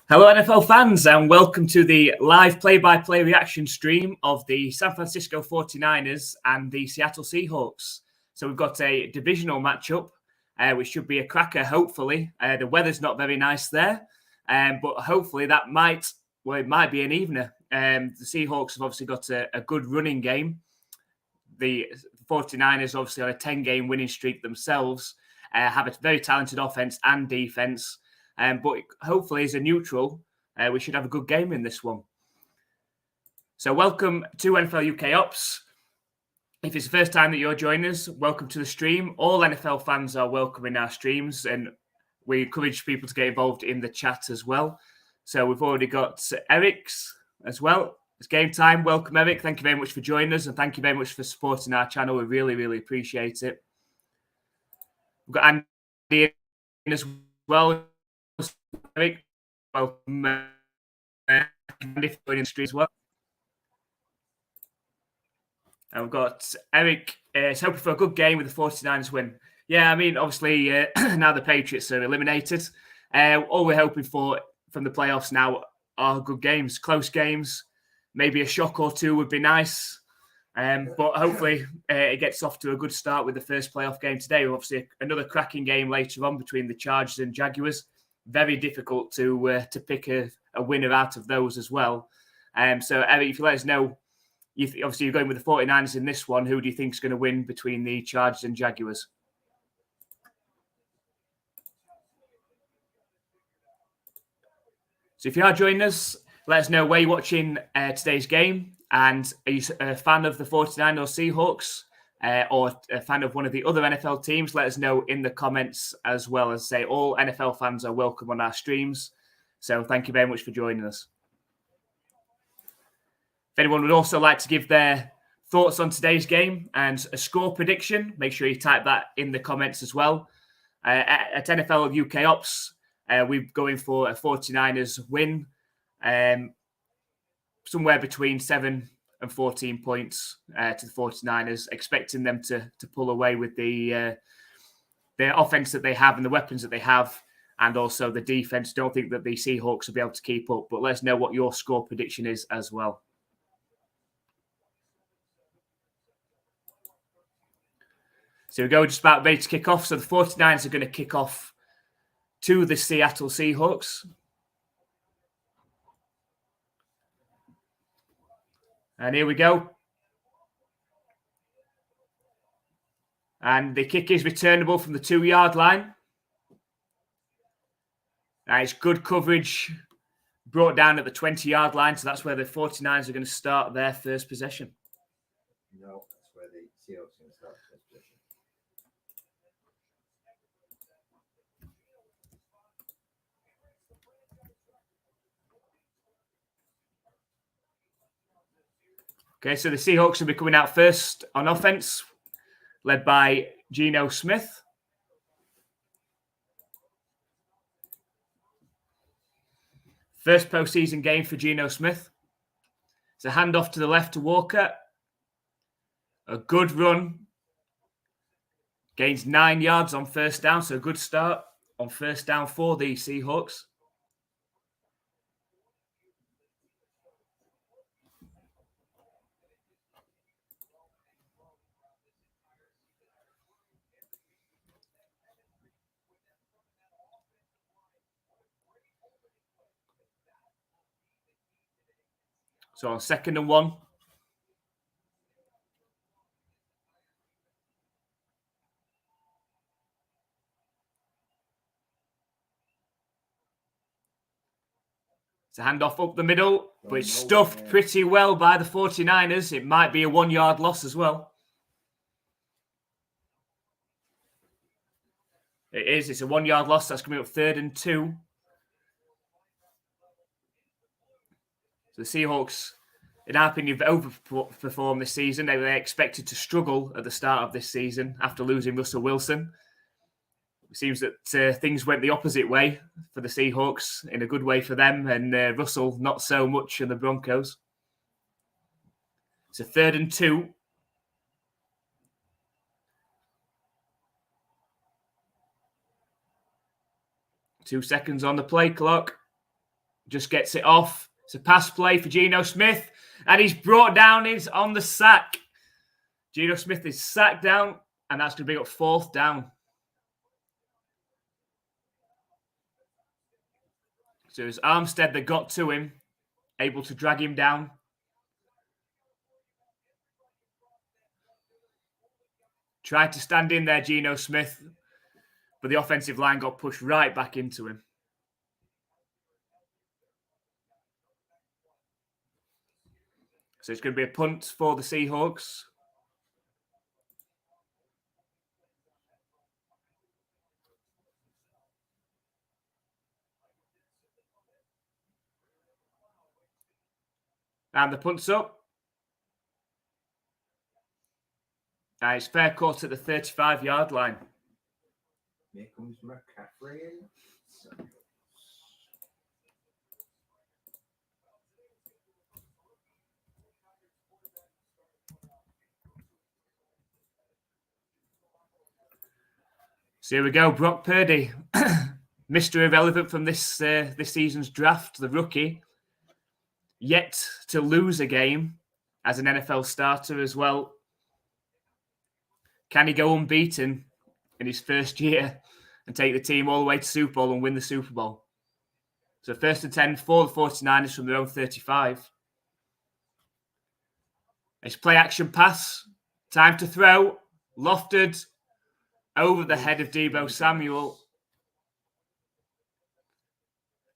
Hello, NFL fans, and welcome to the live play-by-play reaction stream of the San Francisco 49ers and the Seattle Seahawks. So we've got a divisional matchup, which should be a cracker, hopefully. The weather's not very nice there, but hopefully it might be an evener. The Seahawks have obviously got a good running game. The 49ers obviously on a 10-game winning streak themselves, have a very talented offense and defense. But hopefully, as a neutral, we should have a good game in this one. So welcome to NFL UK Ops. If it's the first time that you're joining us, welcome to the stream. All NFL fans are welcome in our streams, and we encourage people to get involved in the chat as well. So we've already got Eric's as well. It's game time. Welcome, Eric. Thank you very much for joining us, and thank you very much for supporting our channel. We really, really appreciate it. We've got Andy in as well. Eric, welcome. Andy for joining the stream as well. And we've got Eric is hoping for a good game with the 49ers win. Yeah, I mean, obviously, now the Patriots are eliminated. All we're hoping for from the playoffs now are good games, close games. Maybe a shock or two would be nice. But hopefully it gets off to a good start with the first playoff game today. Obviously, another cracking game later on between the Chargers and Jaguars. Very difficult to pick a winner out of those as well. So, Eric, if you let us know, obviously you're going with the 49ers in this one. Who do you think is going to win between the Chargers and Jaguars? So if you are joining us, let us know where you're watching today's game. And are you a fan of the 49ers or Seahawks? Or a fan of one of the other NFL teams, let us know in the comments, as well as say all NFL fans are welcome on our streams. So thank you very much for joining us. If anyone would also like to give their thoughts on today's game and a score prediction, make sure you type that in the comments as well. At NFL UK Ops, we're going for a 49ers win, somewhere between 7 and 14 points to the 49ers, expecting them to pull away with the offense that they have and the weapons that they have, and also the defense. Don't think that the Seahawks will be able to keep up, but let us know what your score prediction is as well. So we go just about ready to kick off. So the 49ers are going to kick off to the Seattle Seahawks. And here we go. And the kick is returnable from the 2-yard line. It's good coverage brought down at the 20-yard line. So that's where the 49ers are going to start their first possession. No, that's where the Seahawks are going to start their first possession. Okay, so the Seahawks will be coming out first on offense, led by Geno Smith. First postseason game for Geno Smith. It's a handoff to the left to Walker. A good run. Gains 9 yards on first down, so a good start on first down for the Seahawks. So on 2nd and 1. It's a handoff up the middle, but it's stuffed pretty well by the 49ers. It might be a 1-yard loss as well. It is. It's a 1 yard loss. That's coming up 3rd and 2. So the Seahawks, in our opinion, have overperformed this season. They were expected to struggle at the start of this season after losing Russell Wilson. It seems that things went the opposite way for the Seahawks, in a good way for them, and Russell not so much in the Broncos. It's a 3rd and 2. Two seconds on the play clock. Just gets it off. It's a pass play for Geno Smith, and he's brought down on the sack. Geno Smith is sacked down, and that's going to bring up 4th down. So it was Armstead that got to him, able to drag him down. Tried to stand in there, Geno Smith, but the offensive line got pushed right back into him. So it's going to be a punt for the Seahawks. And the punt's up. And it's fair caught at the 35-yard line. Here comes McCaffrey. So here we go, Brock Purdy, Mr. Irrelevant from this season's draft, the rookie, yet to lose a game as an NFL starter as well. Can he go unbeaten in his first year and take the team all the way to Super Bowl and win the Super Bowl? So 1st and 10 for the 49ers from their own 35. It's play action pass. Time to throw. Lofted over the head of Deebo Samuel.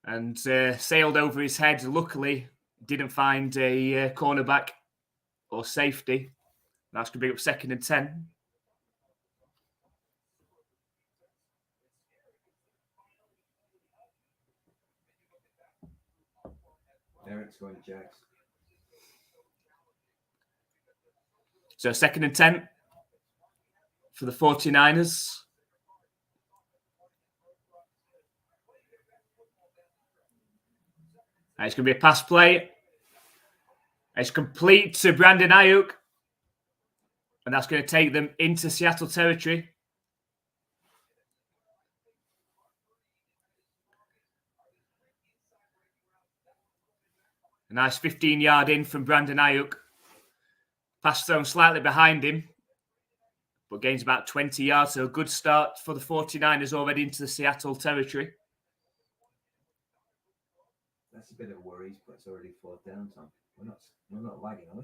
And sailed over his head. Luckily, didn't find a cornerback or safety. That's going to be up 2nd and 10. Eric's going to Jags. So 2nd and 10 for the 49ers. And it's going to be a pass play. It's complete to Brandon Ayuk. And that's going to take them into Seattle territory. A nice 15-yard in from Brandon Ayuk. Pass thrown slightly behind him, but gains about 20 yards. So a good start for the 49ers already into the Seattle territory. That's a bit of worries, but it's already 4th down time. We're not lagging, are we?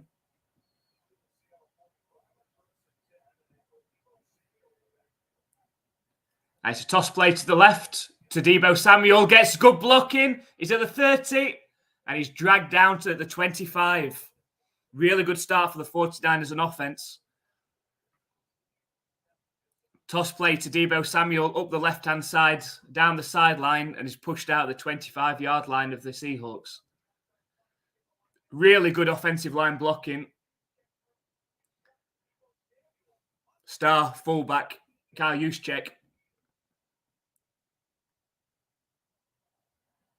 And it's a toss play to the left to Deebo Samuel. Gets good blocking. He's at the 30. And he's dragged down to the 25. Really good start for the 49ers on offense. Toss play to Deebo Samuel up the left-hand side, down the sideline, and is pushed out the 25-yard line of the Seahawks. Really good offensive line blocking. Star fullback, Kyle Juszczyk.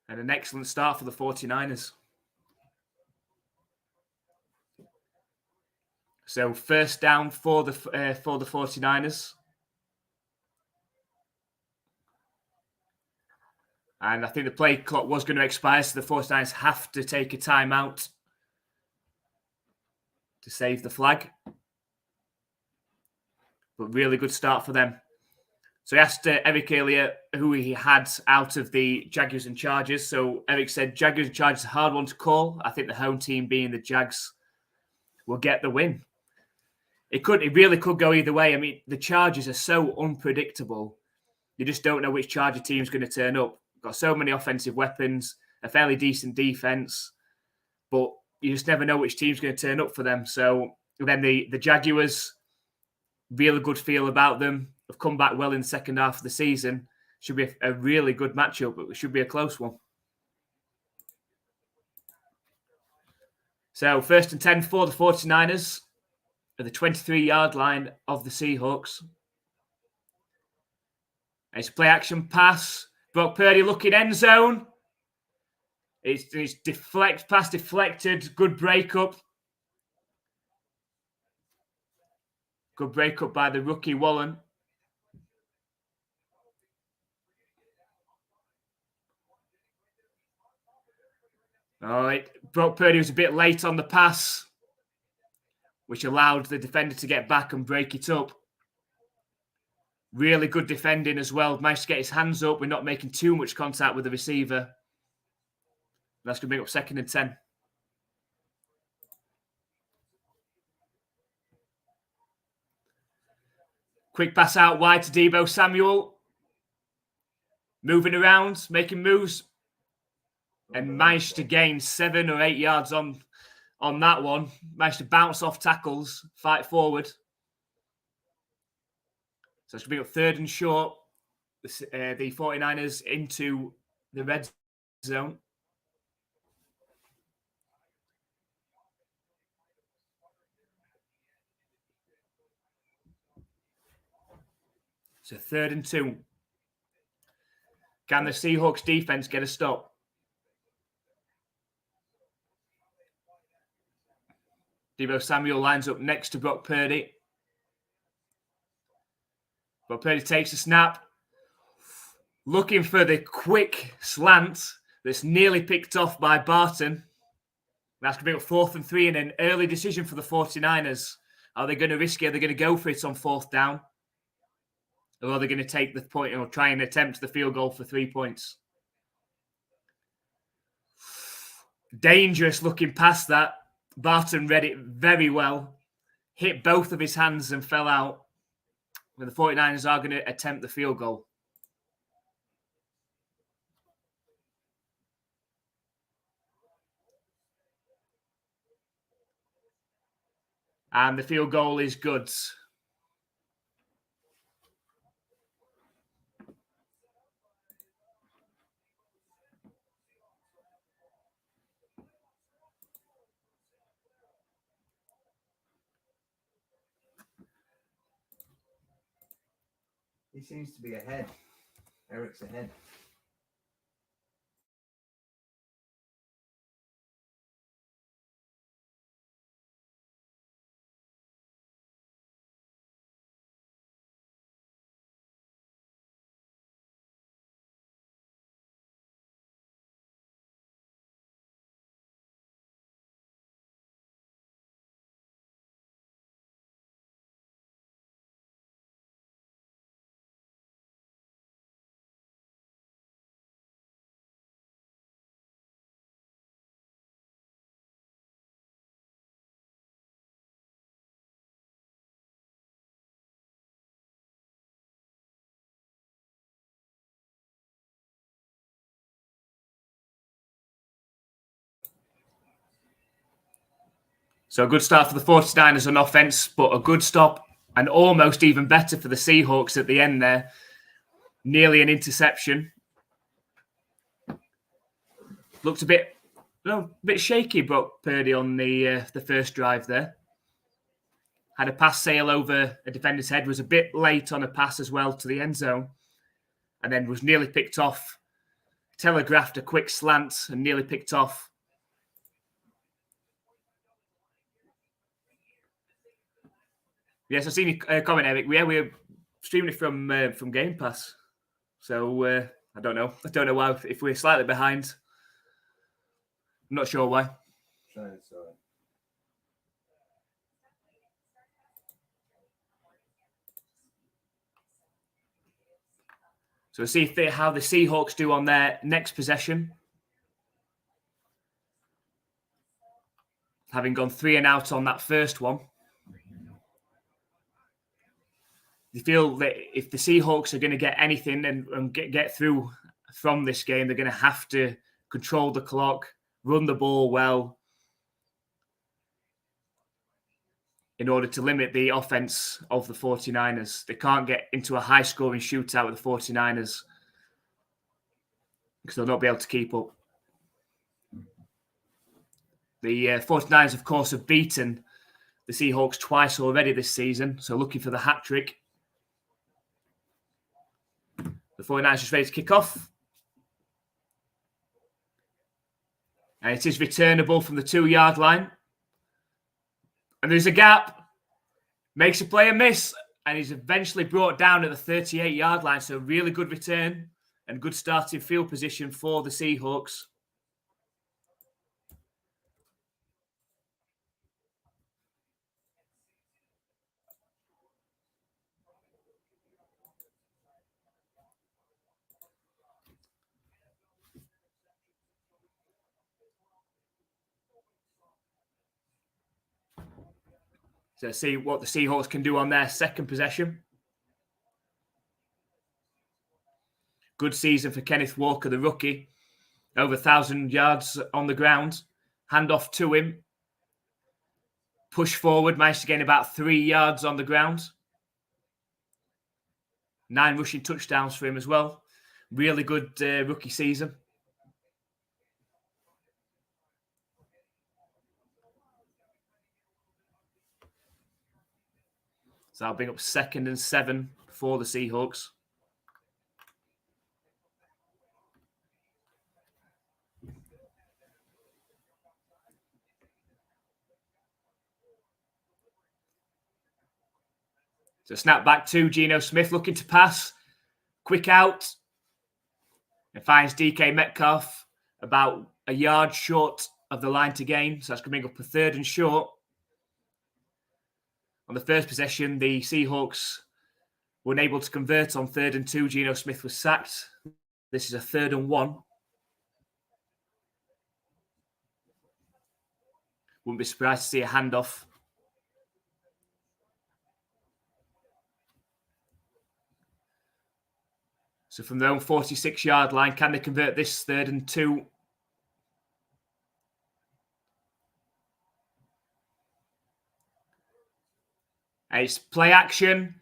And an excellent start for the 49ers. So 1st down for the 49ers. And I think the play clock was going to expire, so the 49ers have to take a timeout to save the flag. But really good start for them. So he asked Eric earlier who he had out of the Jaguars and Chargers. So Eric said Jaguars and Chargers is a hard one to call. I think the home team being the Jags will get the win. It really could go either way. I mean, the Chargers are so unpredictable. You just don't know which Charger team is going to turn up. Got so many offensive weapons, a fairly decent defense, but you just never know which team's going to turn up for them. So then the Jaguars, really good feel about them. have come back well in the second half of the season. Should be a really good matchup, but it should be a close one. So 1st and 10 for the 49ers at the 23-yard line of the Seahawks. It's play action pass. Brock Purdy looking end zone. It's pass deflected. Good breakup. Good breakup by the rookie Wallen. All right. Brock Purdy was a bit late on the pass, which allowed the defender to get back and break it up. Really good defending as well. Managed to get his hands up. We're not making too much contact with the receiver. That's going to bring up 2nd and 10. Quick pass out wide to Deebo Samuel. Moving around, making moves. And managed to gain 7 or 8 yards on that one. Managed to bounce off tackles, fight forward. So it's going to be up 3rd and short. The 49ers into the red zone. So 3rd and 2. Can the Seahawks defense get a stop? Deebo Samuel lines up next to Brock Purdy. Brock Purdy takes a snap. Looking for the quick slant that's nearly picked off by Barton. That's going to be up 4th and 3 and an early decision for the 49ers. Are they going to risk it? Are they going to go for it on 4th down? Or are they going to take the point or try and attempt the field goal for 3 points? Dangerous looking past that. Barton read it very well. Hit both of his hands and fell out. But the 49ers are going to attempt the field goal. And the field goal is good. He seems to be ahead. Eric's ahead. So a good start for the 49ers on offense, but a good stop and almost even better for the Seahawks at the end there. Nearly an interception. Looked a bit shaky, Brock Purdy on the first drive there. Had a pass sail over a defender's head, was a bit late on a pass as well to the end zone, and then was nearly picked off. Telegraphed a quick slant and nearly picked off. Yes, I've seen your comment, Eric. Yeah, we're streaming it from Game Pass. So I don't know. I don't know why. If we're slightly behind, I'm not sure why. Sorry. So we'll see how the Seahawks do on their next possession. Having gone 3 and out on that first one. They feel that if the Seahawks are going to get anything and get through from this game, they're going to have to control the clock, run the ball well. in order to limit the offense of the 49ers. They can't get into a high-scoring shootout with the 49ers because they'll not be able to keep up. The 49ers, of course, have beaten the Seahawks twice already this season, so looking for the hat-trick. The 49ers just ready to kick off. And it is returnable from the 2-yard line. And there's a gap. Makes a player miss. And he's eventually brought down at the 38-yard line. So really good return and good starting field position for the Seahawks. So see what the Seahawks can do on their second possession. Good season for Kenneth Walker, the rookie. Over 1,000 yards on the ground. Hand off to him. Push forward, managed to gain about 3 yards on the ground. 9 rushing touchdowns for him as well. Really good rookie season. So I'll bring up 2nd and 7 for the Seahawks. So snap back to Geno Smith looking to pass. Quick out. And finds DK Metcalf about a yard short of the line to gain. So that's going to bring up a 3rd and short. On the first possession, the Seahawks were unable to convert on 3rd and 2. Geno Smith was sacked. This is a 3rd and 1. Wouldn't be surprised to see a handoff. So from their own 46-yard line, can they convert this 3rd and 2? And it's play action.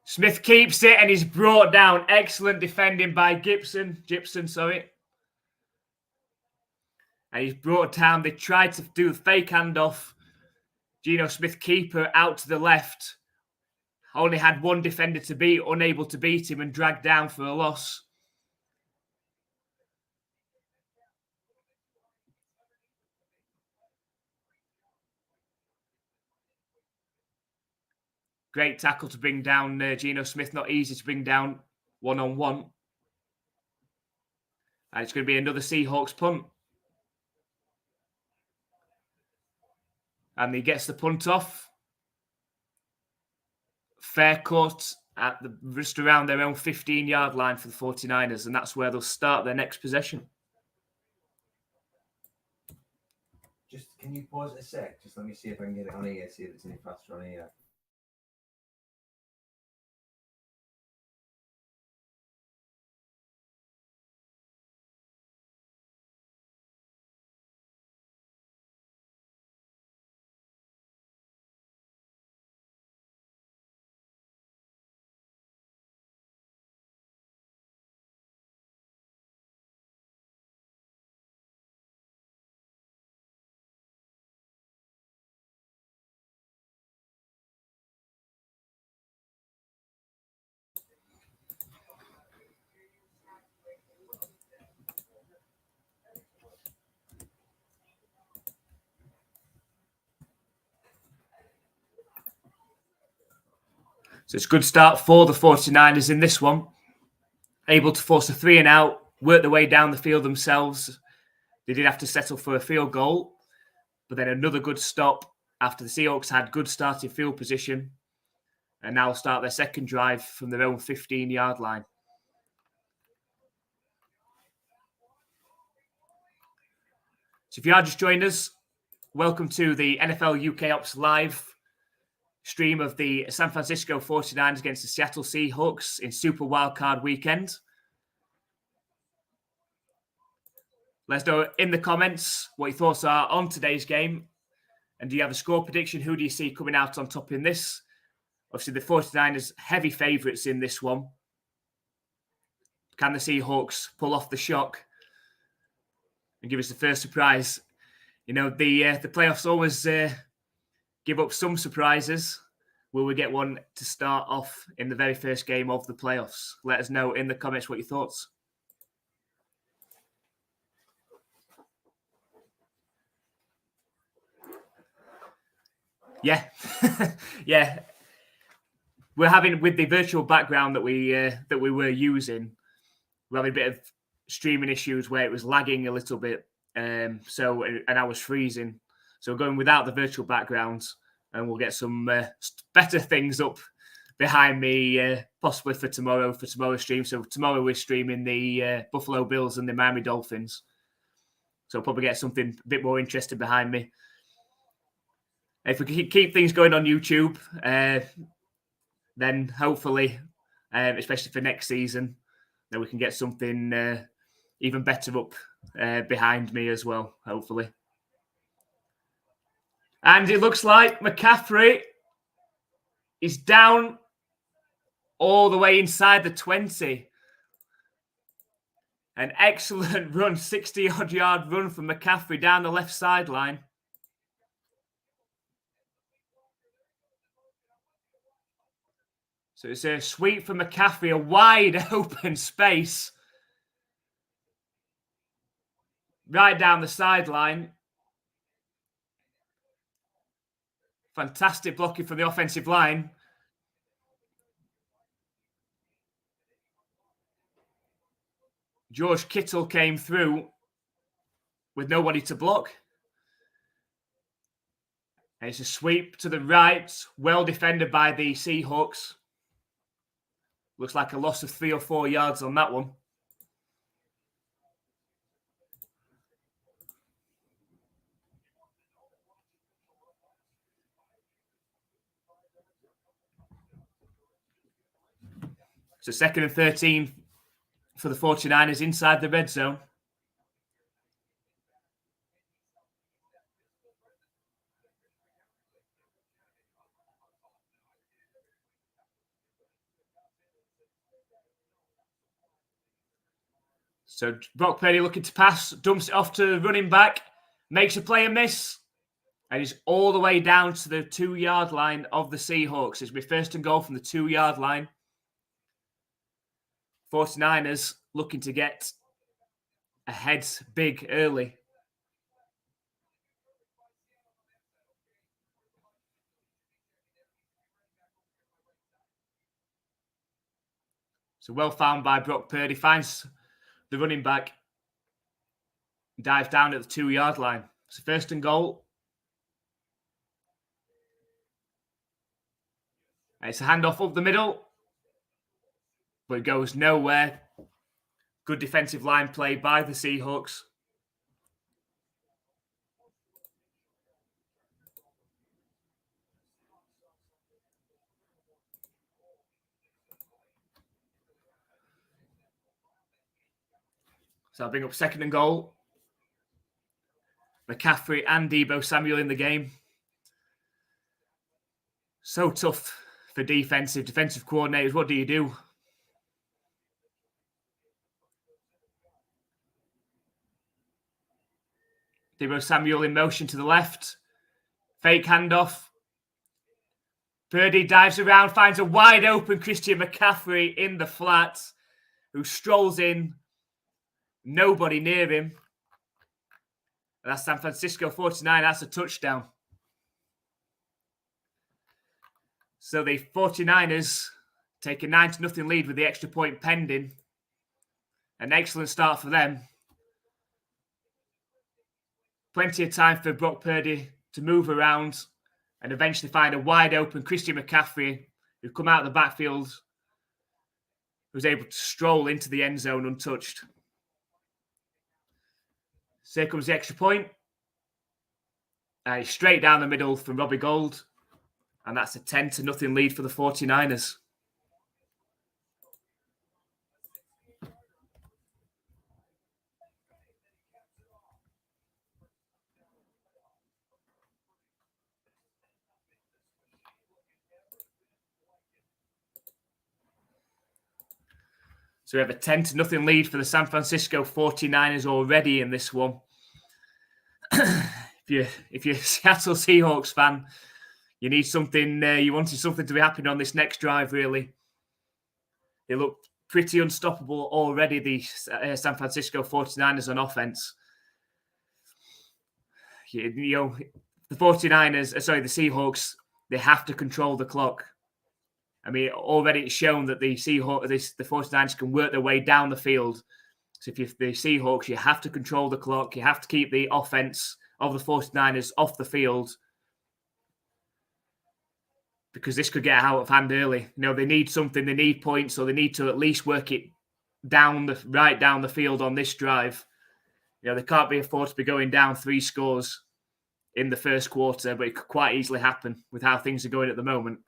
Smith keeps it and he's brought down. Excellent defending by Gibson. And he's brought down. They tried to do the fake handoff. Geno Smith, keeper, out to the left. Only had one defender to beat, unable to beat him and dragged down for a loss. Great tackle to bring down Geno Smith. Not easy to bring down one-on-one. And it's going to be another Seahawks punt. And he gets the punt off. Fair cut at just around their own 15-yard line for the 49ers. And that's where they'll start their next possession. Just, can you pause it a sec? Just let me see if I can get it on here, see if it's any faster on here. So it's a good start for the 49ers in this one. Able to force a 3 and out, work their way down the field themselves. They did have to settle for a field goal, but then another good stop after the Seahawks had good starting field position and now start their second drive from their own 15-yard line. So if you are just joining us, welcome to the NFL UK Ops Live stream of the San Francisco 49ers against the Seattle Seahawks in Super Wildcard weekend. Let us know in the comments what your thoughts are on today's game. And do you have a score prediction? Who do you see coming out on top in this? Obviously, the 49ers heavy favourites in this one. Can the Seahawks pull off the shock and give us the first surprise? You know, the playoffs always give up some surprises. Will we get one to start off in the very first game of the playoffs? Let us know in the comments what your thoughts. Yeah, yeah. We're having, with the virtual background that we were using, we're having a bit of streaming issues where it was lagging a little bit. And I was freezing. So we're going without the virtual backgrounds, and we'll get some better things up behind me, possibly for tomorrow's stream. So tomorrow we're streaming the Buffalo Bills and the Miami Dolphins. So we'll probably get something a bit more interesting behind me. If we can keep things going on YouTube, then hopefully, especially for next season, then we can get something even better up behind me as well, hopefully. And it looks like McCaffrey is down all the way inside the 20. An excellent run, 60-odd yard run from McCaffrey down the left sideline. So it's a sweep for McCaffrey, a wide open space. Right down the sideline. Fantastic blocking from the offensive line. George Kittle came through with nobody to block. And it's a sweep to the right, well defended by the Seahawks. Looks like a loss of 3 or 4 yards on that one. So 2nd and 13 for the 49ers inside the red zone. So Brock Purdy looking to pass, dumps it off to running back, makes a play and miss, and he's all the way down to the 2-yard line of the Seahawks. It's my 1st and goal from the 2-yard line. 49ers looking to get ahead big early. So well found by Brock Purdy, finds the running back, dives down at the 2-yard line. It's 1st and goal. And it's a handoff up the middle, but it goes nowhere. Good defensive line play by the Seahawks. So I'll bring up 2nd and goal. McCaffrey and Deebo Samuel in the game. So tough for defensive coordinators. What do you do? Deebo Samuel in motion to the left. Fake handoff. Purdy dives around, finds a wide open Christian McCaffrey in the flat, who strolls in. Nobody near him. And that's San Francisco 49. That's a touchdown. So the 49ers take a 9-0 lead with the extra point pending. An excellent start for them. Plenty of time for Brock Purdy to move around and eventually find a wide open Christian McCaffrey who come out of the backfield, who's able to stroll into the end zone untouched. So here comes the extra point. Straight down the middle from Robbie Gould. And that's a 10-0 lead for the 49ers. So we have a 10-0 lead for the San Francisco 49ers already in this one. If you're a Seattle Seahawks fan, you need something. You wanted something to be happening on this next drive, really. They look pretty unstoppable already, the San Francisco 49ers on offense. The 49ers, the Seahawks, they have to control the clock. I mean, already it's shown that the 49ers can work their way down the field. So if you're the Seahawks, you have to control the clock. You have to keep the offense of the 49ers off the field, because this could get out of hand early. They need something. They need points, so they need to at least work it right down the field on this drive. They can't be afforded to be going down 3 scores in the first quarter, but it could quite easily happen with how things are going at the moment.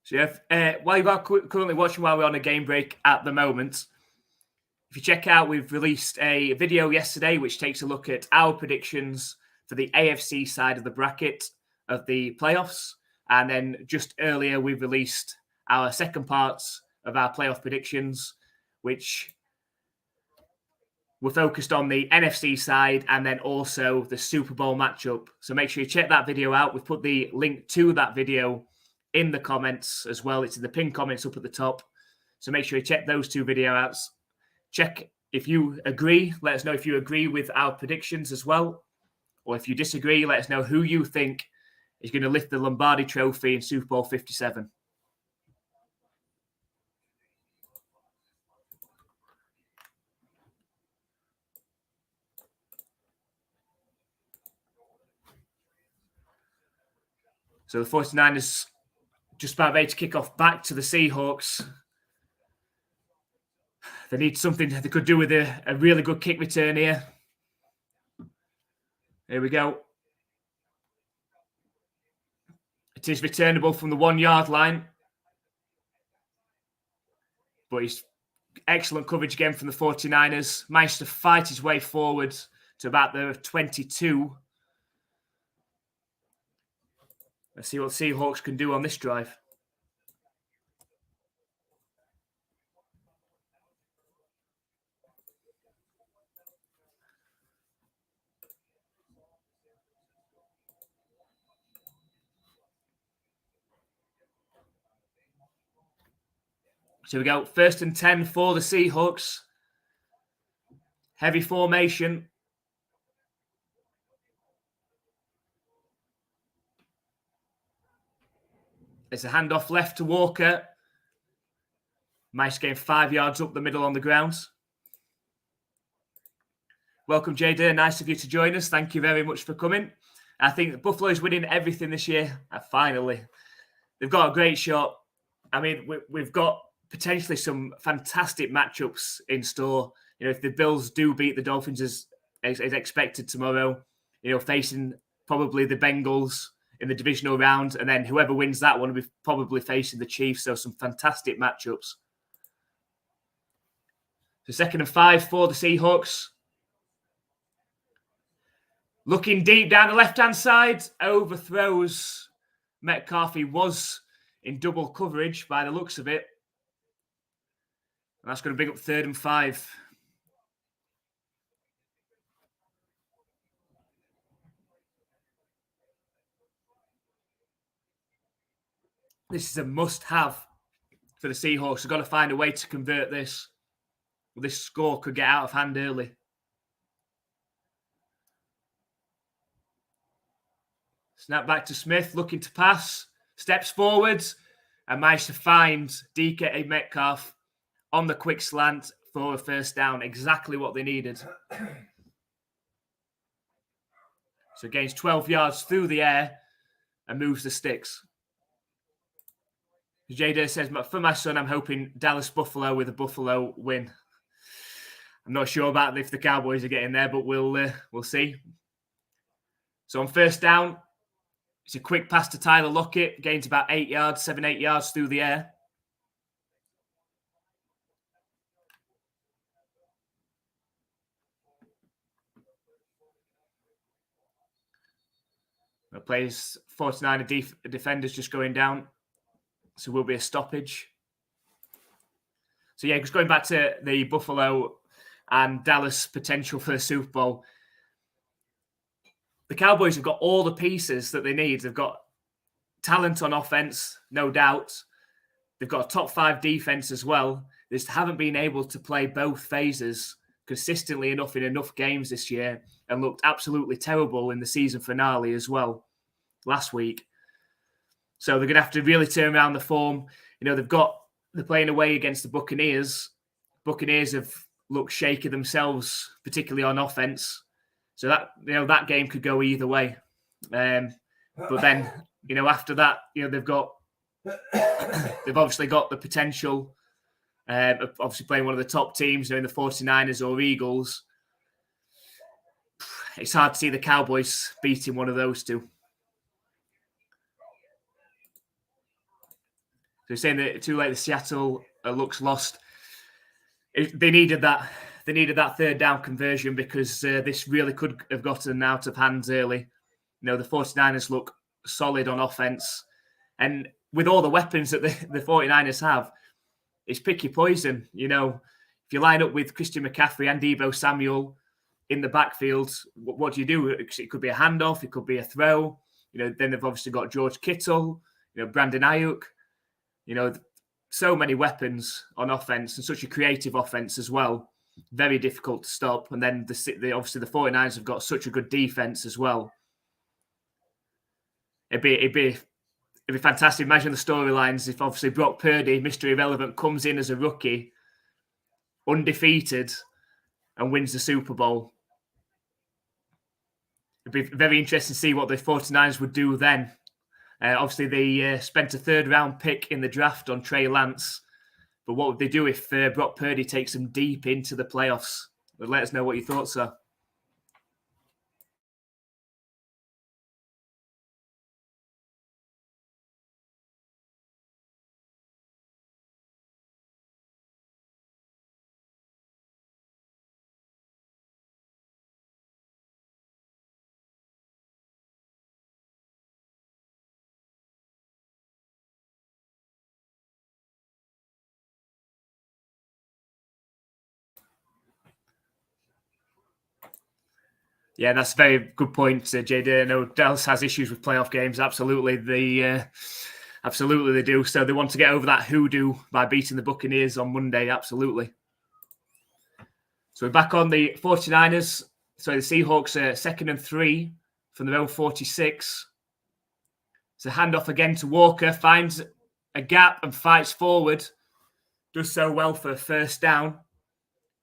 So while you are currently watching while we're on a game break at the moment, if you check out, we've released a video yesterday which takes a look at our predictions for the AFC side of the bracket of the playoffs. And then just earlier, we've released our second parts of our playoff predictions, which were focused on the NFC side and then also the Super Bowl matchup. So make sure you check that video out. We've put the link to that video in the comments as well. It's in the pinned comments up at the top. So make sure you check those 2 video outs. Check if you agree. Let us know if you agree with our predictions as well. Or if you disagree, let us know who you think is going to lift the Lombardi Trophy in Super Bowl 57. So the 49ers just about ready to kick off back to the Seahawks. They need something they could do with a really good kick return here. Here we go. It is returnable from the 1-yard line. But he's excellent coverage again from the 49ers. Managed to fight his way forward to about the 22. Let's see what the Seahawks can do on this drive. So we go 1st and 10 for the Seahawks. Heavy formation. It's a handoff left to Walker. Nice game, 5 yards up the middle on the ground. Welcome, Jada. Nice of you to join us. Thank you very much for coming. I think Buffalo's winning everything this year. Finally. They've got a great shot. I mean, we've got potentially some fantastic matchups in store. If the Bills do beat the Dolphins as expected tomorrow, facing probably the Bengals in the divisional round, and then whoever wins that one will be probably facing the Chiefs. So some fantastic matchups. So 2nd and 5 for the Seahawks. Looking deep down the left-hand side, overthrows Metcalf. He was in double coverage by the looks of it. And that's going to bring up 3rd and 5. This is a must-have for the Seahawks. They've got to find a way to convert this. This score could get out of hand early. Snap back to Smith, looking to pass. Steps forwards and managed to find DK Metcalf on the quick slant for a 1st down. Exactly what they needed. So gains 12 yards through the air and moves the sticks. Jada says, for my son, I'm hoping Dallas Buffalo with a Buffalo win. I'm not sure about if the Cowboys are getting there, but we'll see. So on first down, it's a quick pass to Tyler Lockett, gains about 8 yards through the air. The players 49er defenders just going down. So will be a stoppage. So yeah, just going back to the Buffalo and Dallas potential for the Super Bowl. The Cowboys have got all the pieces that they need. They've got talent on offense, no doubt. They've got a top 5 defense as well. They just haven't been able to play both phases consistently enough in enough games this year, and looked absolutely terrible in the season finale as well last week. So they're going to have to really turn around the form. You know, they're playing away against the Buccaneers. Buccaneers have looked shaky themselves, particularly on offense. So that game could go either way. But then, after that, they've obviously got the potential of obviously playing one of the top teams, in the 49ers or Eagles. It's hard to see the Cowboys beating one of those two. So you're saying that too late, the Seattle looks lost. They needed that. They needed that third down conversion because this really could have gotten out of hand early. The 49ers look solid on offense. And with all the weapons that the 49ers have, it's pick your poison. If you line up with Christian McCaffrey and Deebo Samuel in the backfield, what do you do? It could be a handoff. It could be a throw. Then they've obviously got George Kittle, Brandon Ayuk. So many weapons on offense and such a creative offense as well. Very difficult to stop. And then obviously the 49ers have got such a good defense as well. It'd be fantastic. Imagine the storylines if obviously Brock Purdy, Mr. Irrelevant, comes in as a rookie, undefeated, and wins the Super Bowl. It'd be very interesting to see what the 49ers would do then. Obviously, they spent a third-round pick in the draft on Trey Lance. But what would they do if Brock Purdy takes them deep into the playoffs? Let us know what your thoughts are. Yeah, that's a very good point, JD. I know Dallas has issues with playoff games. Absolutely, they do. So they want to get over that hoodoo by beating the Buccaneers on Monday. Absolutely. So we're back on the 49ers. So the Seahawks are 2nd and 3 from their own 46. So handoff again to Walker, finds a gap and fights forward. Does so well for a first down,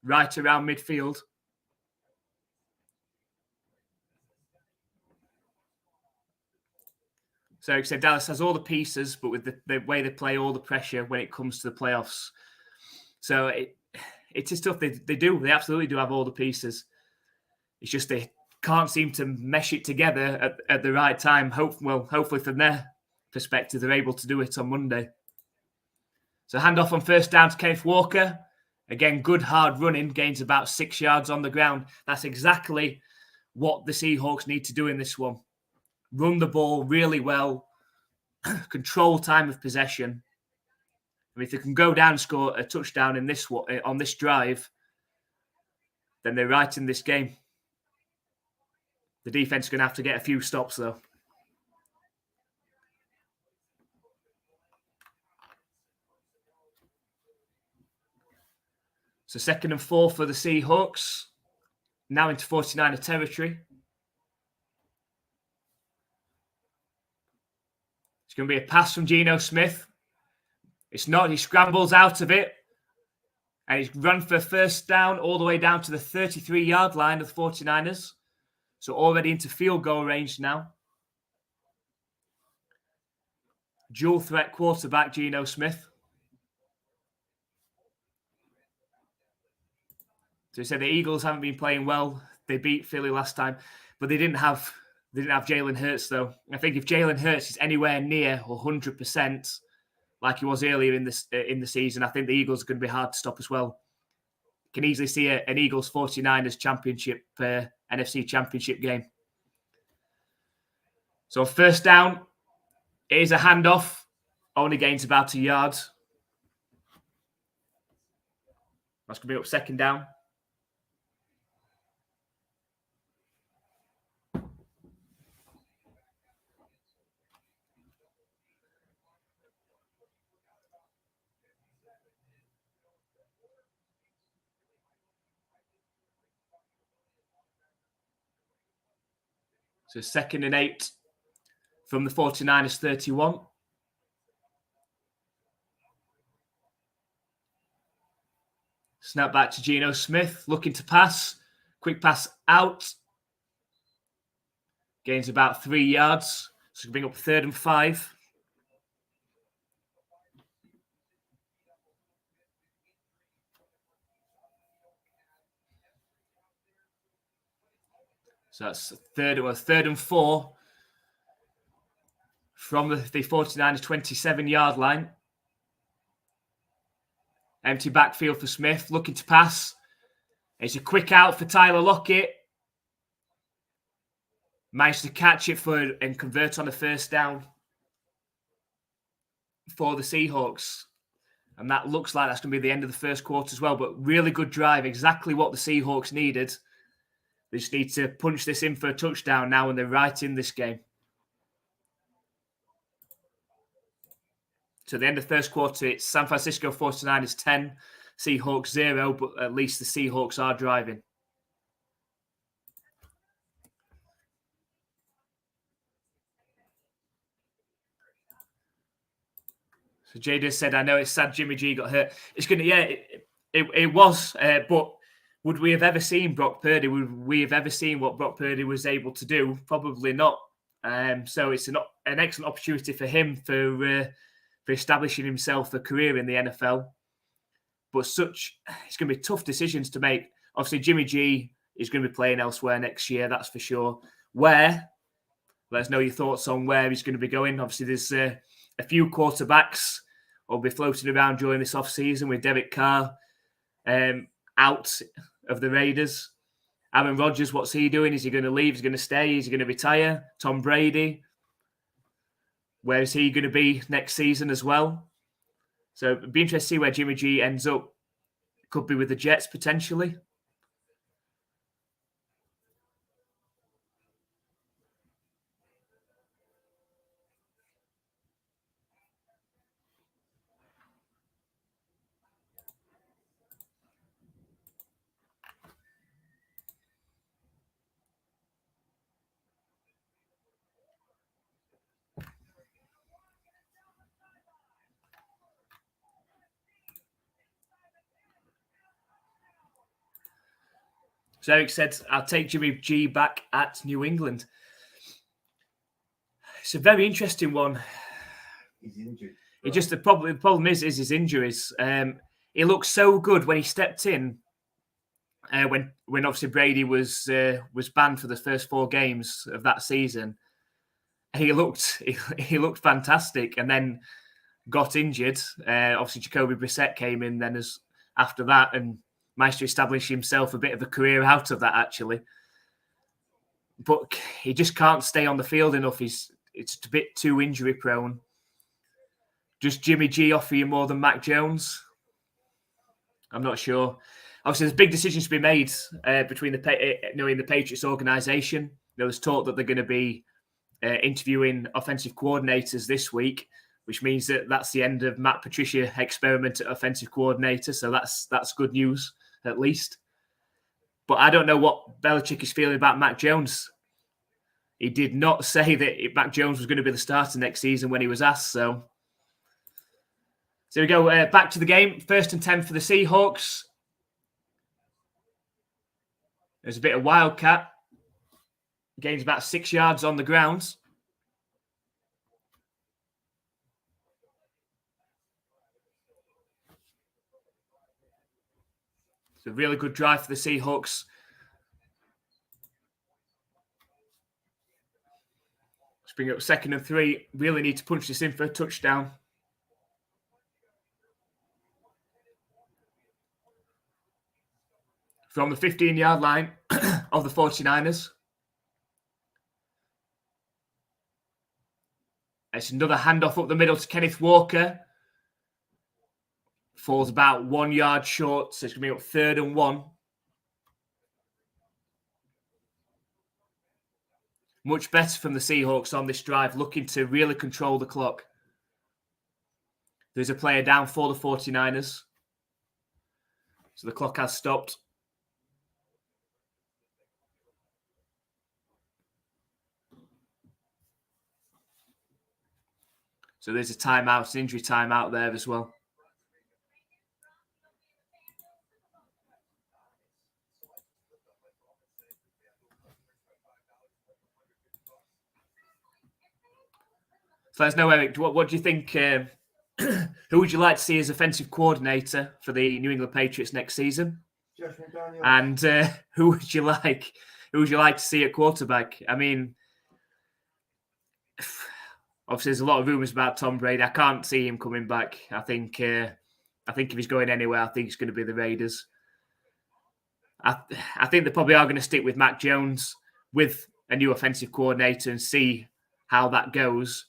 right around midfield. So like I said, Dallas has all the pieces, but with the way they play, all the pressure when it comes to the playoffs. So it is tough. They absolutely do have all the pieces. It's just they can't seem to mesh it together at the right time. Hopefully from their perspective, they're able to do it on Monday. So handoff on first down to Kenneth Walker. Again, good hard running, gains about 6 yards on the ground. That's exactly what the Seahawks need to do in this one. Run the ball really well, control time of possession. I mean, if they can go down and score a touchdown on this drive, then they're right in this game. The defense is going to have to get a few stops, though. So 2nd and 4 for the Seahawks. Now into 49er territory. It's going to be a pass from Geno Smith. It's not. He scrambles out of it. And he's run for first down all the way down to the 33-yard line of the 49ers. So already into field goal range now. Dual threat quarterback Geno Smith. So he said the Eagles haven't been playing well. They beat Philly last time, but they didn't have Jalen Hurts though. I think if Jalen Hurts is anywhere near 100%, like he was earlier in the season, I think the Eagles are going to be hard to stop as well. Can easily see an Eagles 49ers championship, NFC championship game. So first down, it is a handoff, only gains about a yard. That's going to be up second down. So 2nd and 8 from the 49ers 31. Snap back to Geno Smith, looking to pass. Quick pass out. Gains about 3 yards. So bring up 3rd and 5. So that's 3rd and 4 from the 49ers 27-yard line. Empty backfield for Smith, looking to pass. It's a quick out for Tyler Lockett. Managed to catch it and convert on a first down for the Seahawks. And that looks like that's going to be the end of the first quarter as well. But really good drive, exactly what the Seahawks needed. They just need to punch this in for a touchdown now, and they're right in this game. So the end of the first quarter, it's San Francisco 49ers 10, Seahawks 0, but at least the Seahawks are driving. So Jada said, I know it's sad Jimmy G got hurt. It's going to, it was, but would we have ever seen Brock Purdy? Would we have ever seen what Brock Purdy was able to do? Probably not. So it's an excellent opportunity for him for establishing himself a career in the NFL. But it's going to be tough decisions to make. Obviously, Jimmy G is going to be playing elsewhere next year, that's for sure. Where? Let us know your thoughts on where he's going to be going. Obviously, there's a few quarterbacks will be floating around during this offseason with Derek Carr out of the Raiders. Aaron Rodgers, what's he doing? Is he going to leave? Is he going to stay? Is he going to retire? Tom Brady, where is he going to be next season as well? So it'd be interesting to see where Jimmy G ends up. Could be with the Jets potentially. So Eric said, I'll take Jimmy G back at New England. It's a very interesting one. He's injured. The problem is his injuries. He looked so good when he stepped in. When obviously Brady was banned for the first 4 games of that season, he looked fantastic, and then got injured. Obviously Jacoby Brissett came in then after that and managed to establish himself a bit of a career out of that actually. But he just can't stay on the field enough. It's a bit too injury prone. Does Jimmy G offer you more than Mac Jones? I'm not sure. Obviously, there's big decisions to be made between the Patriots organization. There's talk that they're going to be interviewing offensive coordinators this week, which means that that's the end of Matt Patricia experiment at offensive coordinator. So that's good news, at least. But I don't know what Belichick is feeling about Mac Jones. He did not say that Mac Jones was going to be the starter next season when he was asked. So we go back to the game. 1st and 10 for the Seahawks. There's a bit of wildcat. Gains about 6 yards on the ground. It's a really good drive for the Seahawks. Let's bring it up 2nd and 3. Really need to punch this in for a touchdown. From the 15-yard line of the 49ers. It's another handoff up the middle to Kenneth Walker. Falls about 1 yard short, so it's going to be up 3rd and 1. Much better from the Seahawks on this drive, looking to really control the clock. There's a player down for the 49ers. So the clock has stopped. So there's a timeout, an injury timeout there as well. So let us know, Eric, what do you think? Who would you like to see as offensive coordinator for the New England Patriots next season? Josh McDaniels. And who would you like to see at quarterback? I mean, obviously there's a lot of rumors about Tom Brady. I can't see him coming back. I think if he's going anywhere, I think it's going to be the Raiders. I think they probably are going to stick with Mac Jones with a new offensive coordinator and see how that goes.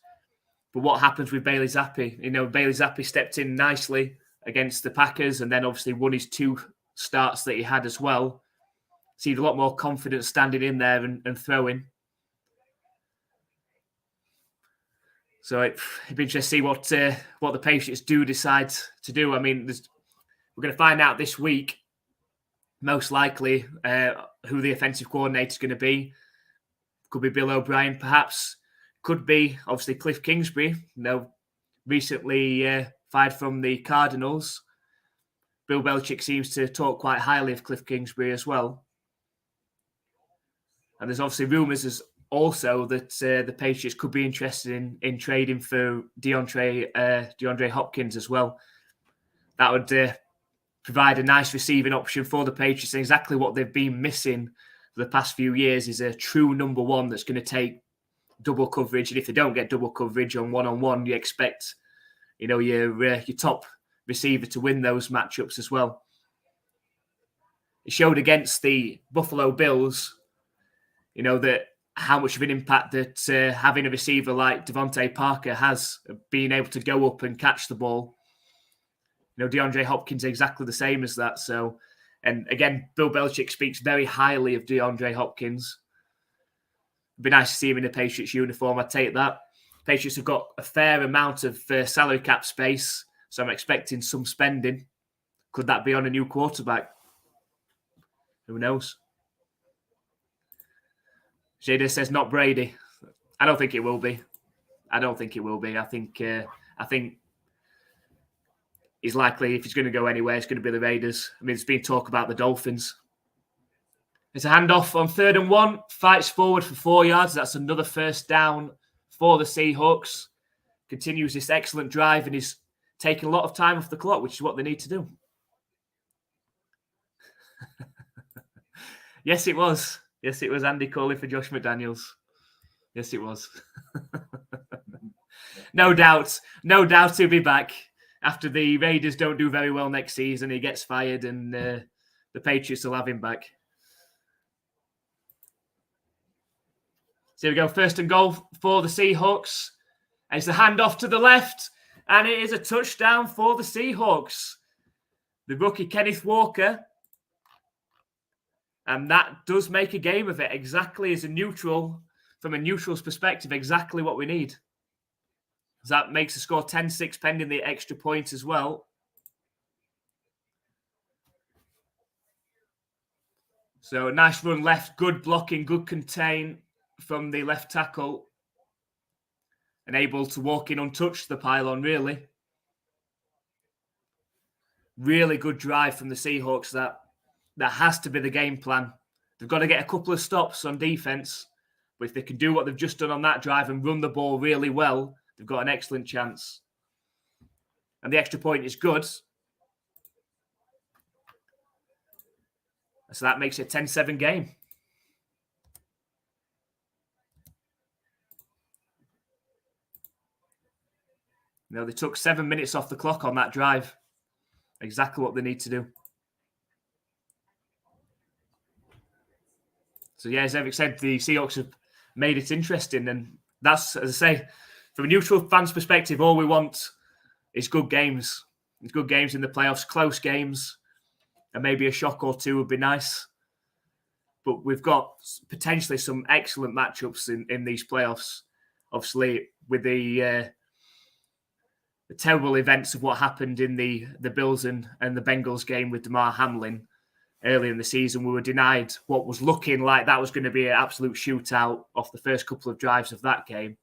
But what happens with Bailey Zappi? You know, Bailey Zappi stepped in nicely against the Packers and then obviously won his 2 starts that he had as well. So he had a lot more confidence standing in there and throwing. So it'd be interesting to see what the Patriots do decide to do. I mean, we're going to find out this week, most likely, who the offensive coordinator is going to be. Could be Bill O'Brien, perhaps. Could be, obviously, Cliff Kingsbury, recently fired from the Cardinals. Bill Belichick seems to talk quite highly of Cliff Kingsbury as well. And there's obviously rumours also that the Patriots could be interested in trading for DeAndre Hopkins as well. That would provide a nice receiving option for the Patriots. And exactly what they've been missing for the past few years is a true number one that's going to take double coverage. And if they don't get double coverage on one-on-one, you expect, your top receiver to win those matchups as well. It showed against the Buffalo Bills, that how much of an impact that having a receiver like Devontae Parker has, being able to go up and catch the ball. DeAndre Hopkins exactly the same as that. So, and again, Bill Belichick speaks very highly of DeAndre Hopkins. It'd be nice to see him in a Patriots uniform. I'd take that. Patriots have got a fair amount of salary cap space, so I'm expecting some spending. Could that be on a new quarterback? Who knows? Jada says not Brady. I don't think it will be. I think he's likely, if he's going to go anywhere, it's going to be the Raiders. I mean, there's been talk about the Dolphins. It's a handoff on 3rd and 1. Fights forward for 4 yards. That's another first down for the Seahawks. Continues this excellent drive and is taking a lot of time off the clock, which is what they need to do. Yes, it was. Yes, it was Andy calling for Josh McDaniels. Yes, it was. No doubt he'll be back after the Raiders don't do very well next season. He gets fired and the Patriots will have him back. So here we go. 1st and goal for the Seahawks. And it's a handoff to the left. And it is a touchdown for the Seahawks. The rookie Kenneth Walker. And that does make a game of it. Exactly as a neutral, from a neutral's perspective, exactly what we need. That makes the score 10-6 pending the extra point as well. So a nice run left, good blocking, good contain from the left tackle. And able to walk in untouched the pylon, really. Really good drive from the Seahawks. That has to be the game plan. They've got to get a couple of stops on defense. But if they can do what they've just done on that drive and run the ball really well, they've got an excellent chance. And the extra point is good. So that makes it a 10-7 game. They took 7 minutes off the clock on that drive. Exactly what they need to do. So, yeah, as Eric said, the Seahawks have made it interesting. And that's, as I say, from a neutral fan's perspective, all we want is good games. It's good games in the playoffs, close games, and maybe a shock or two would be nice. But we've got potentially some excellent matchups in these playoffs. Obviously, with the terrible events of what happened in the Bills and the Bengals game with Damar Hamlin early in the season, we were denied what was looking like that was going to be an absolute shootout off the first couple of drives of that game.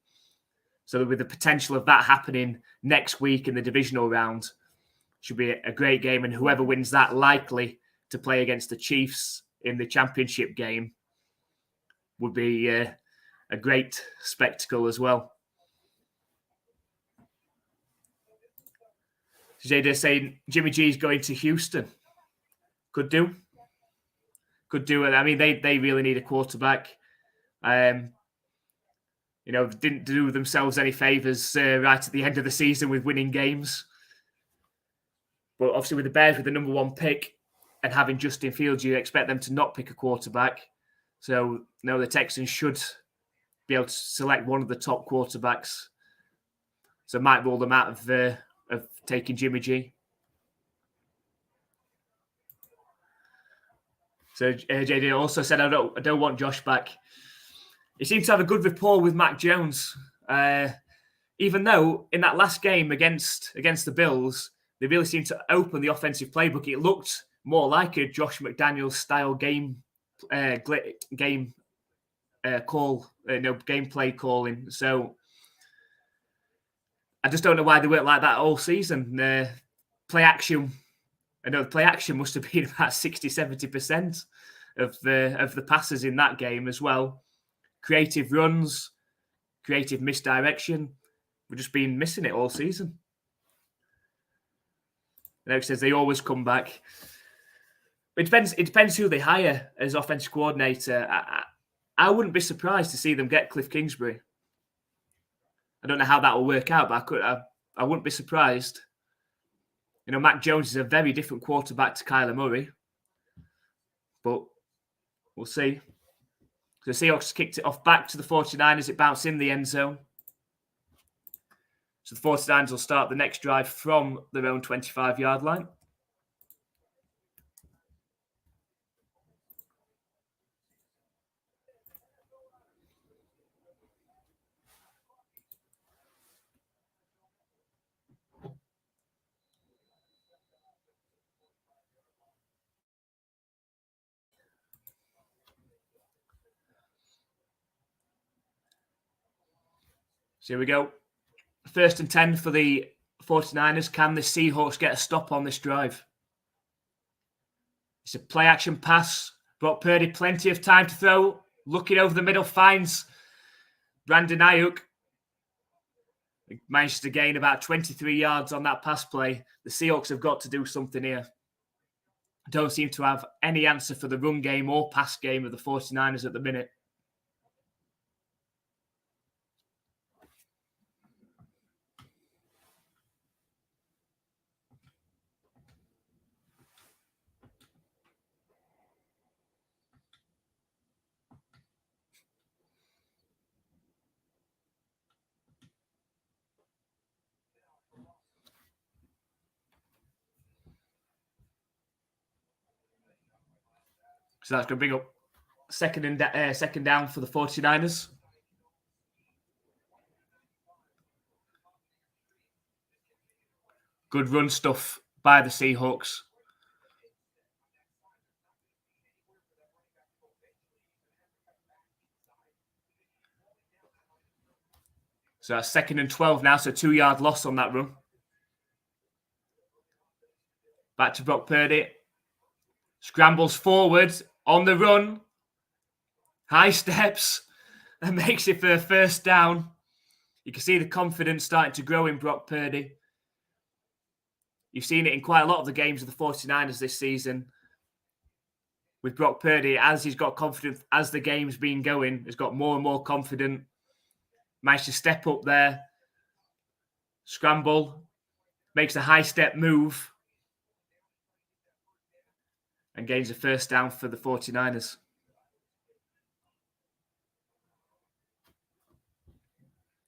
So with the potential of that happening next week in the divisional round, should be a great game. And whoever wins that likely to play against the Chiefs in the championship game would be a great spectacle as well. Jada saying Jimmy G is going to Houston. Could do. I mean, they really need a quarterback. Didn't do themselves any favors right at the end of the season with winning games. But obviously with the Bears with the number 1 pick and having Justin Fields, you expect them to not pick a quarterback. So, the Texans should be able to select one of the top quarterbacks. So might rule them out of taking Jimmy G. So JD also said, I don't want Josh back. He seemed to have a good rapport with Mac Jones. Even though in that last game against the Bills, they really seemed to open the offensive playbook. It looked more like a Josh McDaniels style gameplay calling. So I just don't know why they weren't like that all season. Play action. I know the play action must have been about 60-70% of the passes in that game as well. Creative runs, creative misdirection. We've just been missing it all season. And Eric says they always come back. It depends who they hire as offensive coordinator. I wouldn't be surprised to see them get Cliff Kingsbury. I don't know how that will work out, but I wouldn't be surprised. Mac Jones is a very different quarterback to Kyler Murray. But we'll see. The Seahawks kicked it off back to the 49ers. It bounced in the end zone. So the 49ers will start the next drive from their own 25-yard line. So here we go. 1st and 10 for the 49ers. Can the Seahawks get a stop on this drive? It's a play-action pass. Brock Purdy, plenty of time to throw. Looking over the middle, finds Brandon Ayuk. He manages to gain about 23 yards on that pass play. The Seahawks have got to do something here. Don't seem to have any answer for the run game or pass game of the 49ers at the minute. So that's going to bring up second down for the 49ers. Good run stuff by the Seahawks. So that's 2nd and 12 now, so 2-yard loss on that run. Back to Brock Purdy. Scrambles forward on the run. High steps and makes it for a 1st down. You can see the confidence starting to grow in Brock Purdy. You've seen it in quite a lot of the games of the 49ers this season. with Brock Purdy, as he's got confidence, as the game's been going, has got more and more confident, managed to step up there, scramble, makes a high step move, and gains a first down for the 49ers.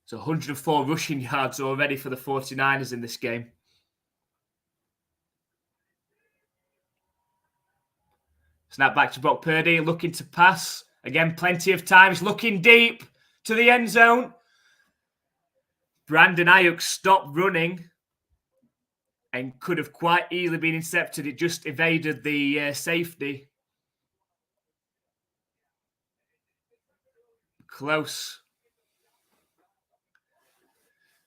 So 104 rushing yards already for the 49ers in this game. Snap back to Brock Purdy, looking to pass. Again, plenty of time. He's looking deep to the end zone. Brandon Ayuk stopped running and could have quite easily been intercepted. It just evaded the safety. Close.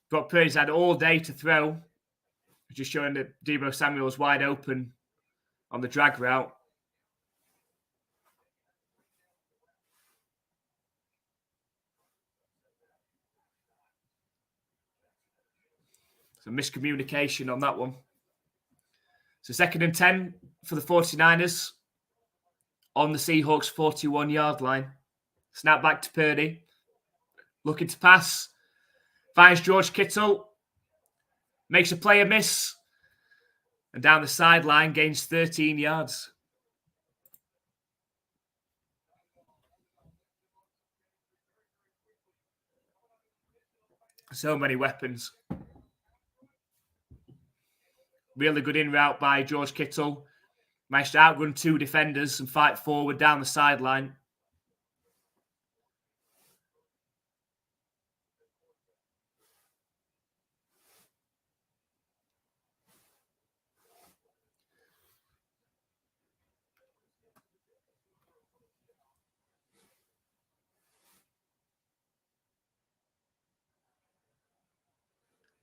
Brock Purdy's had all day to throw. Just showing that Deebo Samuel's wide open on the drag route. So miscommunication on that one. So 2nd and 10 for the 49ers on the Seahawks 41-yard line. Snap back to Purdy. Looking to pass. Finds George Kittle. Makes a player miss. And down the sideline gains 13 yards. So many weapons. Really good in route by George Kittle. Managed to outrun 2 defenders and fight forward down the sideline.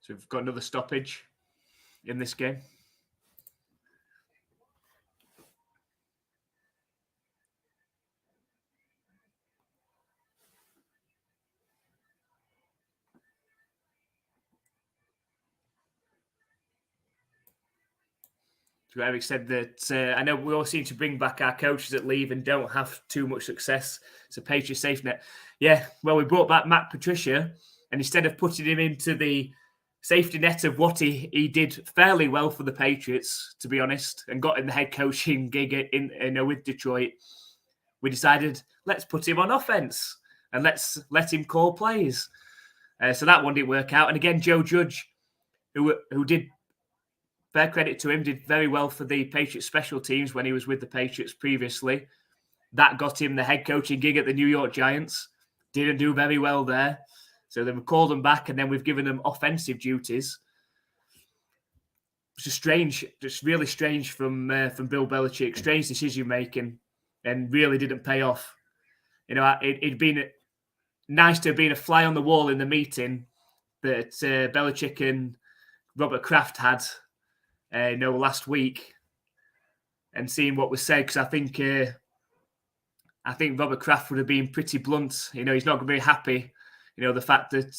So we've got another stoppage in this game. So Eric said that I know we all seem to bring back our coaches that leave and don't have too much success. It's a Patriot safety net. Yeah, well, we brought back Matt Patricia, and instead of putting him into the safety net of what he did fairly well for the Patriots, to be honest, and got in the head coaching gig with Detroit, we decided, let's put him on offense and let's let him call plays. So that one didn't work out. And again, Joe Judge, who did, fair credit to him, did very well for the Patriots special teams when he was with the Patriots previously. That got him the head coaching gig at the New York Giants. Didn't do very well there. So then we called them back, and then we've given them offensive duties. It's just strange, just really strange from Bill Belichick. Strange decision making, and really didn't pay off. You know, it'd been nice to have been a fly on the wall in the meeting that Belichick and Robert Kraft had, last week, and seeing what was said, because I think Robert Kraft would have been pretty blunt. You know, he's not going to be happy. You know, the fact that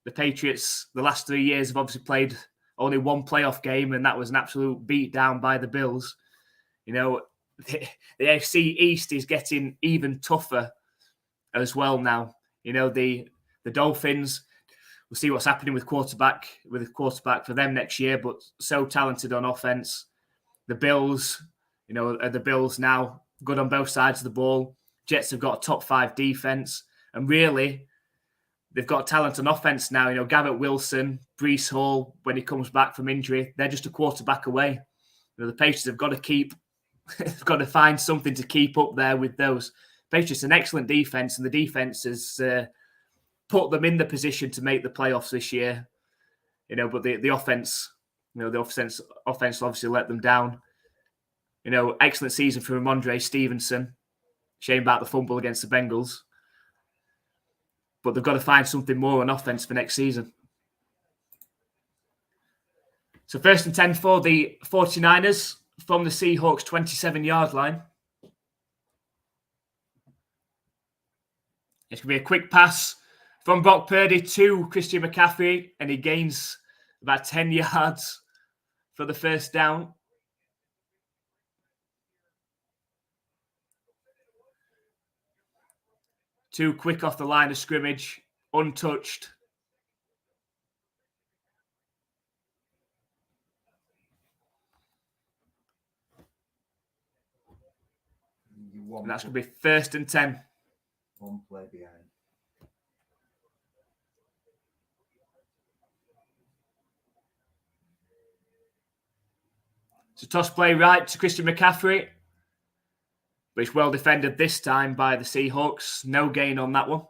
the Patriots, the last 3 years, have obviously played only one playoff game, and that was an absolute beatdown by the Bills. You know, the AFC East is getting even tougher as well now. You know, the Dolphins, we'll see what's happening with quarterback for them next year, but so talented on offense. The Bills, are the Bills now good on both sides of the ball. Jets have got a top 5 defense, and really, they've got talent on offense now. You know, Garrett Wilson, Breece Hall, when he comes back from injury, they're just a quarterback away. You know, the Patriots have got to they've got to find something to keep up there with those. Patriots an excellent defense, and the defense has put them in the position to make the playoffs this year. You know, but the offense, the offense obviously let them down. You know, excellent season for Ramondre Stevenson. Shame about the fumble against the Bengals. But they've got to find something more on offense for next season. So 1st and 10 for the 49ers from the Seahawks 27-yard line. It's going to be a quick pass from Brock Purdy to Christian McCaffrey, and he gains about 10 yards for the first down. Too quick off the line of scrimmage, untouched. And that's going to be 1st and 10. One play behind. It's a toss play right to Christian McCaffrey. But it's well defended this time by the Seahawks. No gain on that one.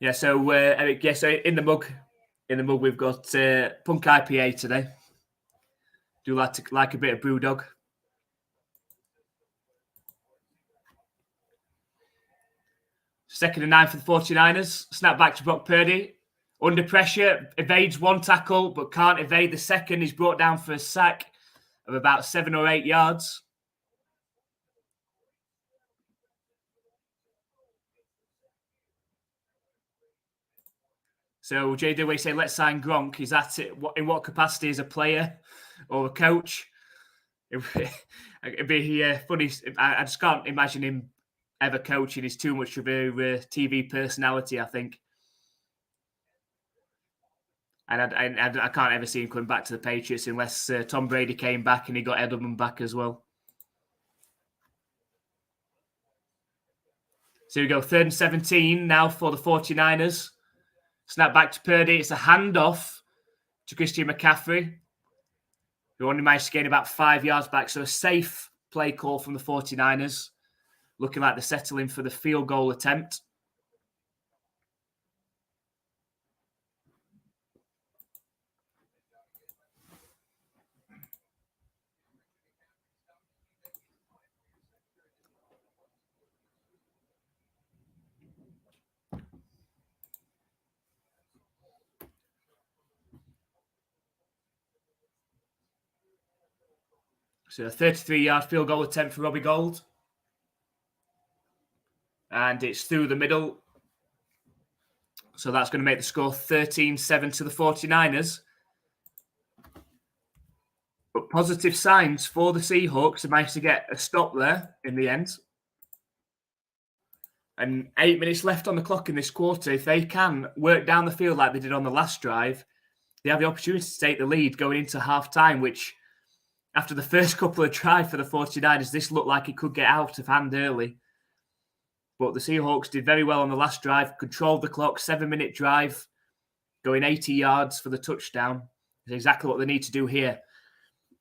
Yeah, so Eric, so in the mug we've got Punk IPA today. Do like a bit of Brewdog. Second and 9 for the 49ers. Snap back to Brock Purdy. Under pressure, evades one tackle, but can't evade the second. He's brought down for a sack of about 7 or 8 yards. So, JD, we say, let's sign Gronk. Is that it? In what capacity, as a player or a coach? It'd be funny. I just can't imagine him ever coaching. He's too much of a TV personality, I think. And I can't ever see him coming back to the Patriots unless Tom Brady came back and he got Edelman back as well. So we go 3rd and 17 now for the 49ers. Snap back to Purdy. It's a handoff to Christian McCaffrey, who only managed to gain about 5 yards back. So a safe play call from the 49ers. Looking like they're settling for the field goal attempt. So a 33-yard field goal attempt for Robbie Gould. And it's through the middle. So that's going to make the score 13-7 to the 49ers. But positive signs for the Seahawks. They managed to get a stop there in the end. And 8 minutes left on the clock in this quarter. If they can work down the field like they did on the last drive, they have the opportunity to take the lead going into halftime, which after the first couple of drives for the 49ers, this looked like it could get out of hand early. But the Seahawks did very well on the last drive, controlled the clock, 7-minute drive, going 80 yards for the touchdown. It's exactly what they need to do here.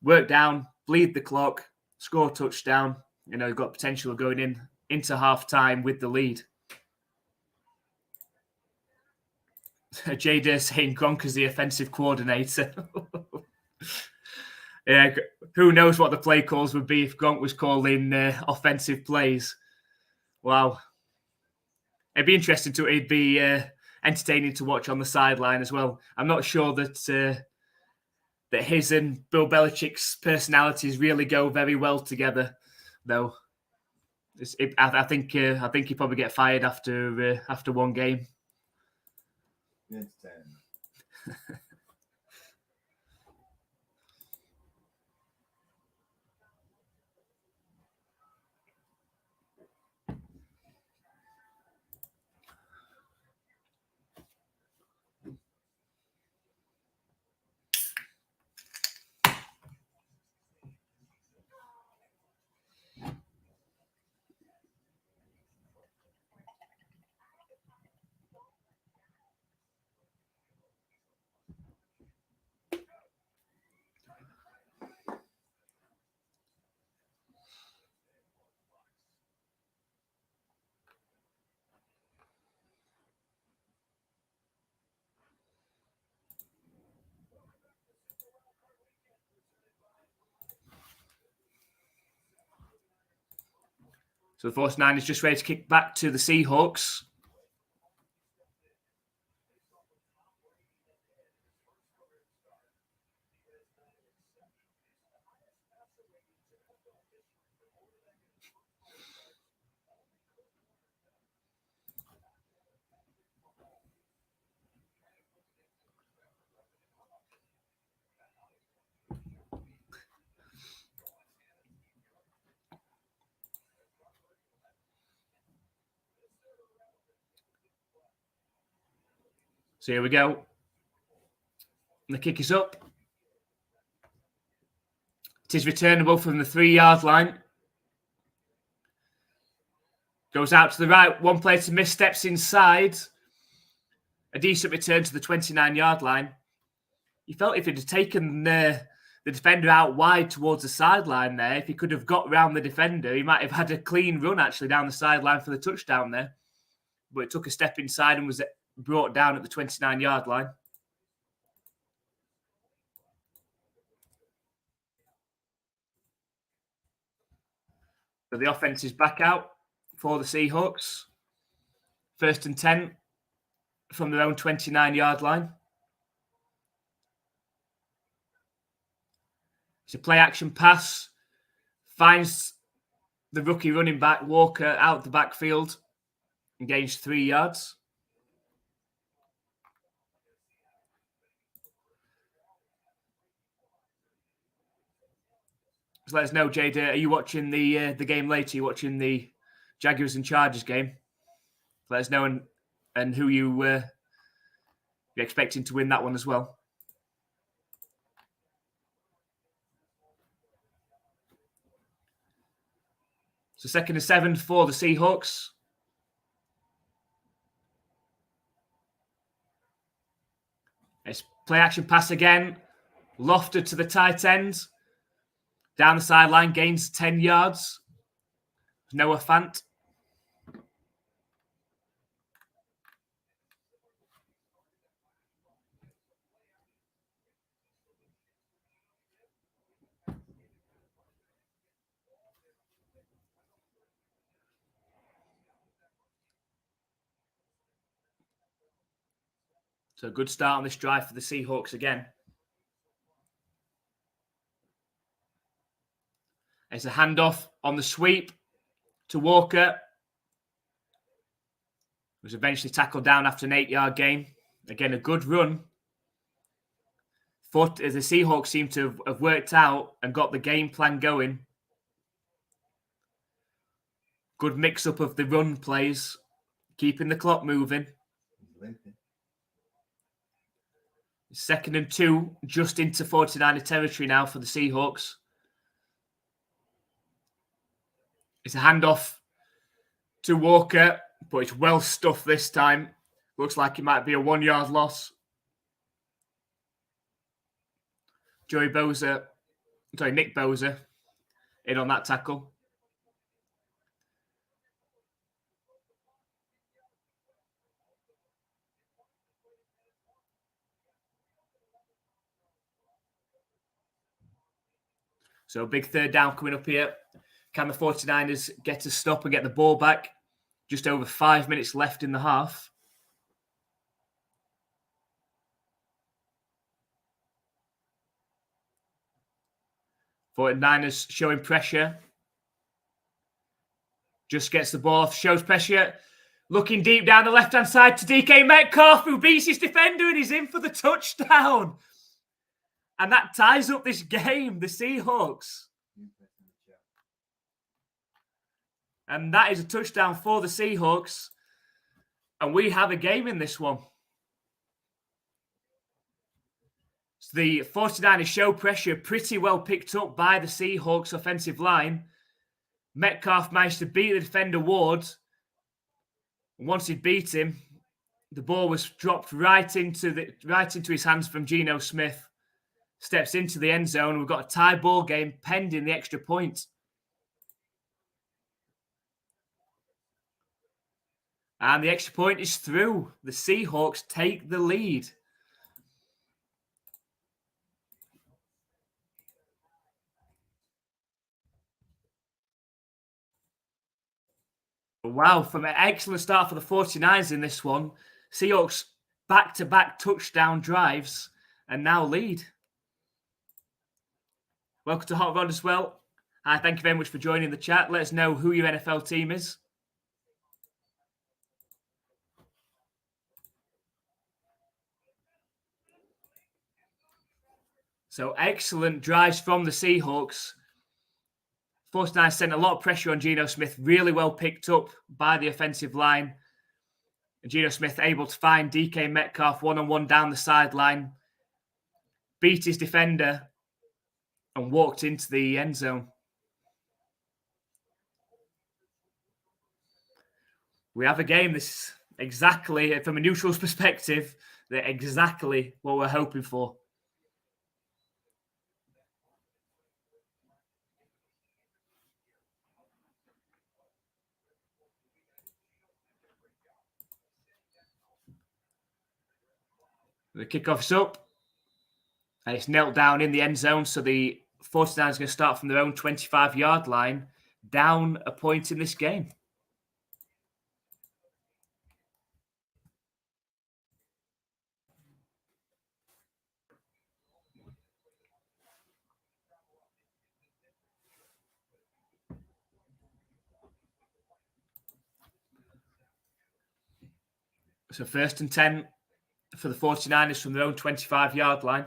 Work down, bleed the clock, score a touchdown. You know, you've got potential of going into halftime with the lead. Jada saying Gronk is the offensive coordinator. Yeah, who knows what the play calls would be if Gronk was calling offensive plays. Wow. It'd be interesting to. It'd be entertaining to watch on the sideline as well. I'm not sure that that his and Bill Belichick's personalities really go very well together, though. I think he'd probably get fired after one game. So the 49ers is just ready to kick back to the Seahawks. So here we go. And the kick is up. It is returnable from the 3-yard line. Goes out to the right. One player to miss, steps inside. A decent return to the 29-yard line. You felt if he'd have taken the defender out wide towards the sideline there, if he could have got around the defender, he might have had a clean run actually down the sideline for the touchdown there. But it took a step inside and was brought down at the 29-yard line. So the offense is back out for the Seahawks. 1st and 10 from their own 29-yard line. It's a play-action pass. Finds the rookie running back, Walker, out the backfield and gains 3 yards. So let us know, Jade, are you watching the game later? Are you watching the Jaguars and Chargers game? Let us know and who you're expecting to win that one as well. So 2nd and 7 for the Seahawks. It's play action pass again. Lofted to the tight end. Down the sideline, gains 10 yards. Noah Fant. So a good start on this drive for the Seahawks again. It's a handoff on the sweep to Walker. Was eventually tackled down after an 8-yard gain. Again, a good run. The Seahawks seem to have worked out and got the game plan going. Good mix-up of the run plays, keeping the clock moving. 2nd and 2, just into 49er territory now for the Seahawks. It's a handoff to Walker, but it's well stuffed this time. Looks like it might be a 1-yard loss. Nick Bosa in on that tackle. So a big 3rd down coming up here. Can the 49ers get a stop and get the ball back? Just over 5 minutes left in the half. Niners showing pressure. Just gets the ball off, shows pressure. Looking deep down the left-hand side to DK Metcalf, who beats his defender and he's in for the touchdown. And that ties up this game, the Seahawks. And that is a touchdown for the Seahawks. And we have a game in this one. So the 49ers show pressure pretty well picked up by the Seahawks offensive line. Metcalf managed to beat the defender Ward. And once he beat him, the ball was dropped right into his hands from Geno Smith. Steps into the end zone. We've got a tie ball game pending the extra point. And the extra point is through. The Seahawks take the lead. Wow, from an excellent start for the 49ers in this one. Seahawks back-to-back touchdown drives and now lead. Welcome to Hot Rod as well. Hi, thank you very much for joining the chat. Let us know who your NFL team is. So excellent drives from the Seahawks. 49ers sent a lot of pressure on Geno Smith. Really well picked up by the offensive line. And Geno Smith able to find DK Metcalf one-on-one down the sideline, beat his defender, and walked into the end zone. We have a game. This is exactly, from a neutral's perspective, they're exactly what we're hoping for. The kickoff is up. And it's knelt down in the end zone. So the 49ers are going to start from their own 25-yard line, down a point in this game. So 1st and 10 for the 49ers from their own 25-yard line.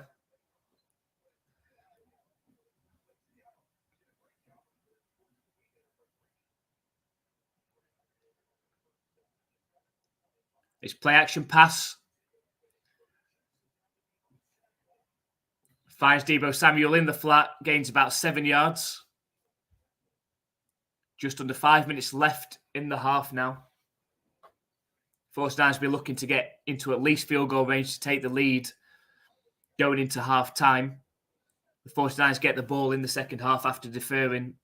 It's play action pass. Finds Deebo Samuel in the flat, gains about 7 yards. Just under 5 minutes left in the half now. 49ers will be looking to get into at least field goal range to take the lead going into half time. The 49ers get the ball in the second half after deferring.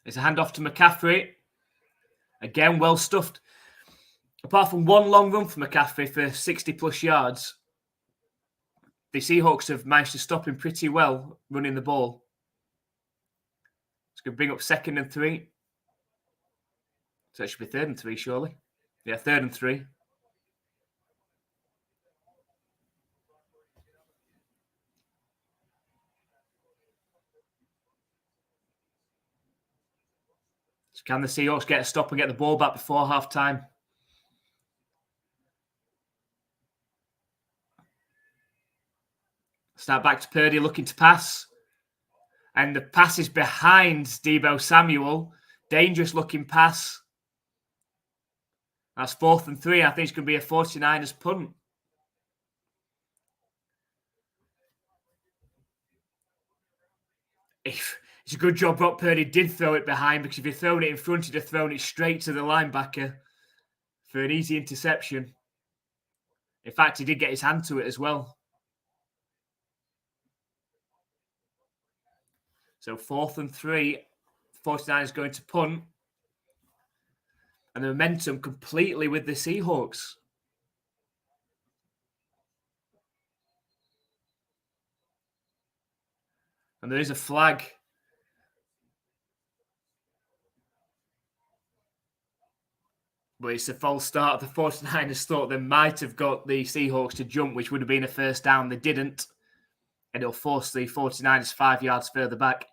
It's a handoff to McCaffrey. Again, well stuffed. Apart from one long run for McCaffrey for 60 plus yards, the Seahawks have managed to stop him pretty well running the ball. It's going to bring up 2nd and 3. So it should be 3rd and 3, surely. Yeah, 3rd and 3. So can the Seahawks get a stop and get the ball back before half time? Start back to Purdy looking to pass. And the pass is behind Deebo Samuel. Dangerous looking pass. That's 4th and 3. I think it's going to be a 49ers punt. It's a good job Brock Purdy did throw it behind, because if he'd thrown it in front, he'd have thrown it straight to the linebacker for an easy interception. In fact, he did get his hand to it as well. So 4th and 3, 49ers going to punt. And the momentum completely with the Seahawks. And there is a flag. But it's a false start. The 49ers thought they might have got the Seahawks to jump, which would have been a first down. They didn't. And it'll force the 49ers 5 yards further back.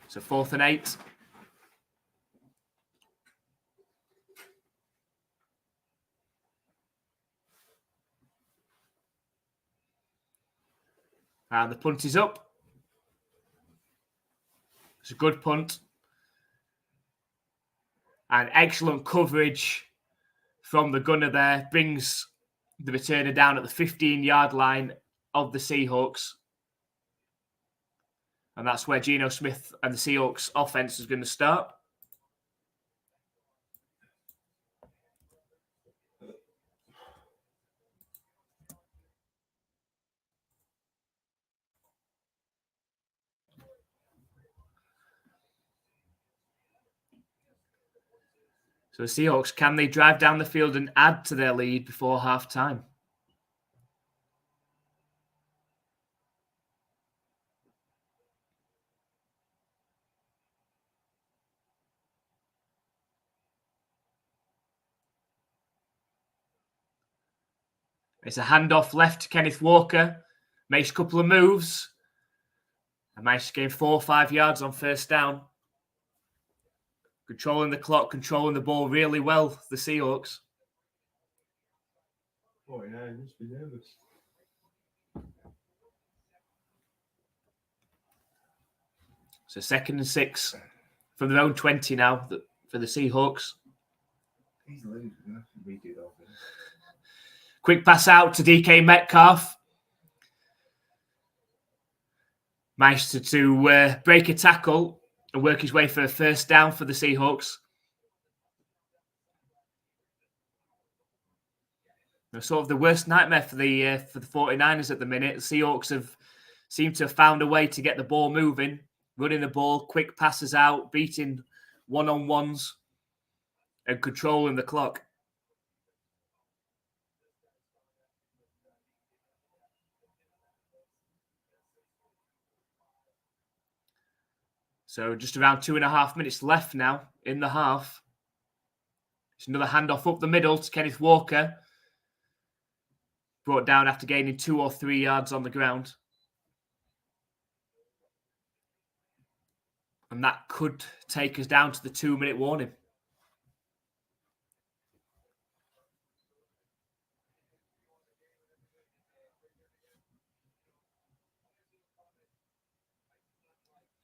So 4th and 8. And the punt is up. It's a good punt. And excellent coverage from the gunner there. Brings the returner down at the 15-yard line of the Seahawks. And that's where Geno Smith and the Seahawks offense is going to start. So the Seahawks, can they drive down the field and add to their lead before half-time? It's a handoff left to Kenneth Walker. Makes a couple of moves. And managed to gain 4 or 5 yards on first down. Controlling the clock, controlling the ball really well, the Seahawks. 49 must be nervous. So 2nd and 6 from their own 20 now for the Seahawks. He's losing. We're going to have to redo that. Quick pass out to DK Metcalf. Managed to break a tackle and work his way for a first down for the Seahawks. Sort of the worst nightmare for the 49ers at the minute. The Seahawks seemed to have found a way to get the ball moving, running the ball, quick passes out, beating one-on-ones, and controlling the clock. So just around 2.5 minutes left now in the half. It's another handoff up the middle to Kenneth Walker. Brought down after gaining 2 or 3 yards on the ground. And that could take us down to the 2-minute warning.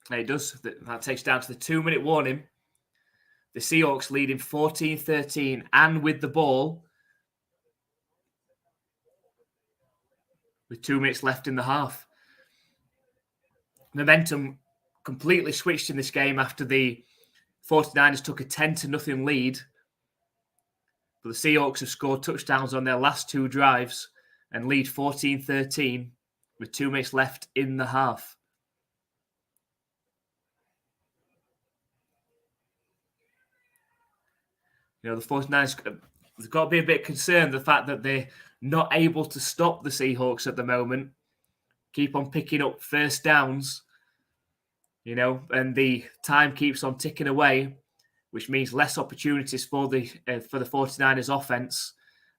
And it does. That takes down to the 2-minute warning. The Seahawks leading 14-13 and with the ball. With 2 minutes left in the half. Momentum completely switched in this game after the 49ers took a 10-0 lead. But the Seahawks have scored touchdowns on their last 2 drives and lead 14-13 with 2 minutes left in the half. The 49ers, they've got to be a bit concerned the fact that they're not able to stop the Seahawks at the moment. Keep on picking up first downs, and the time keeps on ticking away, which means less opportunities for the 49ers offense,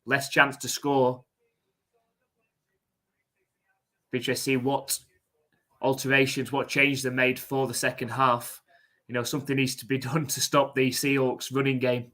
less chance to score. Be interested to see what alterations, what changes are made for the second half. Something needs to be done to stop the Seahawks running game.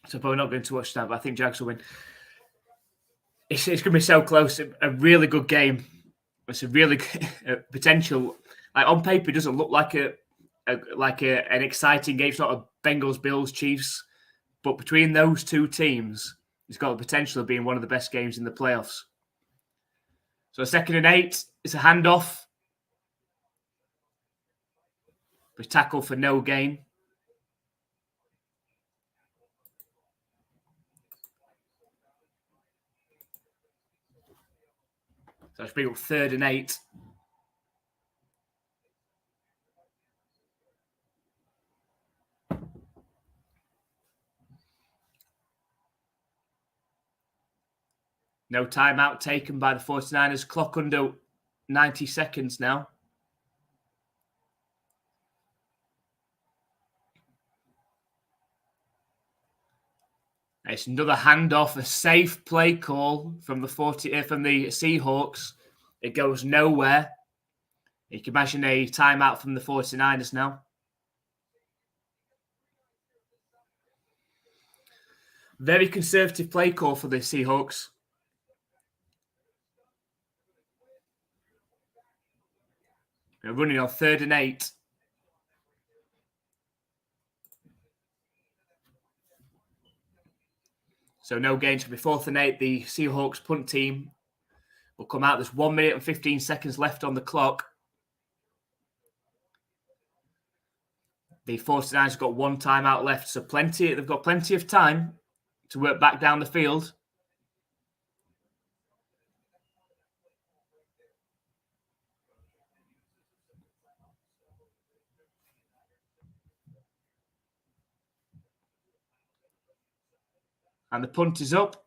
So probably not going to watch that, but I think Jags will win. It's going to be so close. A really good game. It's a really good potential. Like on paper, it doesn't look like an exciting game. It's not a Bengals, Bills, Chiefs, but between those two teams, it's got the potential of being one of the best games in the playoffs. So 2nd and 8, it's a handoff. We tackle for no gain. So it's bring up 3rd and 8. No timeout taken by the 49ers. Clock under 90 seconds now. It's another handoff, a safe play call from the Seahawks. It goes nowhere. You can imagine a timeout from the 49ers now. Very conservative play call for the Seahawks. They're running on 3rd and 8. So no gains to be 4th and 8. The Seahawks punt team will come out. There's 1 minute and 15 seconds left on the clock. The 49ers have got 1 timeout left, so they've got plenty of time to work back down the field. And the punt is up.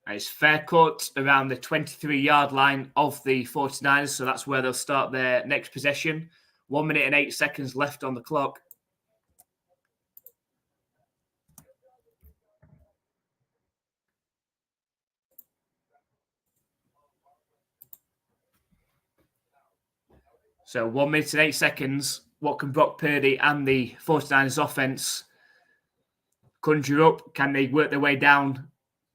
And it's fair cut around the 23-yard line of the 49ers, so that's where they'll start their next possession. 1 minute and 8 seconds left on the clock. So 1 minute and 8 seconds. What can Brock Purdy and the 49ers offense conjure up? Can they work their way down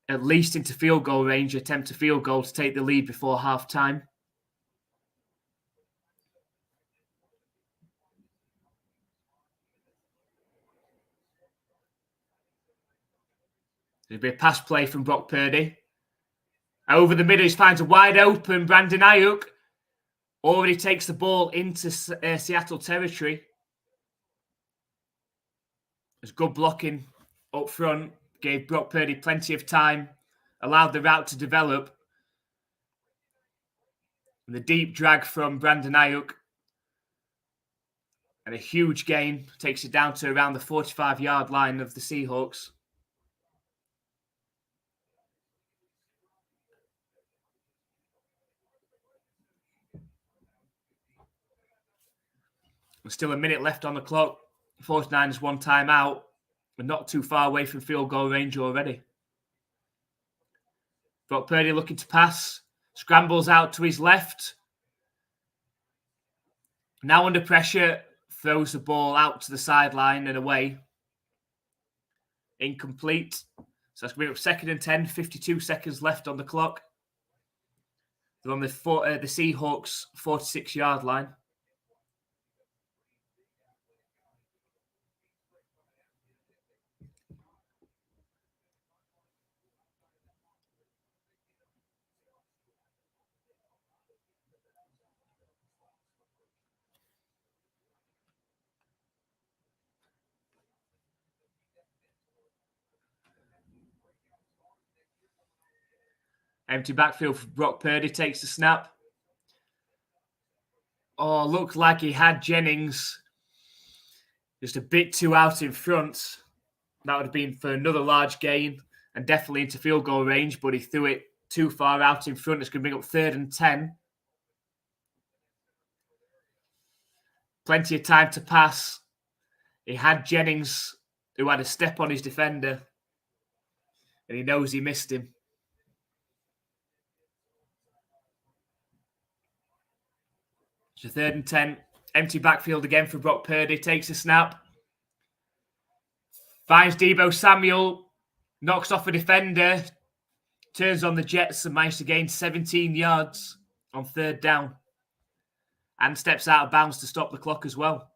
at least into field goal range, attempt a field goal to take the lead before halftime? There'll be a pass play from Brock Purdy. Over the middle, he finds a wide open Brandon Ayuk. Already takes the ball into Seattle territory. There's good blocking up front. Gave Brock Purdy plenty of time. Allowed the route to develop. And the deep drag from Brandon Ayuk. And a huge gain. Takes it down to around the 45-yard line of the Seahawks. There's still a minute left on the clock. 49ers 1 timeout. We're not too far away from field goal range already. Brock Purdy looking to pass. Scrambles out to his left. Now under pressure. Throws the ball out to the sideline and away. Incomplete. So that's going to be up 2nd and 10. 52 seconds left on the clock. They're on the Seahawks 46-yard line. Empty backfield for Brock Purdy. Takes the snap. Oh, looked like he had Jennings just a bit too out in front. That would have been for another large gain and definitely into field goal range, but he threw it too far out in front. It's going to bring up 3rd and 10. Plenty of time to pass. He had Jennings, who had a step on his defender, and he knows he missed him. So 3rd and 10. Empty backfield again for Brock Purdy. Takes a snap. Finds Deebo Samuel. Knocks off a defender. Turns on the Jets and managed to gain 17 yards on 3rd down. And steps out of bounds to stop the clock as well.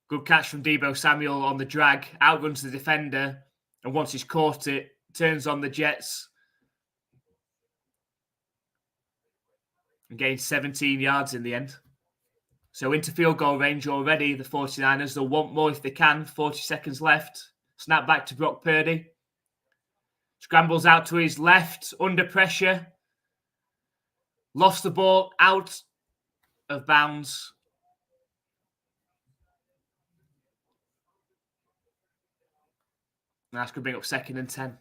Good catch from Deebo Samuel on the drag. Outruns the defender. And once he's caught it, turns on the Jets. And gains 17 yards in the end. So into field goal range already, the 49ers. They'll want more if they can. 40 seconds left. Snap back to Brock Purdy. Scrambles out to his left. Under pressure. Lost the ball out of bounds. That's going to bring up 2nd and 10.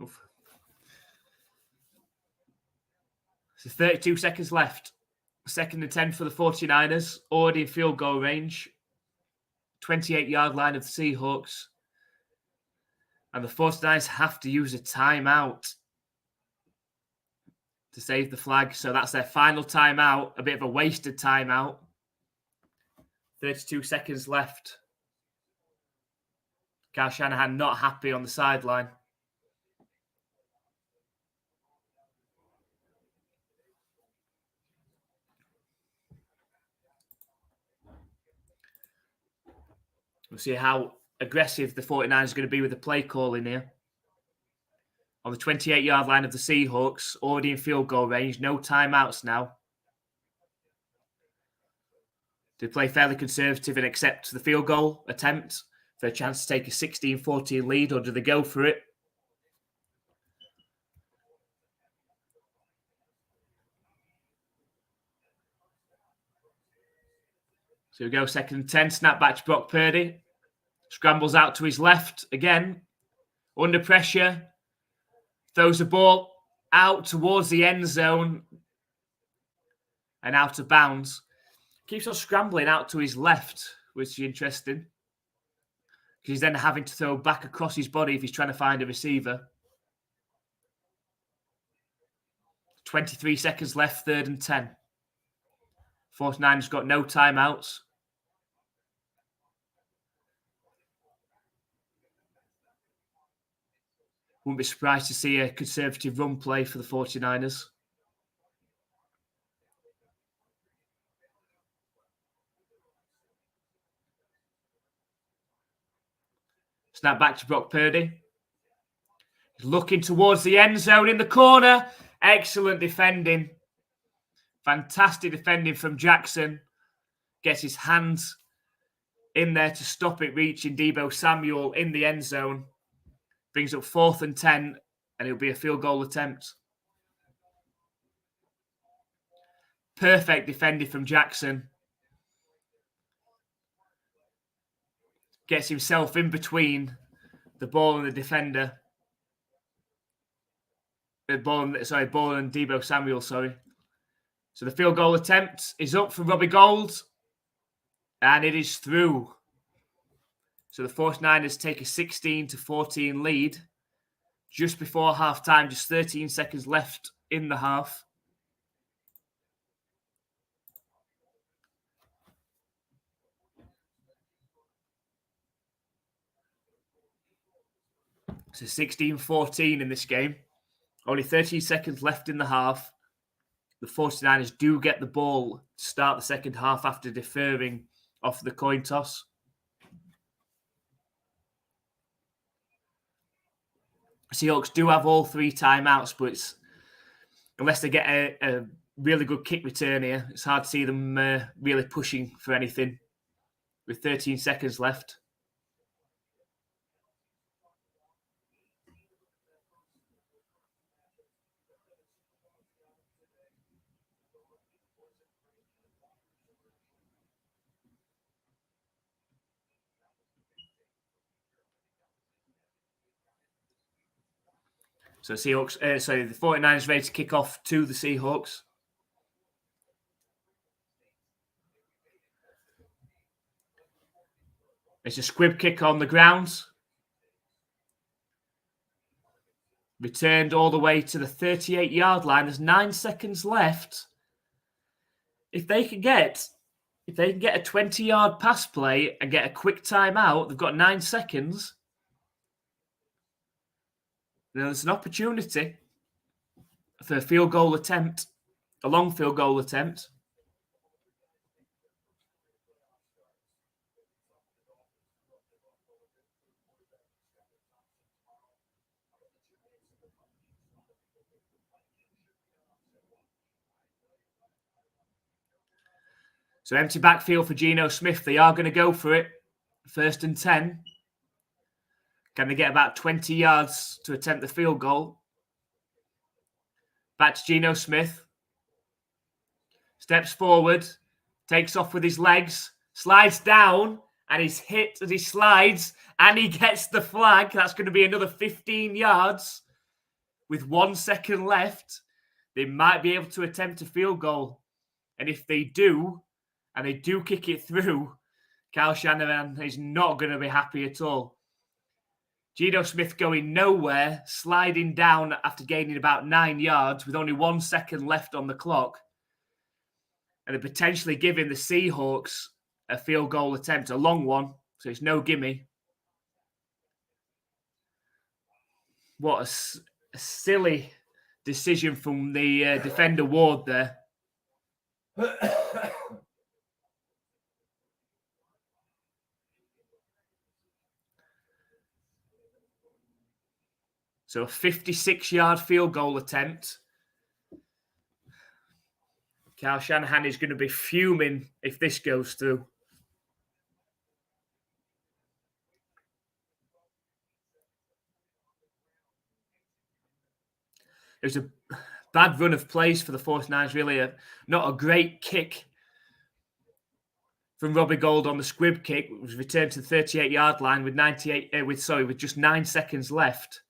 Oof. So 32 seconds left. 2nd and 10 for the 49ers. Already in field goal range. 28-yard line of the Seahawks. And the 49ers have to use a timeout to save the flag. So that's their final timeout. A bit of a wasted timeout. 32 seconds left. Kyle Shanahan not happy on the sideline. We'll see how aggressive the 49ers are going to be with the play call in here. On the 28-yard line of the Seahawks, already in field goal range. No timeouts now. Do they play fairly conservative and accept the field goal attempt for a chance to take a 16-14 lead, or do they go for it? So we go 2nd and 10. Snap back to Brock Purdy. Scrambles out to his left again. Under pressure. Throws the ball out towards the end zone. And out of bounds. Keeps on scrambling out to his left, which is interesting. Because he's then having to throw back across his body if he's trying to find a receiver. 23 seconds left, 3rd and 10. 49ers got no timeouts. Wouldn't be surprised to see a conservative run play for the 49ers. Snap back to Brock Purdy. He's looking towards the end zone in the corner. Excellent defending. Fantastic defending from Jackson. Gets his hands in there to stop it reaching Deebo Samuel in the end zone. Brings up 4th and 10, and it'll be a field goal attempt. Perfect defending from Jackson. Gets himself in between the ball and the defender. Ball and Deebo Samuel, sorry. So the field goal attempt is up for Robbie Gould. And it is through. So the 49ers take a 16-14 lead. Just before halftime, just 13 seconds left in the half. So 16-14 in this game. Only 13 seconds left in the half. The 49ers do get the ball to start the second half after deferring off the coin toss. Seahawks do have all 3 timeouts, but unless they get a really good kick return here, it's hard to see them really pushing for anything with 13 seconds left. So the 49ers ready to kick off to the Seahawks. It's a squib kick on the ground. Returned all the way to the 38-yard line. There's 9 seconds left. If they can get a 20-yard pass play and get a quick timeout, they've got 9 seconds. There's an opportunity for a field goal attempt, a long field goal attempt. So empty backfield for Geno Smith. They are going to go for it. 1st and 10. Can they get about 20 yards to attempt the field goal? Back to Geno Smith. Steps forward. Takes off with his legs. Slides down. And he's hit as he slides. And he gets the flag. That's going to be another 15 yards. With 1 second left. They might be able to attempt a field goal. And if they do, and they do kick it through, Kyle Shanahan is not going to be happy at all. Geno Smith going nowhere, sliding down after gaining about 9 yards with only 1 second left on the clock. And they're potentially giving the Seahawks a field goal attempt, a long one, so it's no gimme. What a silly decision from the defender Ward there. So a 56-yard field goal attempt. Kyle Shanahan is going to be fuming if this goes through. It was a bad run of plays for the 49ers, really. Not a great kick from Robbie Gould on the squib kick. It was returned to the 38-yard line with just 9 seconds left.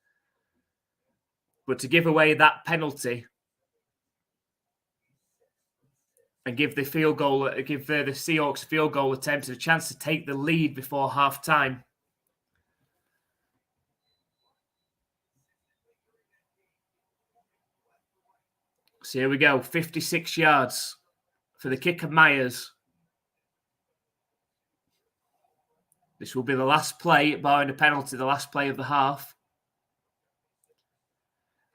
But to give away that penalty and give the Seahawks a field goal attempt a chance to take the lead before half-time. So here we go, 56 yards for the kicker Myers. This will be the last play, barring a penalty, the last play of the half.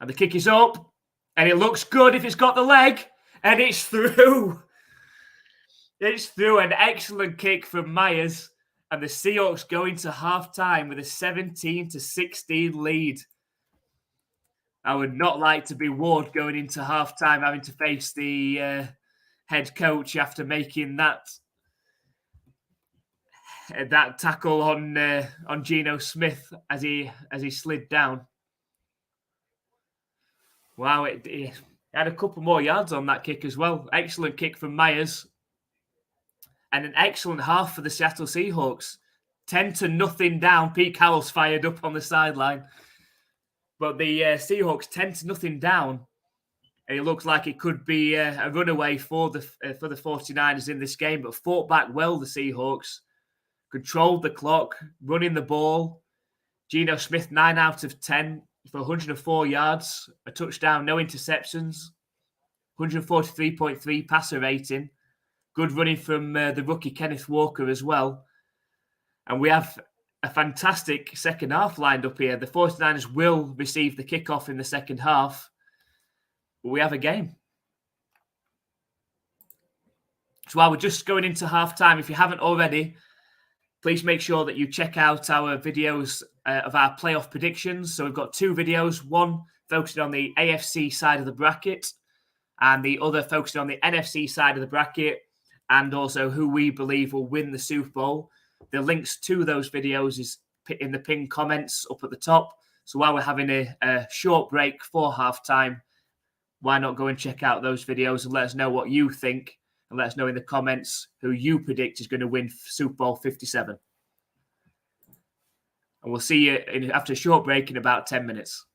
And the kick is up, and it looks good if it's got the leg, and it's through. It's through, an excellent kick from Myers, and the Seahawks go into half-time with a 17-16 lead. I would not like to be Ward going into halftime having to face the head coach after making that tackle on Geno Smith as he slid down. Wow, it had a couple more yards on that kick as well. Excellent kick from Myers. And an excellent half for the Seattle Seahawks. 10-0 down. Pete Carroll's fired up on the sideline. But the Seahawks 10-0 down. And it looks like it could be a runaway for the 49ers in this game. But fought back well, the Seahawks. Controlled the clock, running the ball. Geno Smith, 9 out of 10 for 104 yards. A touchdown, no interceptions. 143.3 passer rating. Good running from the rookie Kenneth Walker as well. And we have a fantastic second half lined up here. The 49ers will receive the kickoff in the second half. But we have a game. So while we're just going into halftime, if you haven't already, please make sure that you check out our videos of our playoff predictions. So we've got 2 videos, one focusing on the AFC side of the bracket and the other focusing on the NFC side of the bracket and also who we believe will win the Super Bowl. The links to those videos is in the pinned comments up at the top. So while we're having a short break for halftime, why not go and check out those videos and let us know what you think and let us know in the comments who you predict is going to win Super Bowl 57. And we'll see you after a short break in about 10 minutes.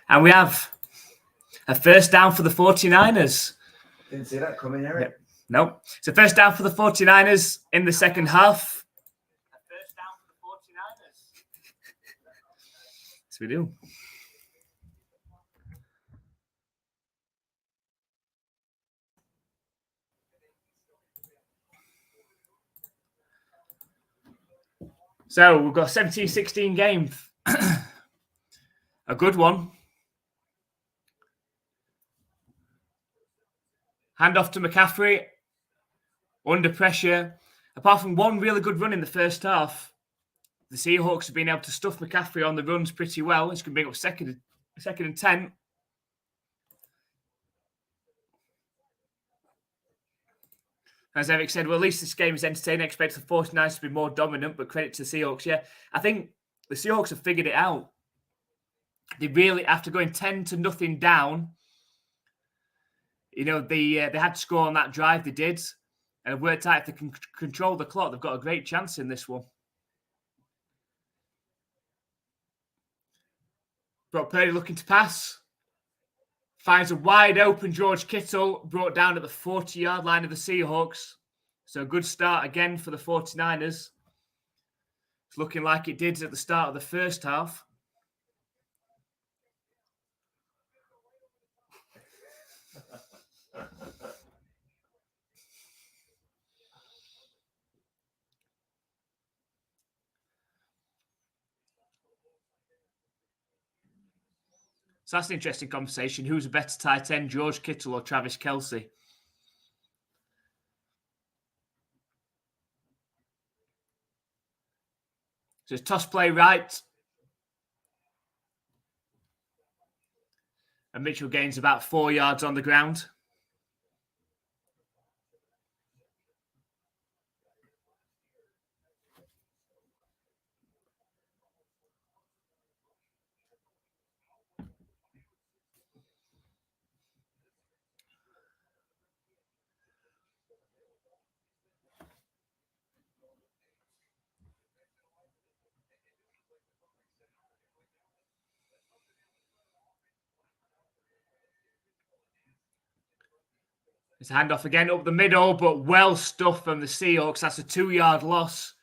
And we have a first down for the 49ers. Didn't see that coming, Eric. No. It's a first down for the 49ers in the second half. A first down for the 49ers. Yes, we do. So we've got a 17-16 game. A good one. Hand off to McCaffrey. Under pressure. Apart from one really good run in the first half, the Seahawks have been able to stuff McCaffrey on the runs pretty well. It's going to bring up second and 10. As Eric said, well, at least this game is entertaining. I expect the 49ers to be more dominant, but credit to the Seahawks. Yeah, I think the Seahawks have figured it out. They really, after going 10-0 down, you know, they had to score on that drive. They did. And it worked out. If they can control the clock, they've got a great chance in this one. Brock Purdy looking to pass. Finds a wide open George Kittle, brought down at the 40-yard line of the Seahawks. So a good start again for the 49ers. It's looking like it did at the start of the first half. So that's an interesting conversation. Who's a better tight end, George Kittle or Travis Kelce? So it's toss play right. And Mitchell gains about 4 yards on the ground. It's a handoff again up the middle, but well stuffed from the Seahawks. That's a 2-yard loss.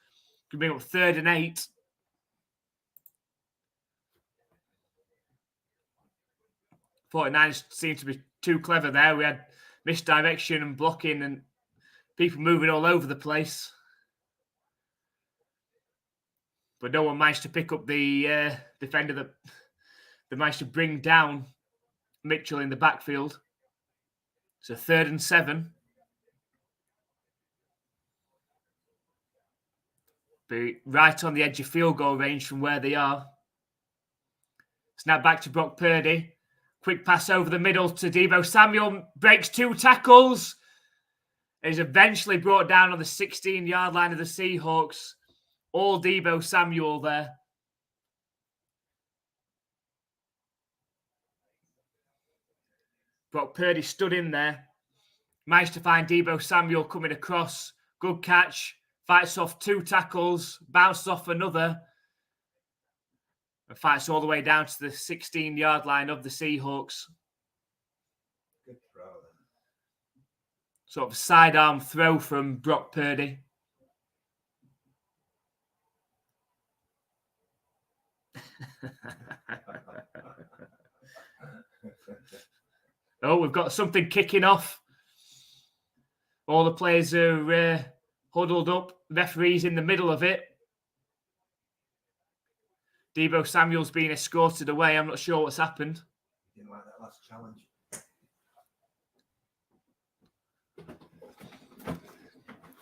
Could bring up 3rd and 8. '49ers seem to be too clever there. We had misdirection and blocking and people moving all over the place. But no one managed to pick up the defender that managed to bring down Mitchell in the backfield. So 3rd and 7. Be right on the edge of field goal range from where they are. Snap back to Brock Purdy. Quick pass over the middle to Deebo Samuel. Breaks 2 tackles. Is eventually brought down on the 16-yard line of the Seahawks. All Deebo Samuel there. Brock Purdy stood in there. Managed to find Deebo Samuel coming across. Good catch. Fights off 2 tackles. Bounces off another. And fights all the way down to the 16-yard line of the Seahawks. Good throw then. Sort of sidearm throw from Brock Purdy. Oh, we've got something kicking off. All the players are huddled up. Referee's in the middle of it. Deebo Samuel's being escorted away. I'm not sure what's happened. Didn't like that last challenge.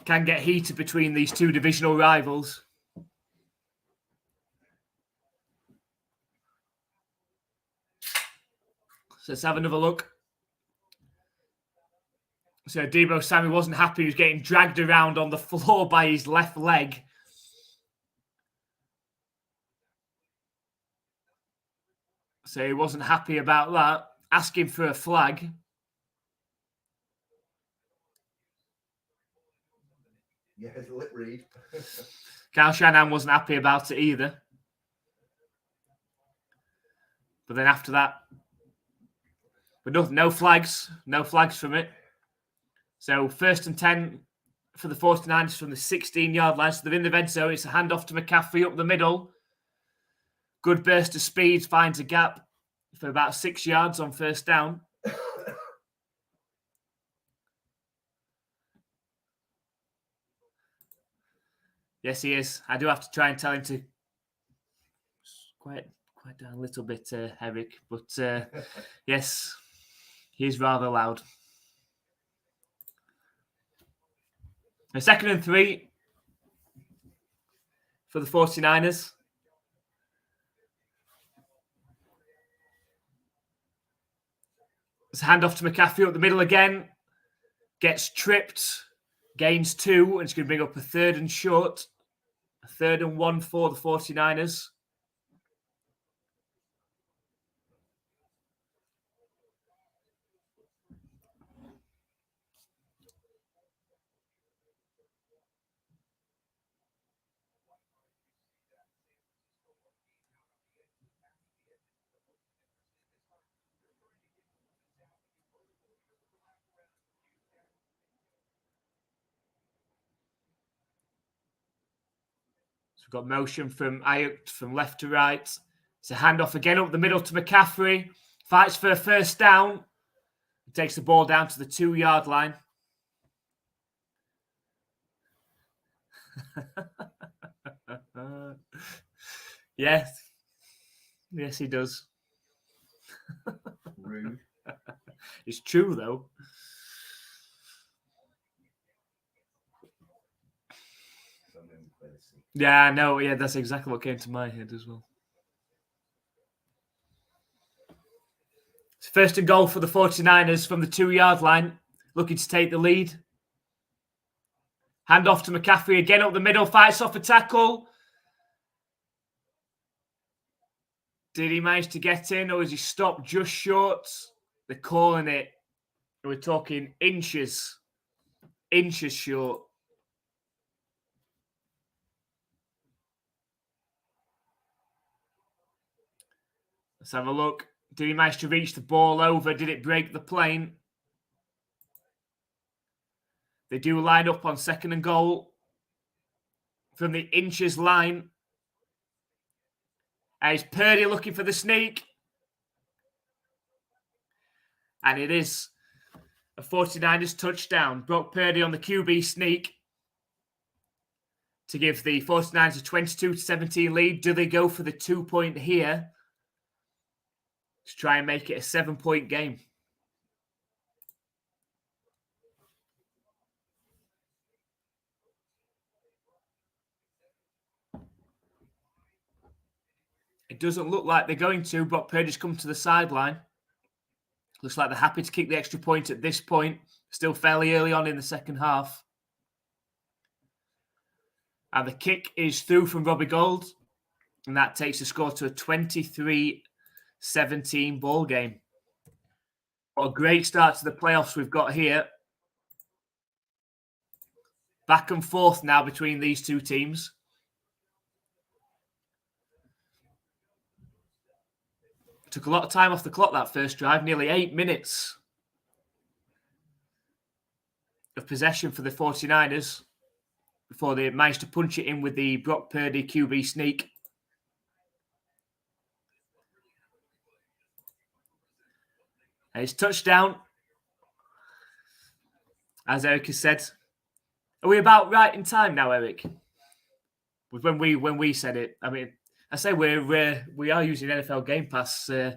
Can get heated between these two divisional rivals. So let's have another look. So Deebo Samuel wasn't happy. He was getting dragged around on the floor by his left leg. So he wasn't happy about that. Asking for a flag. Yeah, it's a lip read. Kyle Shanahan wasn't happy about it either. But then after that, but no flags from it. So 1st and 10 for the 49ers from the 16-yard line. So they're in the red zone. It's a handoff to McCaffrey up the middle. Good burst of speed, finds a gap for about 6 yards on 1st down. Yes, he is. I do have to try and tell him to quiet down a little bit, Eric. But yes, he is rather loud. A 2nd and 3 for the 49ers. It's a handoff to McCaffrey up the middle again. Gets tripped. Gains 2. And it's going to bring up a 3rd and short. A 3rd and 1 for the 49ers. So we've got motion from Ayuk from left to right. It's a handoff again up the middle to McCaffrey. Fights for a 1st down. He takes the ball down to the 2-yard line. Yes, he does. Rude. It's true, though. Yeah, no, yeah, that's exactly what came to my head as well. It's 1st and goal for the 49ers from the 2-yard line, looking to take the lead. Hand off to McCaffrey again up the middle, fights off a tackle. Did he manage to get in, or is he stopped just short? They're calling it. We're talking inches short. Let's have a look. Did he manage to reach the ball over? Did it break the plane? They do line up on 2nd and goal from the inches line. And it's Purdy looking for the sneak. And it is a 49ers touchdown. Brock Purdy on the QB sneak to give the 49ers a 22-17 lead. Do they go for the 2-point here to try and make it a 7-point game? It doesn't look like they're going to. Brock Purdy's come to the sideline. Looks like they're happy to kick the extra point at this point. Still fairly early on in the 2nd half. And the kick is through from Robbie Gould. And that takes the score to a 23-17 ball game. What a great start to the playoffs we've got here. Back and forth now between these two teams. Took a lot of time off the clock that first drive, nearly 8 minutes of possession for the 49ers before they managed to punch it in with the Brock Purdy QB sneak. And it's touchdown. As Eric has said. Are we about right in time now, Eric? When we said it, I mean, I say we are using NFL Game Pass, so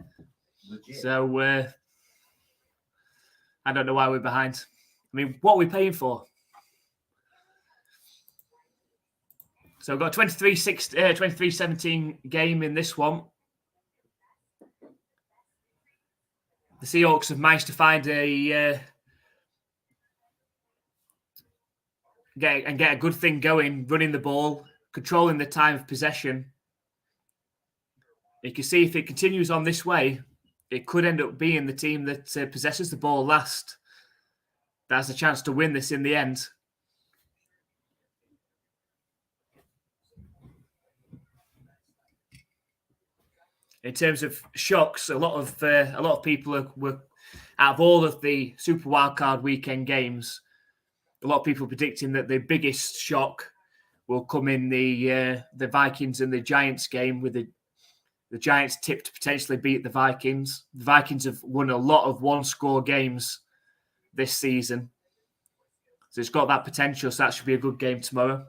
I don't know why we're behind. I mean, what are we paying for? So we've got a 23-17 game in this one. The Seahawks have managed to find get a good thing going, running the ball, controlling the time of possession. You can see if it continues on this way, it could end up being the team that possesses the ball last that has a chance to win this in the end. in terms of shocks, a lot of people were out of all of the Super Wildcard weekend games. A lot of people predicting that the biggest shock will come in the Vikings and the Giants game, with the Giants tipped to potentially beat the Vikings. The Vikings have won a lot of one-score games this season, so it's got that potential. So that should be a good game tomorrow.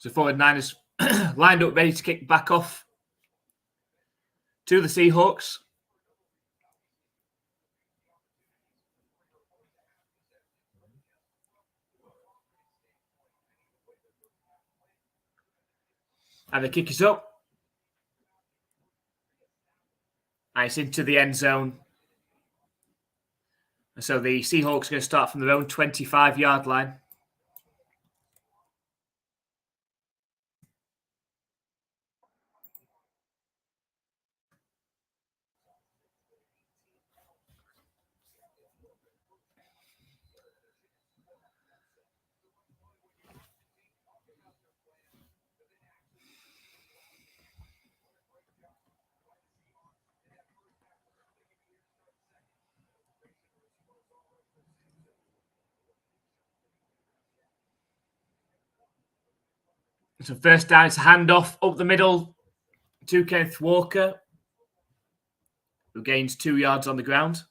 So 49ers lined up ready to kick back off to the Seahawks. And the kick is up. And it's into the end zone. And so the Seahawks are going to start from their own 25-yard line. So first down, it's a handoff up the middle to Kenneth Walker, who gains 2 yards on the ground.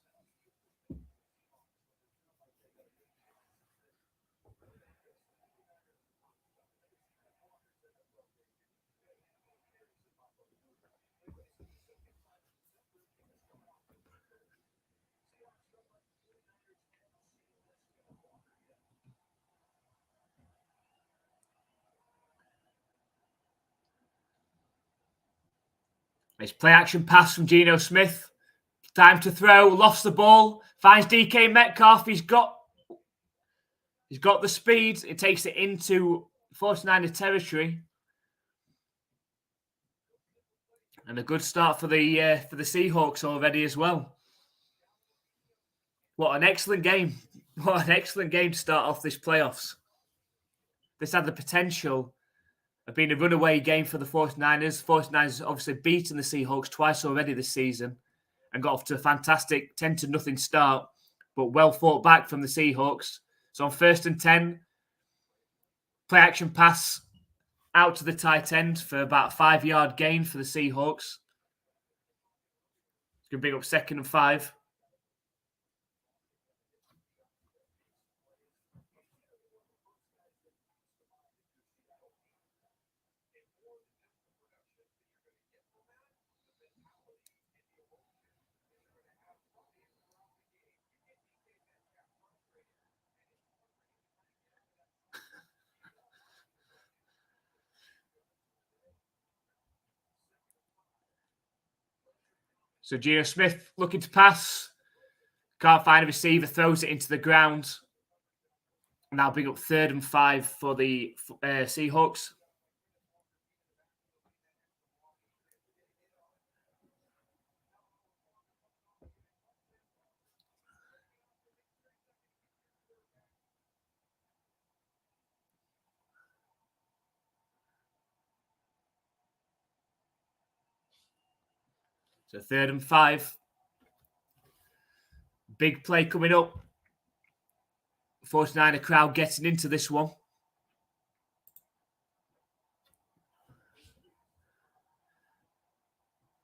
Nice play action pass from Geno Smith. Time to throw, lofts the ball, finds DK Metcalf. He's got the speed. It takes it into 49er territory. And a good start for the Seahawks already as well. What an excellent game. What an excellent game to start off this playoffs. This had the potential of being a runaway game for the 49ers. 49ers obviously beaten the Seahawks twice already this season and got off to a fantastic 10-0 start, but well fought back from the Seahawks. So on 1st and 10, play action pass out to the tight end for about a 5-yard gain for the Seahawks. It's going to bring up 2nd and 5. So Geno Smith looking to pass. Can't find a receiver. Throws it into the ground. Now bring up 3rd and 5 for the Seahawks. So 3rd and 5. Big play coming up. 49er crowd getting into this one.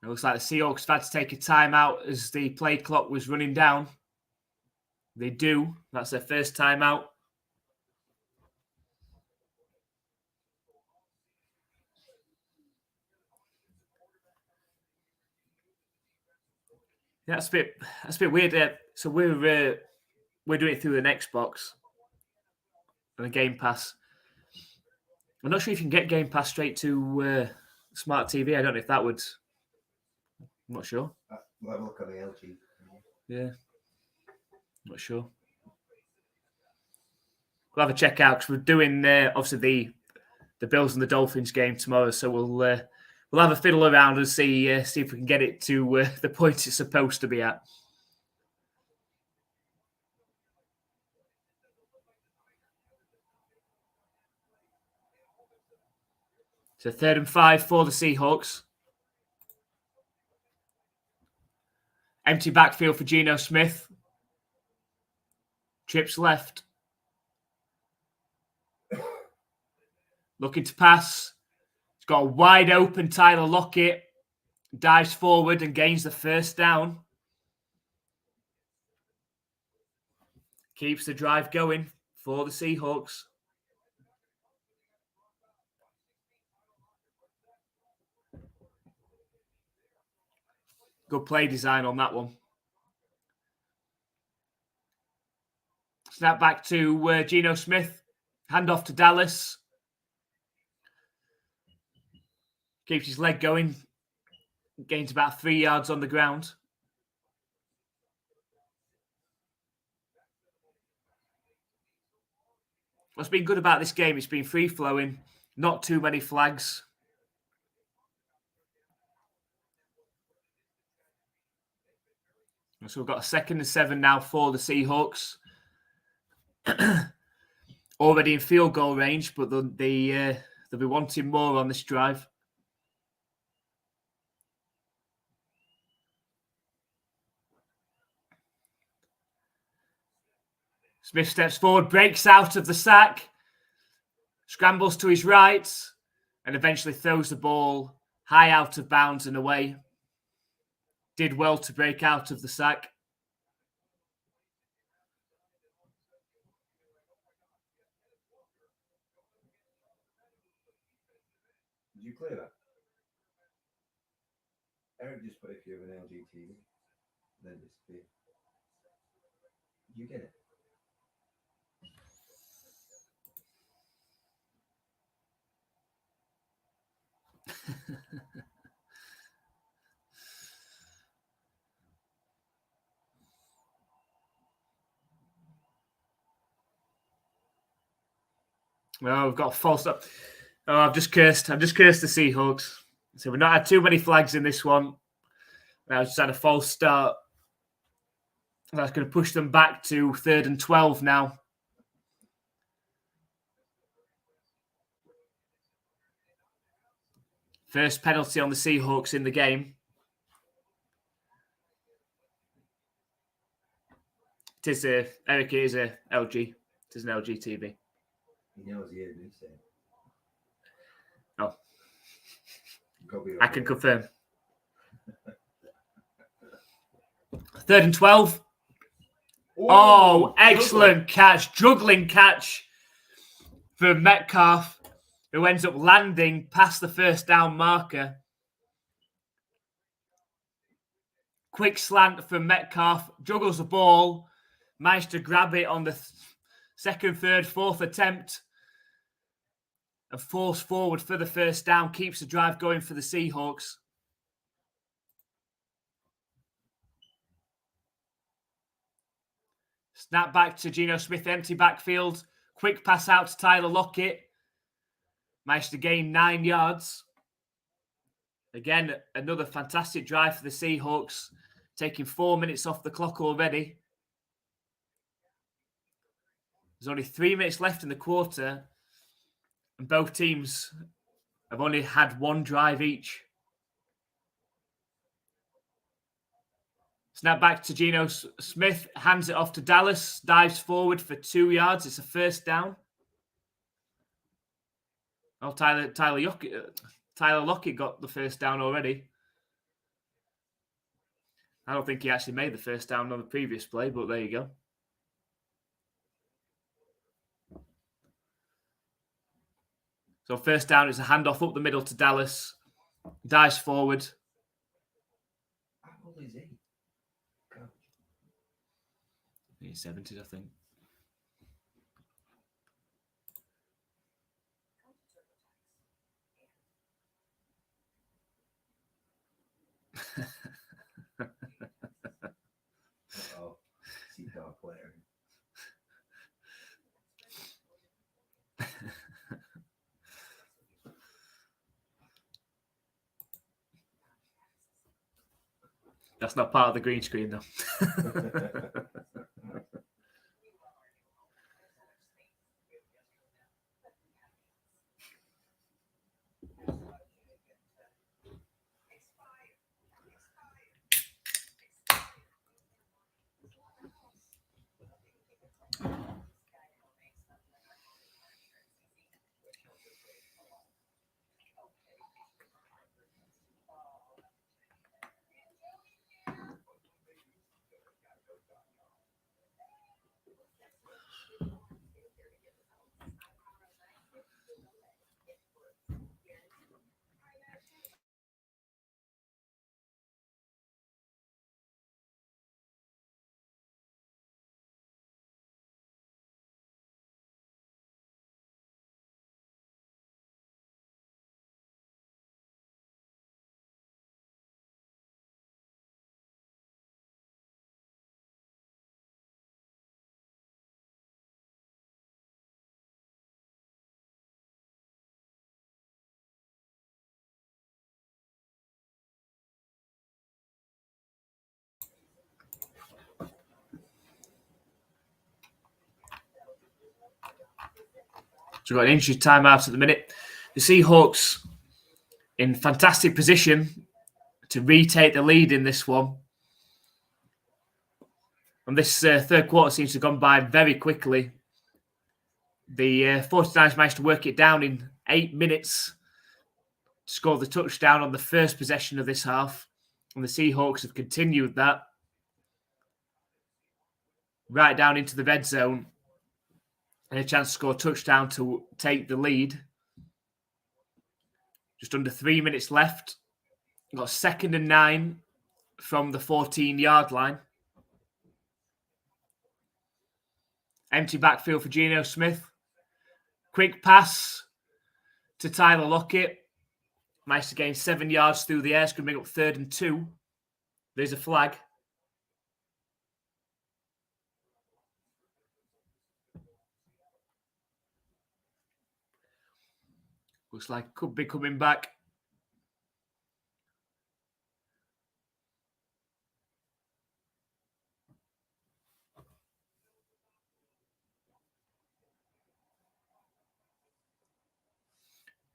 It looks like the Seahawks had to take a timeout as the play clock was running down. They do. That's their first timeout. Yeah, that's a bit weird. So we're doing it through the next box and the Game Pass. I'm not sure if you can get Game Pass straight to smart TV. I don't know if that would. I'm not sure. We'll have a look at the LG. Yeah. Not sure. We'll have a check out because we're doing obviously the Bills and the Dolphins game tomorrow, so we'll have a fiddle around and see if we can get it to the point it's supposed to be at. So 3rd and 5 for the Seahawks. Empty backfield for Geno Smith. Trips left. Looking to pass. He's got a wide open Tyler Lockett. Dives forward and gains the first down. Keeps the drive going for the Seahawks. Good play design on that one. Snap back to Geno Smith. Hand off to Dallas. Keeps his leg going. Gains about 3 yards on the ground. What's been good about this game, it's been free-flowing. Not too many flags. So we've got a 2nd and 7 now for the Seahawks. Already in field goal range, but they'll be wanting more on this drive. Smith steps forward, breaks out of the sack, scrambles to his right, and eventually throws the ball high out of bounds and away. Did well to break out of the sack. Did you clear that? Eric just put if you have an LG TV, then disappear. Did you get it? Well, we've got a false up. Oh, I've just cursed the Seahawks. So we've not had too many flags in this one. Now just had a false start. That's going to push them back to 3rd and 12 now. First penalty on the Seahawks in the game. It is Eric, it is a LG. It is an LG TV. He knows he is, he? Oh. I can confirm. 3rd and 12. Oh, excellent catch. Juggling catch for Metcalf, who ends up landing past the first down marker. Quick slant from Metcalf. Juggles the ball. Managed to grab it on the 2nd, 3rd, 4th attempt. And force forward for the first down. Keeps the drive going for the Seahawks. Snap back to Geno Smith, empty backfield. Quick pass out to Tyler Lockett. Managed to gain 9 yards. Again, another fantastic drive for the Seahawks. Taking 4 minutes off the clock already. There's only 3 minutes left in the quarter. And both teams have only had one drive each. Snap back to Geno Smith, hands it off to Dallas, dives forward for 2 yards. It's a first down. Oh, Tyler Lockett got the first down already. I don't think he actually made the first down on the previous play, but there you go. So first down is a handoff up the middle to Dallas. Dives forward. How old is he? He's 70s, I think. Uh-oh. See dog player. That's not part of the green screen, though. So we've got an injury timeout at the minute. The Seahawks in fantastic position to retake the lead in this one. And this third quarter seems to have gone by very quickly. The 49ers managed to work it down in 8 minutes to score the touchdown on the first possession of this half. And the Seahawks have continued that right down into the red zone. And a chance to score a touchdown to take the lead. Just under 3 minutes left. We've got 2nd and 9 from the 14-yard line. Empty backfield for Geno Smith. Quick pass to Tyler Lockett. Managed to gain 7 yards through the air. It's going to bring up 3rd and 2. There's a flag. Looks like could be coming back.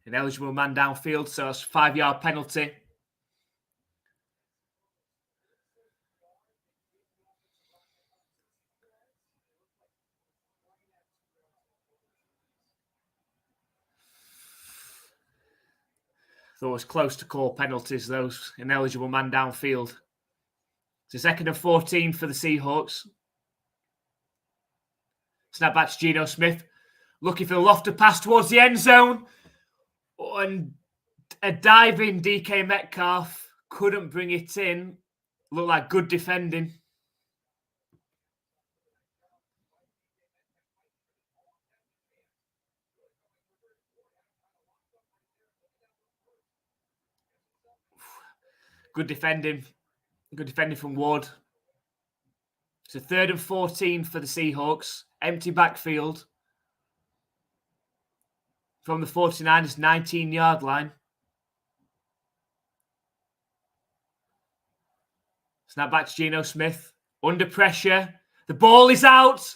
An eligible man downfield, so it's a 5-yard penalty. Thought it was close to call penalties, those ineligible man downfield. It's a 2nd and 14 for the Seahawks. Snap back to Geno Smith. Looking for the lofted pass towards the end zone. And a diving DK Metcalf couldn't bring it in. Looked like good defending. Good defending. Good defending from Ward. It's a 3rd and 14 for the Seahawks. Empty backfield. From the 49ers 19-yard line. Snap back to Geno Smith. Under pressure. The ball is out.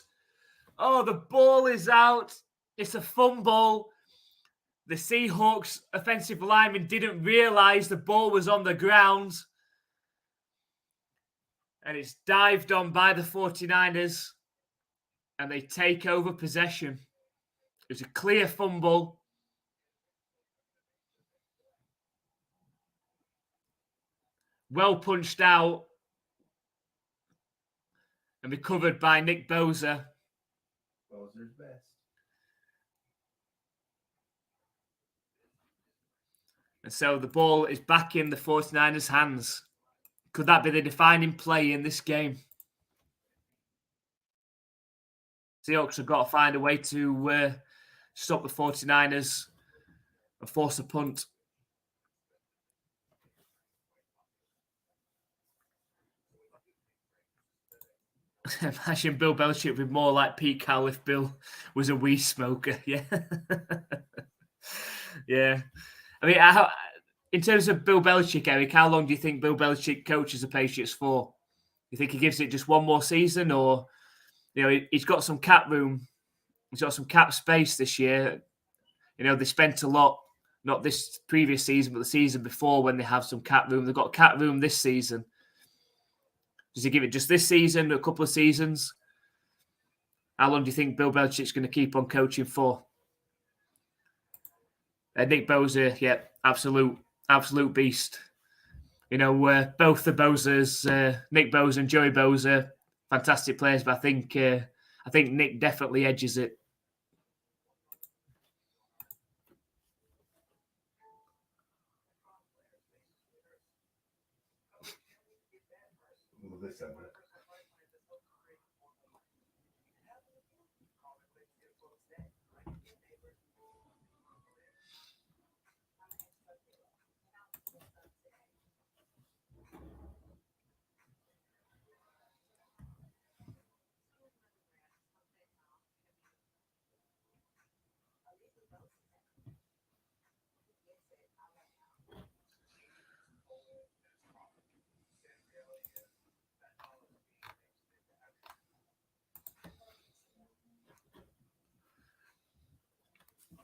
Oh, the ball is out. It's a fumble. The Seahawks offensive lineman didn't realize the ball was on the ground. And it's dived on by the 49ers. And they take over possession. It was a clear fumble. Well punched out. And recovered by Nick Bosa. Bosa's best. And so the ball is back in the 49ers' hands. Could that be the defining play in this game? Seahawks have got to find a way to stop the 49ers and force a punt. Imagine Bill Belichick with more like Pete Carroll if Bill was a weed smoker. Yeah. Yeah. I mean, in terms of Bill Belichick, Eric, how long do you think Bill Belichick coaches the Patriots for? You think he gives it just one more season, or he's got some cap room, he's got some cap space this year. They spent a lot, not this previous season, but the season before when they have some cap room. They've got cap room this season. Does he give it just this season, a couple of seasons? How long do you think Bill Belichick's going to keep on coaching for? Nick Bosa, yeah, absolute beast. Both the Bosas, Nick Bosa and Joey Bosa, fantastic players, but I think Nick definitely edges it.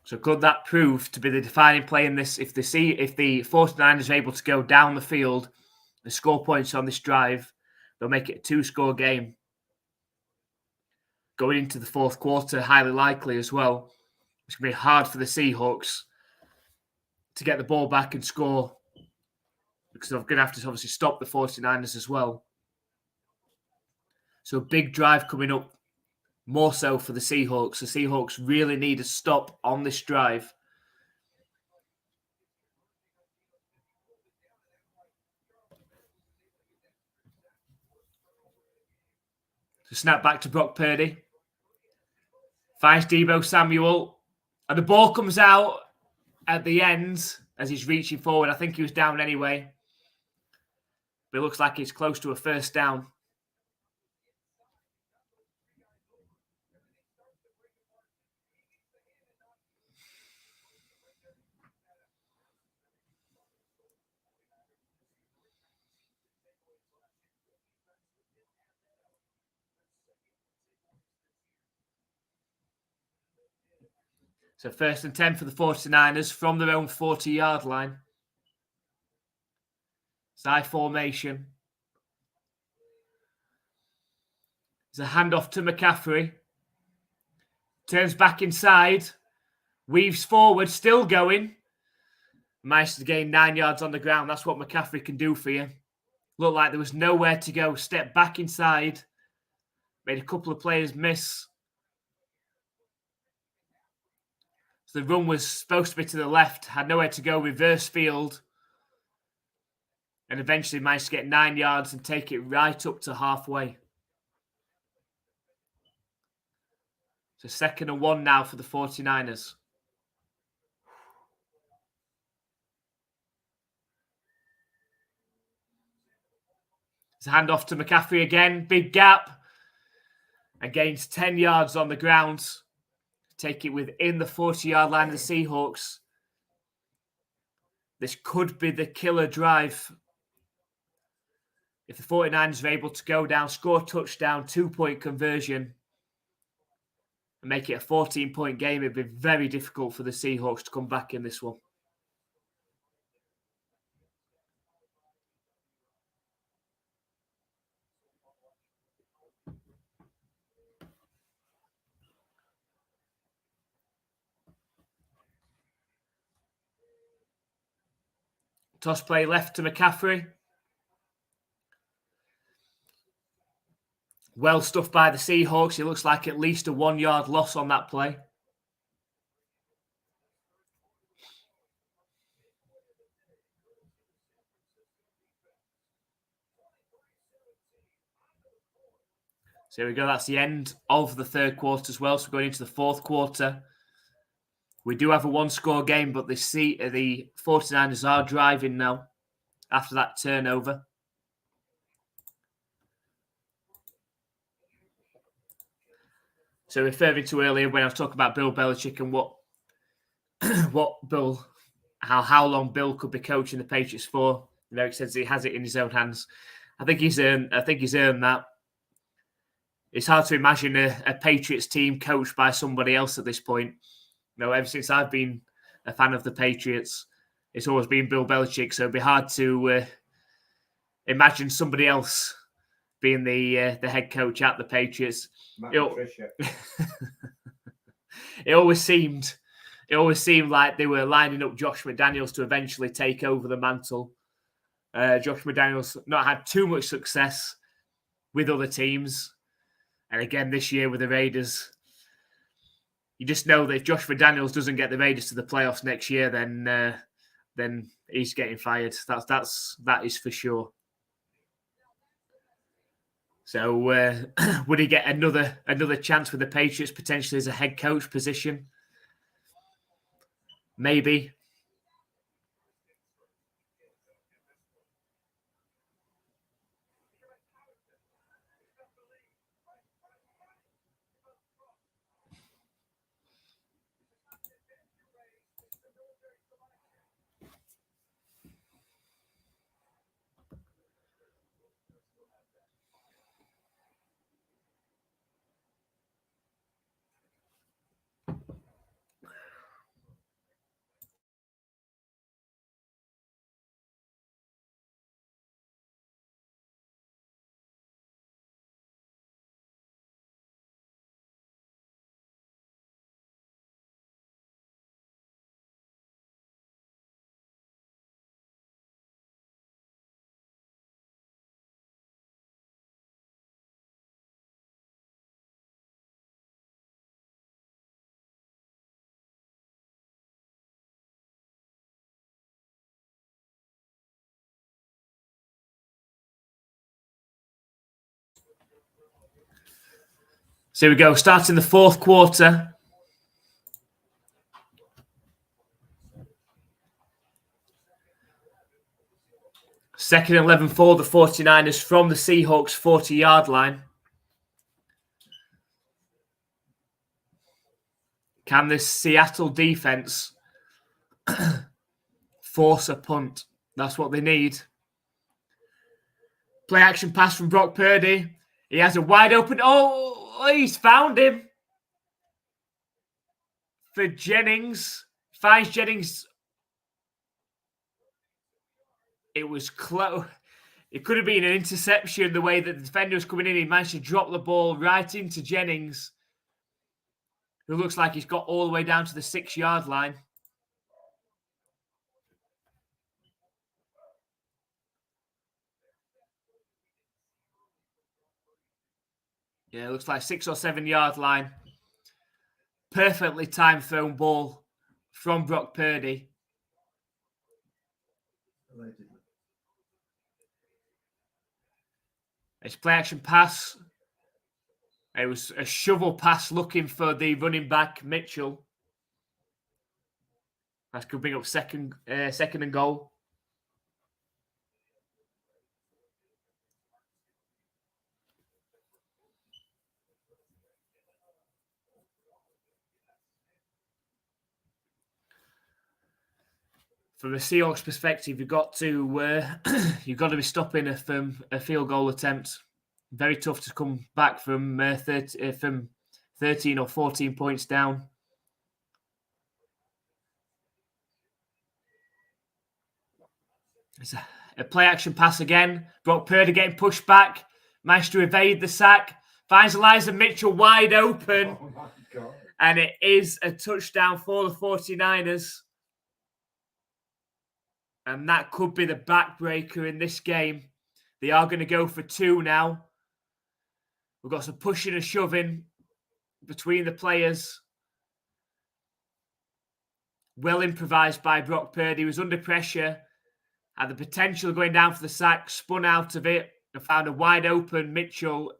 So could that prove to be the defining play in this? If the 49ers are able to go down the field and score points on this drive, they'll make it a 2-score game. Going into the fourth quarter, highly likely as well. It's going to be hard for the Seahawks to get the ball back and score, because they're going to have to obviously stop the 49ers as well. So a big drive coming up, more so for the Seahawks. The Seahawks really need a stop on this drive. So snap back to Brock Purdy. Finds Deebo Samuel. And the ball comes out at the end as he's reaching forward. I think he was down anyway. But it looks like he's close to a first down. So 1st and 10 for the 49ers from their own 40-yard line. Side formation. There's a handoff to McCaffrey. Turns back inside. Weaves forward, still going. Managed to gain 9 yards on the ground. That's what McCaffrey can do for you. Looked like there was nowhere to go. Stepped back inside. Made a couple of players miss. So the run was supposed to be to the left. Had nowhere to go. Reverse field. And eventually managed to get 9 yards and take it right up to halfway. So 2nd and 1 now for the 49ers. It's a handoff to McCaffrey again. Big gap. And gains 10 yards on the ground. Take it within the 40-yard line of the Seahawks. This could be the killer drive. If the 49ers are able to go down, score a touchdown, 2-point conversion, and make it a 14-point game, it'd be very difficult for the Seahawks to come back in this one. Toss play left to McCaffrey. Well stuffed by the Seahawks. It looks like at least a 1-yard loss on that play. So here we go. That's the end of the third quarter as well. So going into the fourth quarter, we do have a 1-score game, but the 49ers are driving now after that turnover. So referring to earlier when I was talking about Bill Belichick and how long Bill could be coaching the Patriots for, he says he has it in his own hands. I think he's earned that. It's hard to imagine a Patriots team coached by somebody else at this point. Ever since I've been a fan of the Patriots, it's always been Bill Belichick. So it'd be hard to imagine somebody else being the head coach at the Patriots. It always seemed like they were lining up Josh McDaniels to eventually take over the mantle. Josh McDaniels not had too much success with other teams. And again, this year with the Raiders, you just know that if Josh McDaniels doesn't get the Raiders to the playoffs next year, then he's getting fired. That is for sure. So would he get another chance with the Patriots potentially as a head coach position? Maybe. So here we go, starting the fourth quarter. Second and 11 for the 49ers from the Seahawks 40-yard line. Can this Seattle defense force a punt? That's what they need. Play action pass from Brock Purdy. He has a wide open. Oh, he's found him. For Jennings. Finds Jennings. It was close. It could have been an interception the way that the defender was coming in. He managed to drop the ball right into Jennings, who looks like he's got all the way down to the 6-yard line. Yeah, it looks like 6 or 7-yard line. Perfectly timed thrown ball from Brock Purdy. It's play action pass. It was a shovel pass looking for the running back, Mitchell. That could bring up second and goal. From a Seahawks perspective, you've got to be stopping a field goal attempt. Very tough to come back from 13 or 14 points down. It's a play action pass again. Brock Purdy getting pushed back. Managed to evade the sack. Finds Elijah Mitchell wide open. Oh my God. And it is a touchdown for the 49ers. And that could be the backbreaker in this game. They are going to go for 2 now. We've got some pushing and shoving between the players. Well improvised by Brock Purdy. He was under pressure. Had the potential of going down for the sack. Spun out of it. And found a wide open Mitchell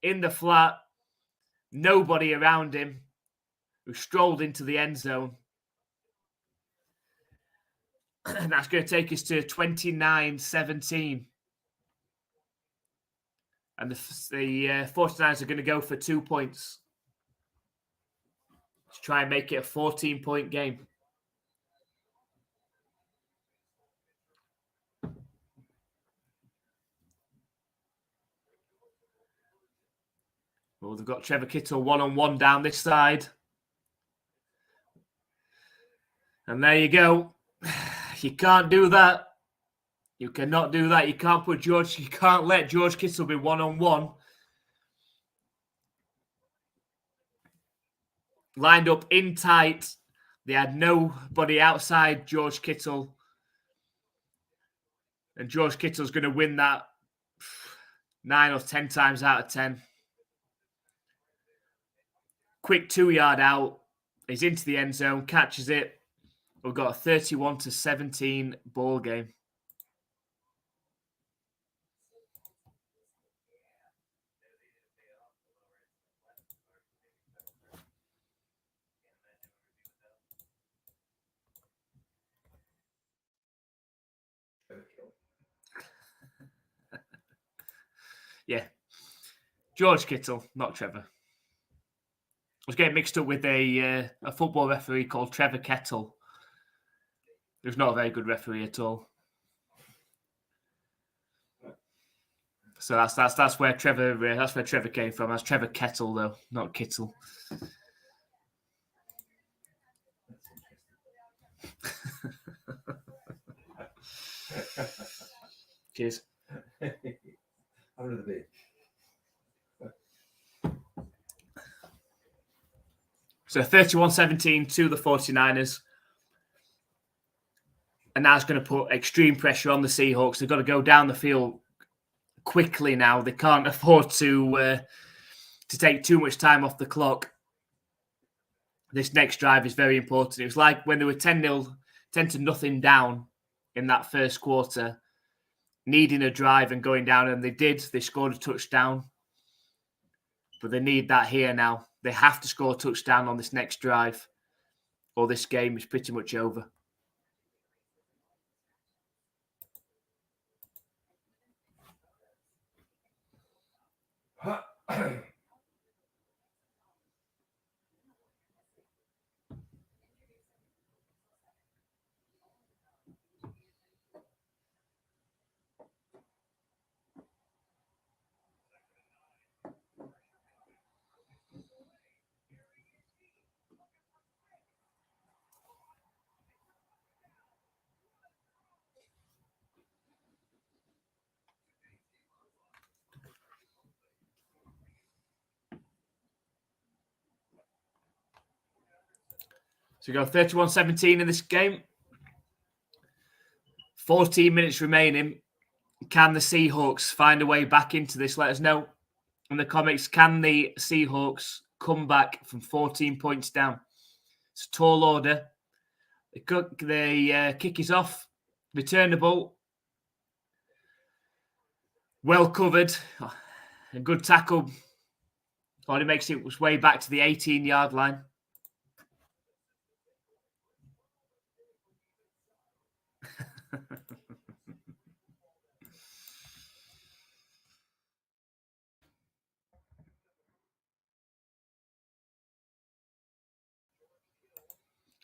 in the flat. Nobody around him. Who strolled into the end zone. And that's going to take us to 29-17. And the 49ers are going to go for 2 points. to try and make it a 14-point game. Well, they've got Trevor Kittle one-on-one down this side. And there you go. You can't do that. You cannot do that. You can't let George Kittle be one-on-one. Lined up in tight. They had nobody outside George Kittle. And George Kittle's going to win that 9 or 10 times out of 10. Quick 2-yard out. He's into the end zone, catches it. We've got a 31-17 ball game. Yeah. George Kittle, not Trevor. I was getting mixed up with a football referee called Trevor Kettle. He was not a very good referee at all. So that's where Trevor came from. That's Trevor Kettle though, not Kittle. Cheers. Under the beer. So 31-17 to the 49ers. And that's going to put extreme pressure on the Seahawks. They've got to go down the field quickly now. They can't afford to take too much time off the clock. This next drive is very important. It was like when they were 10-0 down in that first quarter, needing a drive and going down, and they did. They scored a touchdown. But they need that here now. They have to score a touchdown on this next drive, or this game is pretty much over. So we go 31-17 in this game. 14 minutes remaining. Can the Seahawks find a way back into this? Let us know in the comments. Can the Seahawks come back from 14 points down? It's a tall order. The kick is off. Returnable. Well covered. A good tackle. Thought it makes its way back to the 18-yard line.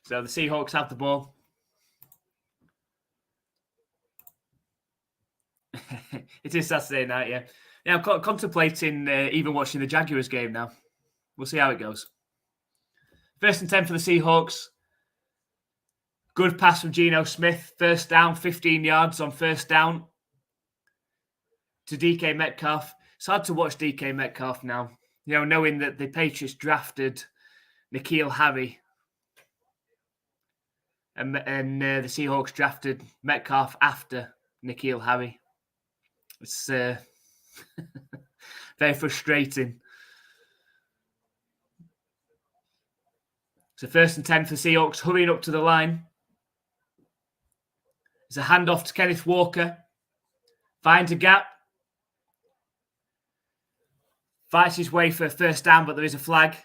So the Seahawks have the ball. It is Saturday night, yeah. Yeah, I'm contemplating even watching the Jaguars game now. We'll see how it goes. 1st and 10 for the Seahawks. Good pass from Geno Smith. First down, 15 yards on first down to DK Metcalf. It's hard to watch DK Metcalf now, knowing that the Patriots drafted N'Keal Harry and the Seahawks drafted Metcalf after N'Keal Harry. It's very frustrating. So 1st and 10 for Seahawks, hurrying up to the line. There's a handoff to Kenneth Walker. Finds a gap. Fights his way for a first down, but there is a flag.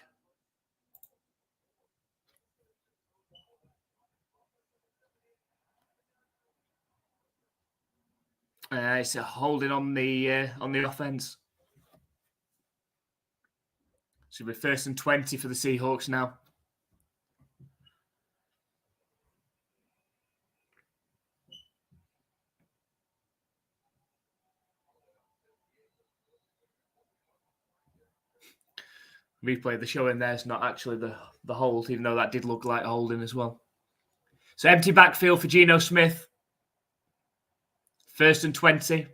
It's a holding on the offense. So it'll be 1st and 20 for the Seahawks now. replay the show in there. It's not actually the hold, even though that did look like holding as well. So empty backfield for Geno Smith. 1st and 20.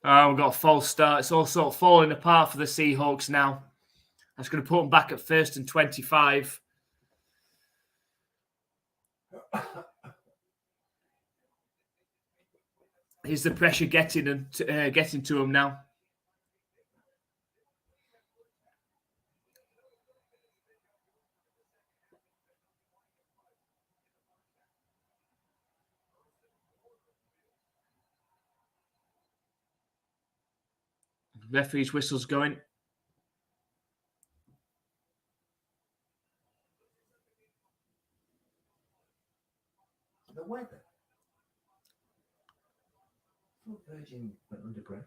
Oh, we've got a false start. It's all sort of falling apart for the Seahawks now. That's going to put them back at 1st and 25. Is the pressure getting to them now? Referee's whistle's going. The weather. Virgin went underground.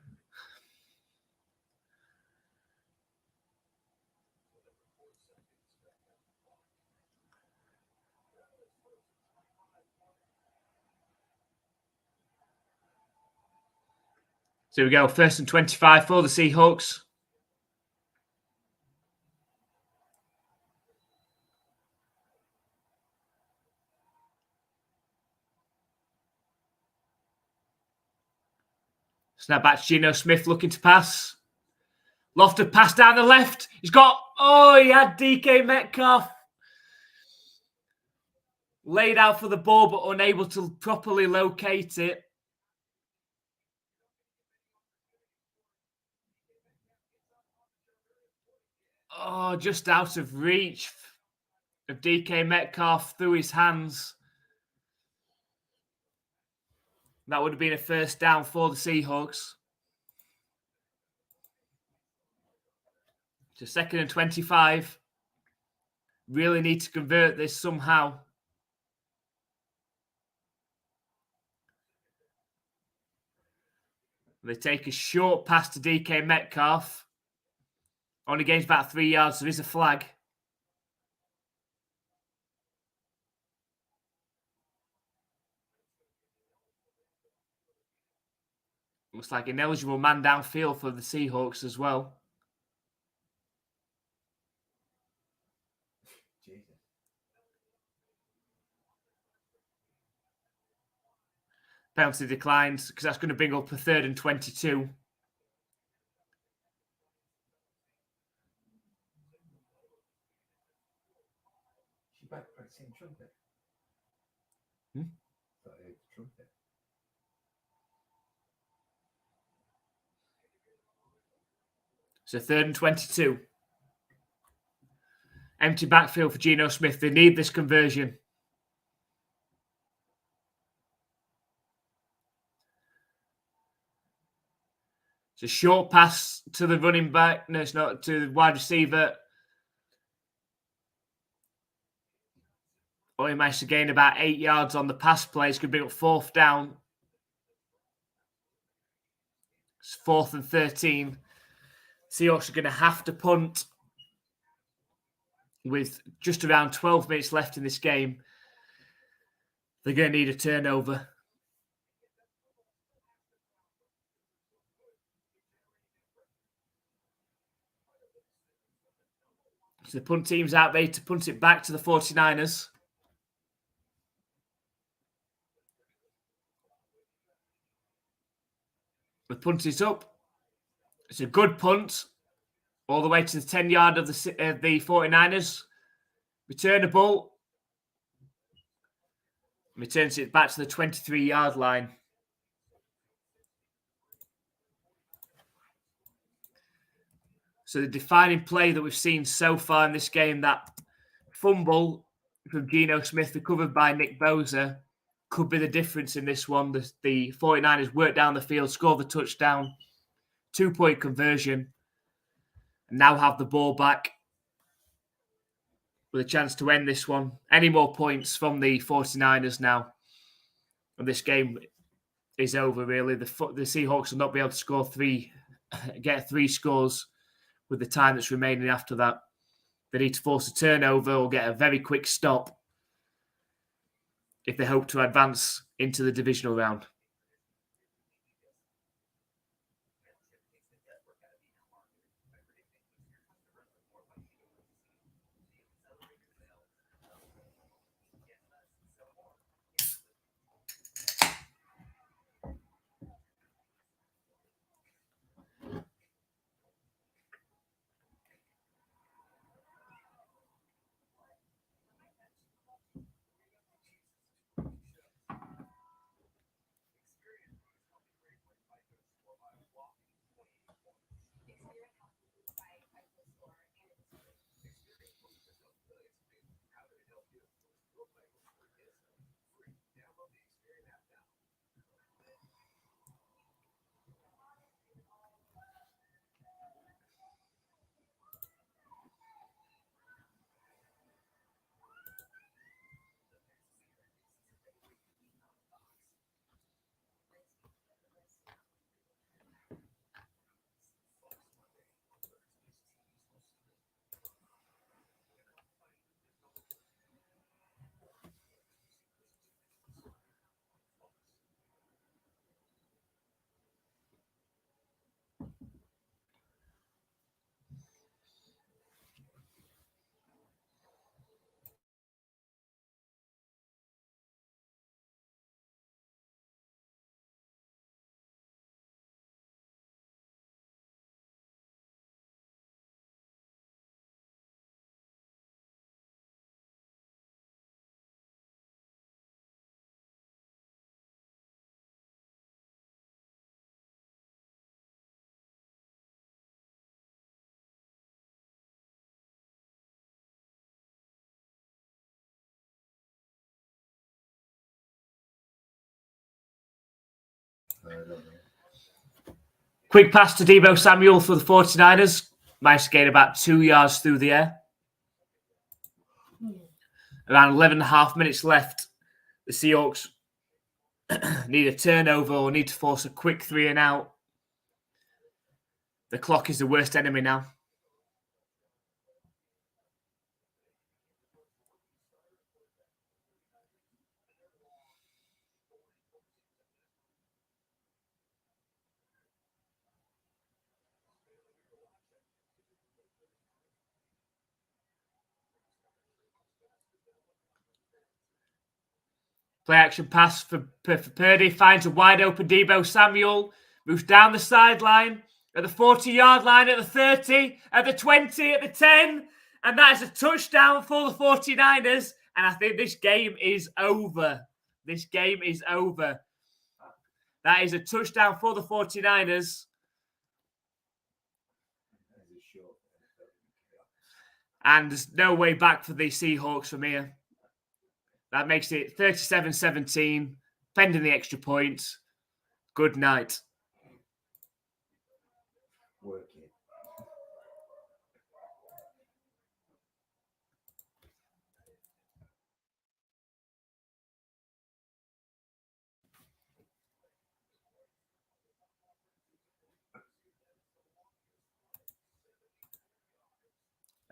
So we go 1st and 25 for the Seahawks. Snap back to Geno Smith looking to pass. Lofted pass down the left. He had DK Metcalf laid out for the ball, but unable to properly locate it. Oh, just out of reach of DK Metcalf through his hands. That would have been a 1st down for the Seahawks. So 2nd and 25. Really need to convert this somehow. They take a short pass to DK Metcalf. Only gains about 3 yards. There is a flag. Looks like an eligible man downfield for the Seahawks as well. Jesus. Penalty declined because that's going to bring up a 3rd and 22. She back practicing trumpet. Trumpet. So 3rd and 22. Empty backfield for Geno Smith. They need this conversion. It's a short pass to the running back. No, it's not, to the wide receiver. He managed to gain about 8 yards on the pass play. It's going to bring up 4th down. It's 4th and 13. Seahawks are going to have to punt with just around 12 minutes left in this game. They're going to need a turnover. So the punt team's out there to punt it back to the 49ers. The punt is up. It's a good punt. All the way to the 10-yard of the 49ers. Returnable. Returns it back to the 23-yard line. So the defining play that we've seen so far in this game, that fumble from Geno Smith recovered by Nick Bosa, could be the difference in this one. The 49ers worked down the field, scored the touchdown, 2-point conversion, and now have the ball back with a chance to end this one. Any more points from the 49ers now, and this game is over, really. The Seahawks will not be able to get 3 scores with the time that's remaining after that. They need to force a turnover or get a very quick stop if they hope to advance into the divisional round. Quick pass to Deebo Samuel for the 49ers. Managed to gain about 2 yards through the air. Around 11.5 minutes left. The Seahawks need a turnover or need to force a quick 3 and out. The clock is the worst enemy now. Play action pass for Purdy. Finds a wide open Deebo Samuel. Moves down the sideline. At the 40-yard line. At the 30. At the 20. At the 10. And that is a touchdown for the 49ers. And I think this game is over. This game is over. That is a touchdown for the 49ers. And there's no way back for the Seahawks from here. That makes it 37-17, pending the extra points. Good night. Work it.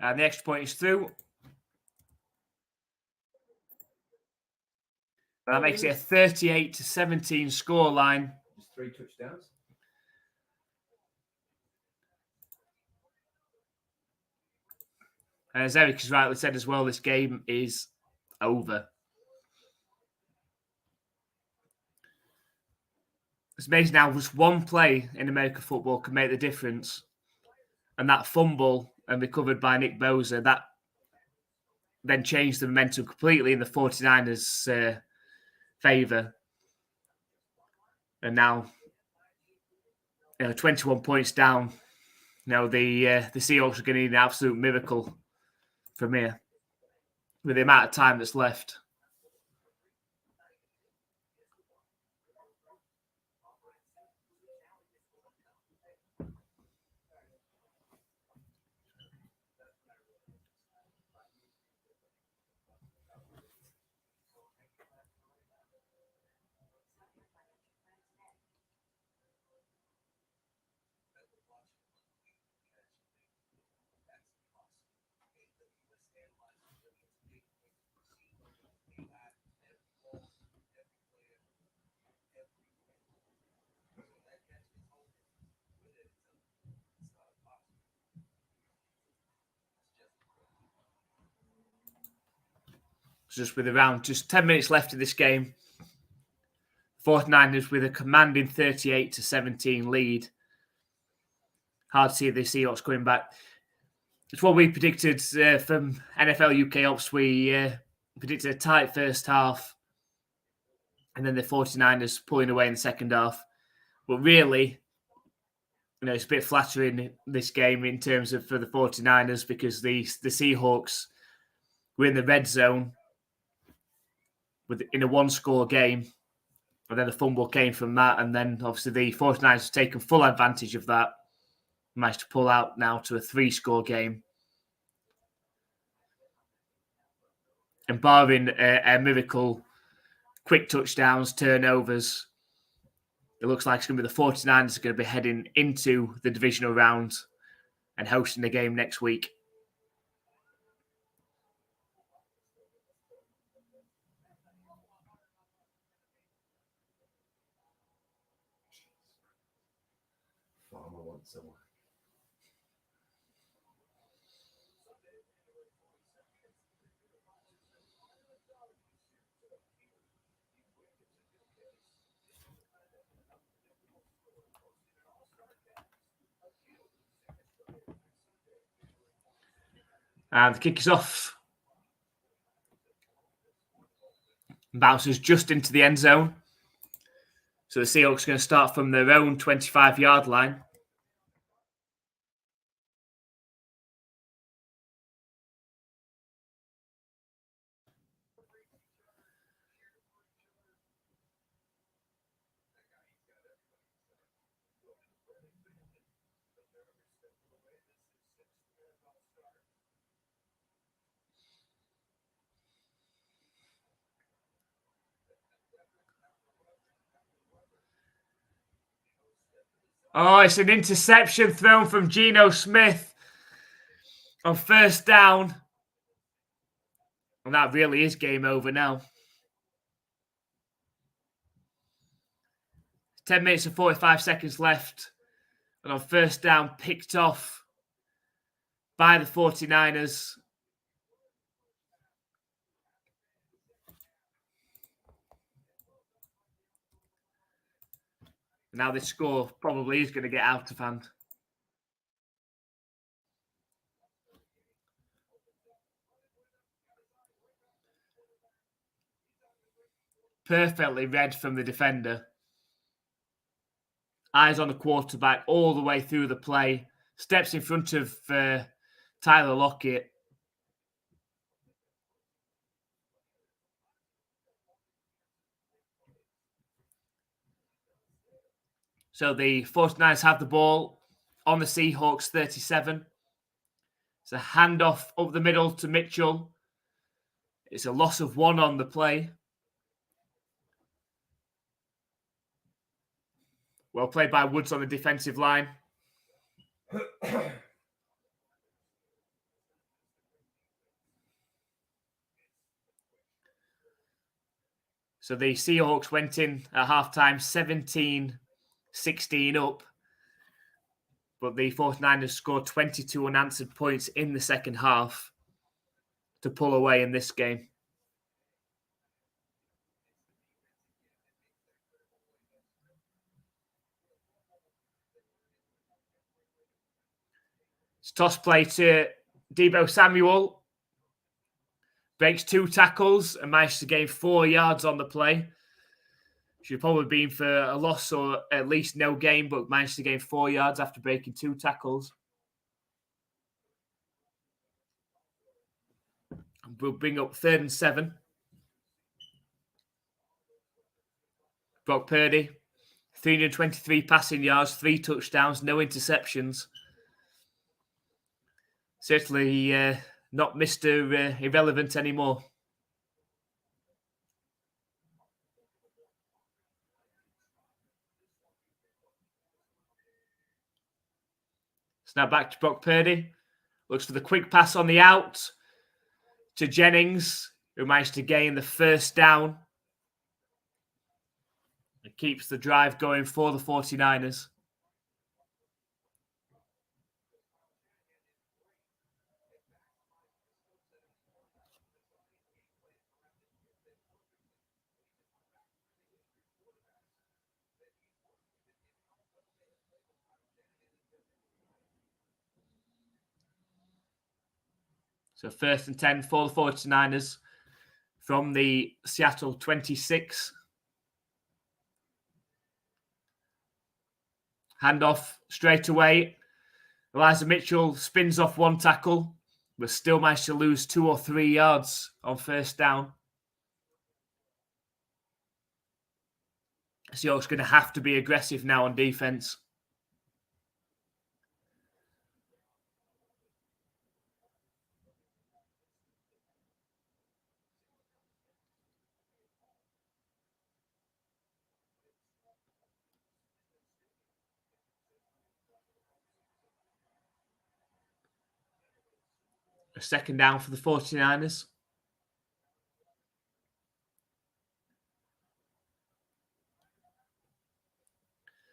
And the extra point is through. That makes it a 38-17 scoreline. Just 3 touchdowns. And as Eric has rightly said as well, this game is over. It's amazing now, just one play in American football can make the difference. And that fumble and recovered by Nick Bosa, that then changed the momentum completely in the 49ers' favour. And now, 21 points down. The Seahawks are going to need an absolute miracle from here with the amount of time that's left. Just with around 10 minutes left in this game. 49ers with a commanding 38-17 lead. Hard to see the Seahawks coming back. It's what we predicted from NFL UK Ops. We predicted a tight first half and then the 49ers pulling away in the second half. But really, it's a bit flattering this game in terms of for the 49ers because the Seahawks were in the red zone in a one-score game. And then the fumble came from that. And then obviously the 49ers have taken full advantage of that. Managed to pull out now to a 3-score game. And barring a miracle, quick touchdowns, turnovers, it looks like it's going to be the 49ers are going to be heading into the divisional round and hosting the game next week. Farmer wants someone. And the kick is off. Bounces just into the end zone. So the Seahawks are going to start from their own 25-yard line. Oh, it's an interception thrown from Geno Smith on first down. And that really is game over now. 10 minutes and 45 seconds left. And on first down, picked off by the 49ers. Now this score probably is going to get out of hand. Perfectly read from the defender. Eyes on the quarterback all the way through the play. Steps in front of Tyler Lockett. So the 49ers have the ball on the Seahawks 37. It's a handoff up the middle to Mitchell. It's a loss of 1 on the play. Well played by Woods on the defensive line. So the Seahawks went in at halftime 17-16 up. But the 49ers scored 22 unanswered points in the second half to pull away in this game. It's toss play to Deebo Samuel. Breaks 2 tackles and managed to gain 4 yards on the play. Should have probably been for a loss or at least no gain, but managed to gain 4 yards after breaking 2 tackles. And we'll bring up 3rd and 7. Brock Purdy, 323 passing yards, 3 touchdowns, no interceptions. Certainly not Mr. Irrelevant anymore. Snap back to Brock Purdy. Looks for the quick pass on the out to Jennings, who managed to gain the first down. It keeps the drive going for the 49ers. So 1st and 10 for the 49ers from the Seattle 26. Handoff straight away. Elijah Mitchell spins off 1 tackle, but still managed to lose 2 or 3 yards on first down. Seahawks going to have to be aggressive now on defense. A second down for the 49ers.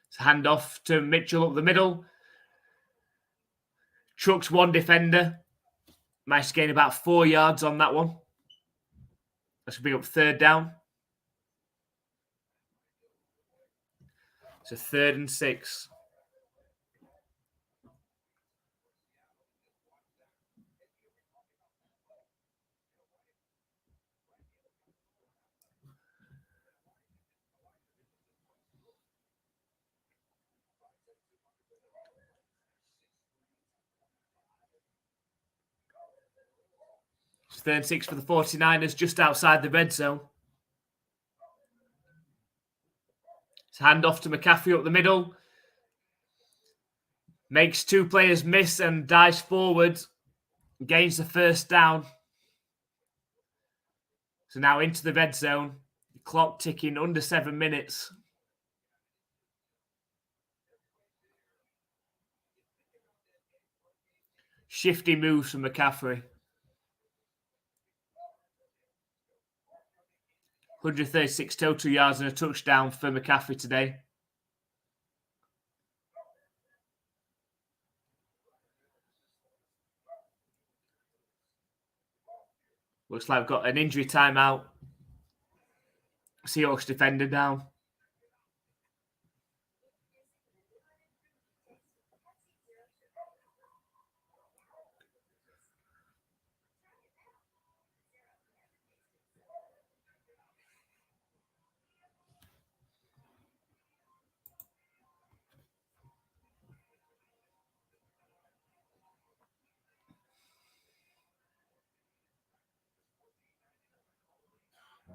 It's a handoff to Mitchell up the middle. Trucks one defender. Managed to gain about 4 yards on that one. That should be up third down. It's a 3rd and 6. It's 3rd and 6 for the 49ers, just outside the red zone. It's a handoff to McCaffrey up the middle. Makes 2 players miss and dives forward. Gains the 1st down. So now into the red zone. The clock ticking under 7 minutes. Shifty moves from McCaffrey. 136 total yards and a touchdown for McCaffrey today. Looks like we've got an injury timeout. Seahawks defender down.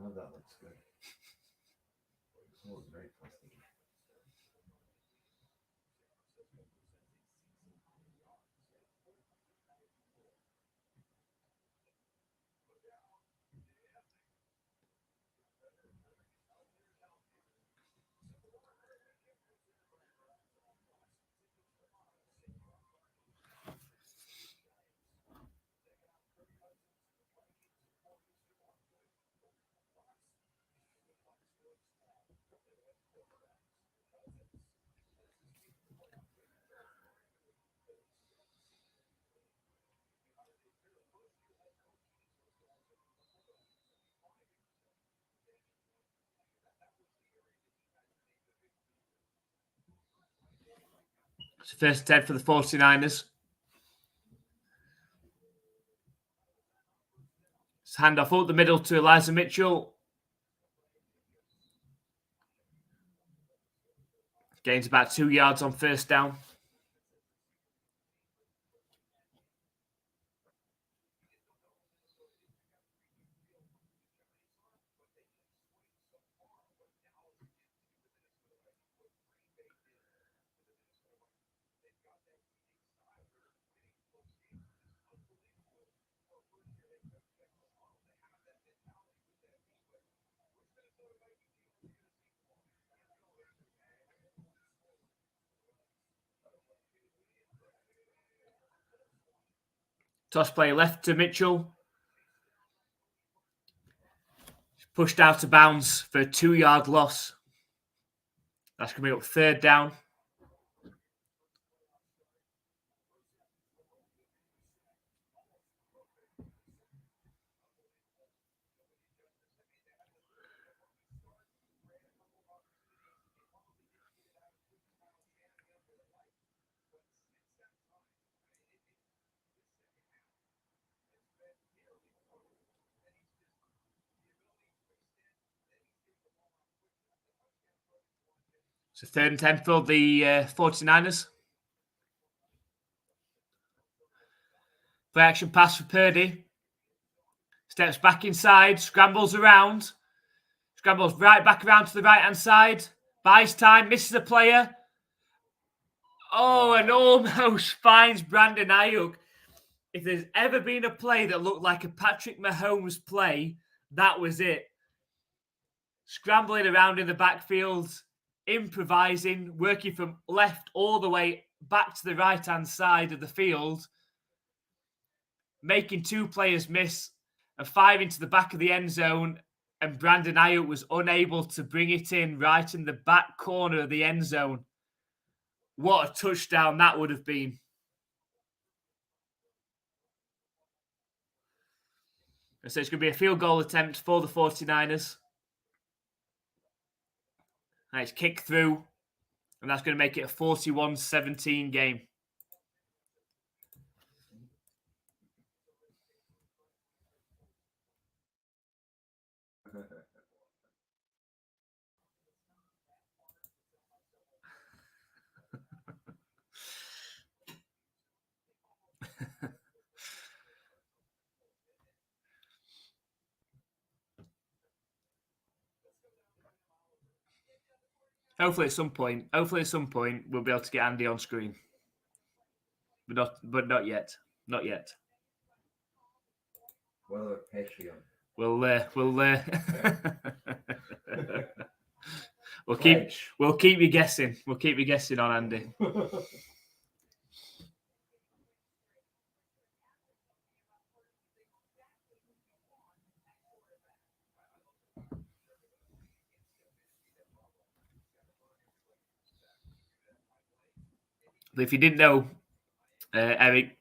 Oh, that looks good. It looks very plastic. It's 1st and 10 for the 49ers. It's handoff up the middle to Elijah Mitchell. Gains about 2 yards on 1st down. Toss play left to Mitchell. Pushed out of bounds for a 2-yard loss. That's going to be up 3rd down. So 3rd and 10 for the 49ers. Play action pass for Purdy. Steps back inside, scrambles around. Scrambles right back around to the right-hand side. Buys time, misses a player. Oh, and almost finds Brandon Ayuk. If there's ever been a play that looked like a Patrick Mahomes play, that was it. Scrambling around in the backfield, improvising, working from left all the way back to the right-hand side of the field, making 2 players miss and firing to the back of the end zone, and Brandon Ayuk was unable to bring it in right in the back corner of the end zone. What a touchdown that would have been. So it's going to be a field goal attempt for the 49ers. And it's kicked through, and that's going to make it a 41-17 game. Hopefully at some point, we'll be able to get Andy on screen. But not yet. Not yet. Well, Patreon. We'll keep you guessing. We'll keep you guessing on Andy. But if you didn't know, Eric,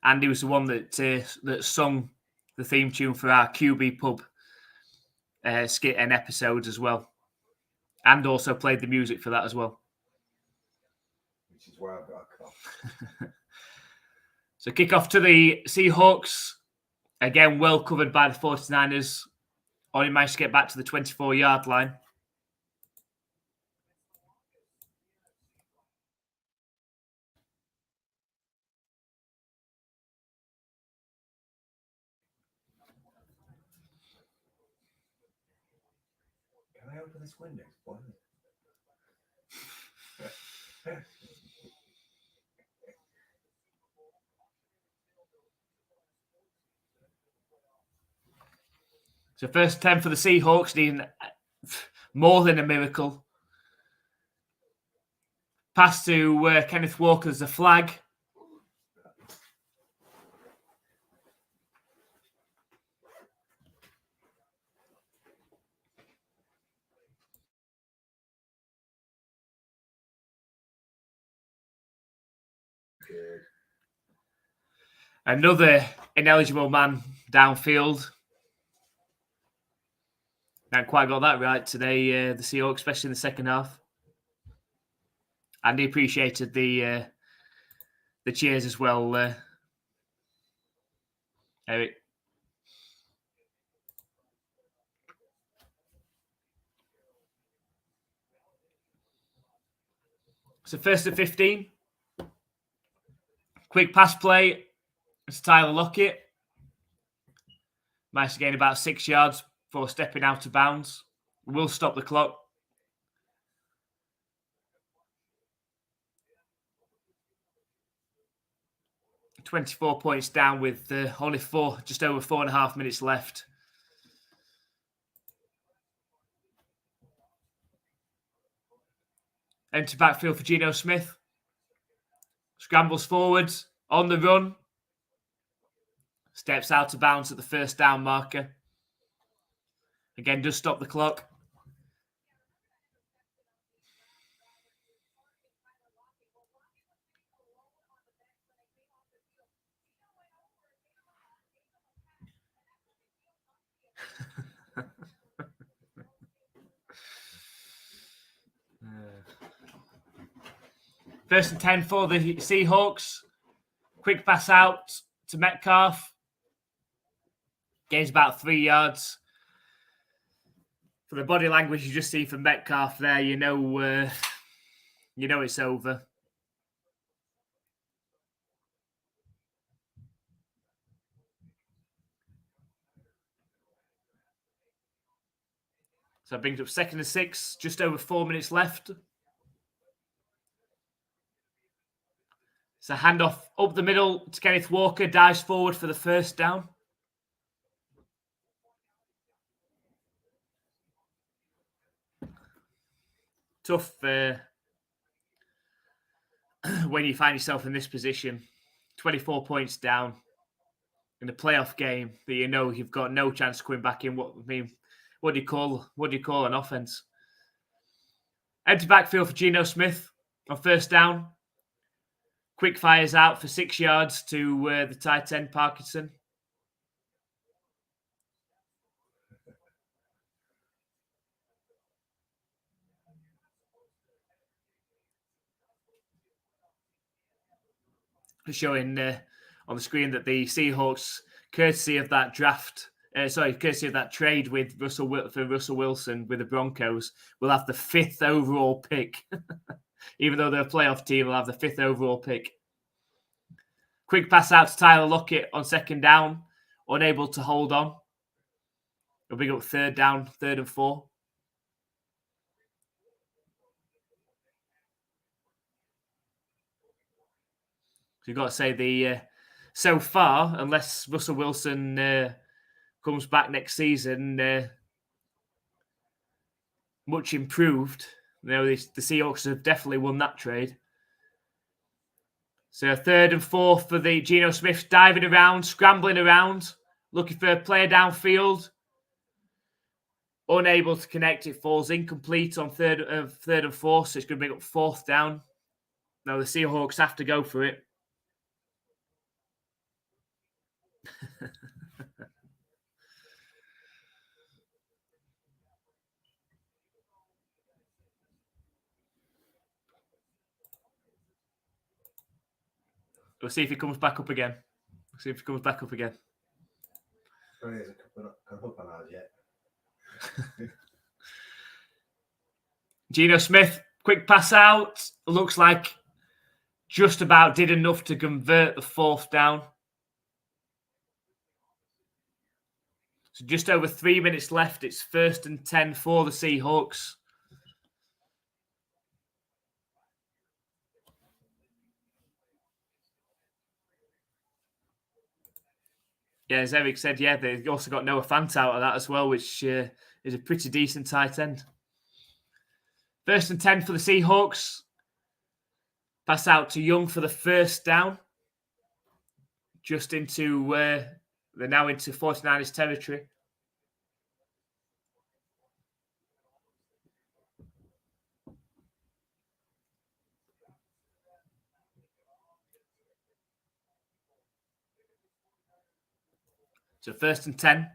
Andy was the one that sung the theme tune for our QB Pub skit and episodes as well, and also played the music for that as well. Which is why I've got a cough. So kick off to the Seahawks. Again, well covered by the 49ers. Only managed to get back to the 24-yard line. Can I open this window? Why? So first 10 for the Seahawks, needing more than a miracle. Pass to Kenneth Walker as a flag. Good. Another ineligible man downfield. Not quite got that right today, the Seahawks, especially in the second half. And he appreciated the cheers as well, Eric. So first and 15. Quick pass play. It's Tyler Lockett. Managed to gain about 6 yards before stepping out of bounds. We'll stop the clock. $24 points down with only just over 4.5 minutes left. Empty backfield for Geno Smith. Scrambles forwards, on the run. Steps out of bounds at the first down marker. Again, does stop the clock. First and 10 for the Seahawks. Quick pass out to Metcalf. Gains about 3 yards. For the body language you just see from Metcalf there, you know it's over. So that brings up 2nd and 6, just over 4 minutes left. So handoff up the middle to Kenneth Walker, dives forward for the first down. Tough when you find yourself in this position. 24 points down in a playoff game that you know you've got no chance of coming back in. What do you call an offense? Empty backfield for Geno Smith on first down. Quick fires out for 6 yards to the tight end Parkinson. Showing on the screen that the Seahawks, courtesy of that trade with Russell Wilson with the Broncos, will have the 5th overall pick. Even though they're a playoff team, will have the 5th overall pick. Quick pass out to Tyler Lockett on 2nd down, unable to hold on. They'll bring up 3rd down, 3rd and 4. So you've got to say so far, unless Russell Wilson comes back next season, much improved. You know, the Seahawks have definitely won that trade. So 3rd and 4 for the Geno Smith, diving around, scrambling around, looking for a player downfield. Unable to connect, it falls incomplete on 3rd and 4, so it's going to bring up 4th down. Now the Seahawks have to go for it. We'll see if he comes back up again. There's a couple come up on ours yet. Geno Smith, quick pass out. Looks like just about did enough to convert the 4th down. So just over 3 minutes left. It's 1st and 10 for the Seahawks. Yeah, as Eric said, they also got Noah Fant out of that as well, which is a pretty decent tight end. 1st and 10 for the Seahawks. Pass out to Young for the 1st down. Just into, they're now into 49ers territory. So 1st and 10.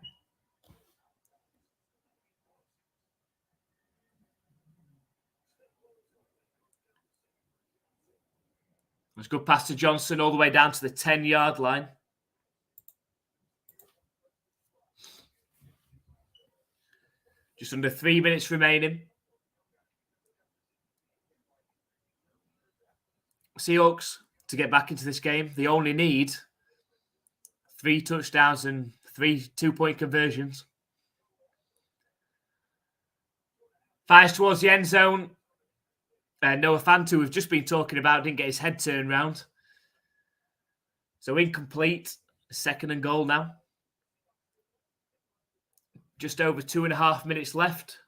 Let's go past to Johnson all the way down to the 10-yard line. Just under 3 minutes remaining. Seahawks, to get back into this game, they only need 3 touchdowns and 3 two-point conversions. Fires towards the end zone. Noah Fant, who we've just been talking about, didn't get his head turned round. So incomplete. 2nd and goal now. Just over 2.5 minutes left.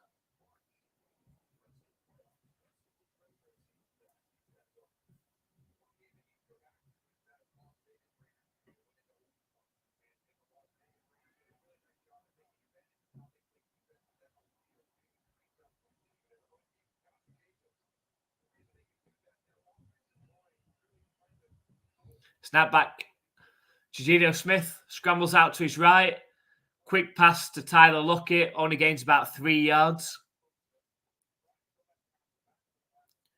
Snap back. Geno Smith scrambles out to his right. Quick pass to Tyler Lockett. Only gains about 3 yards.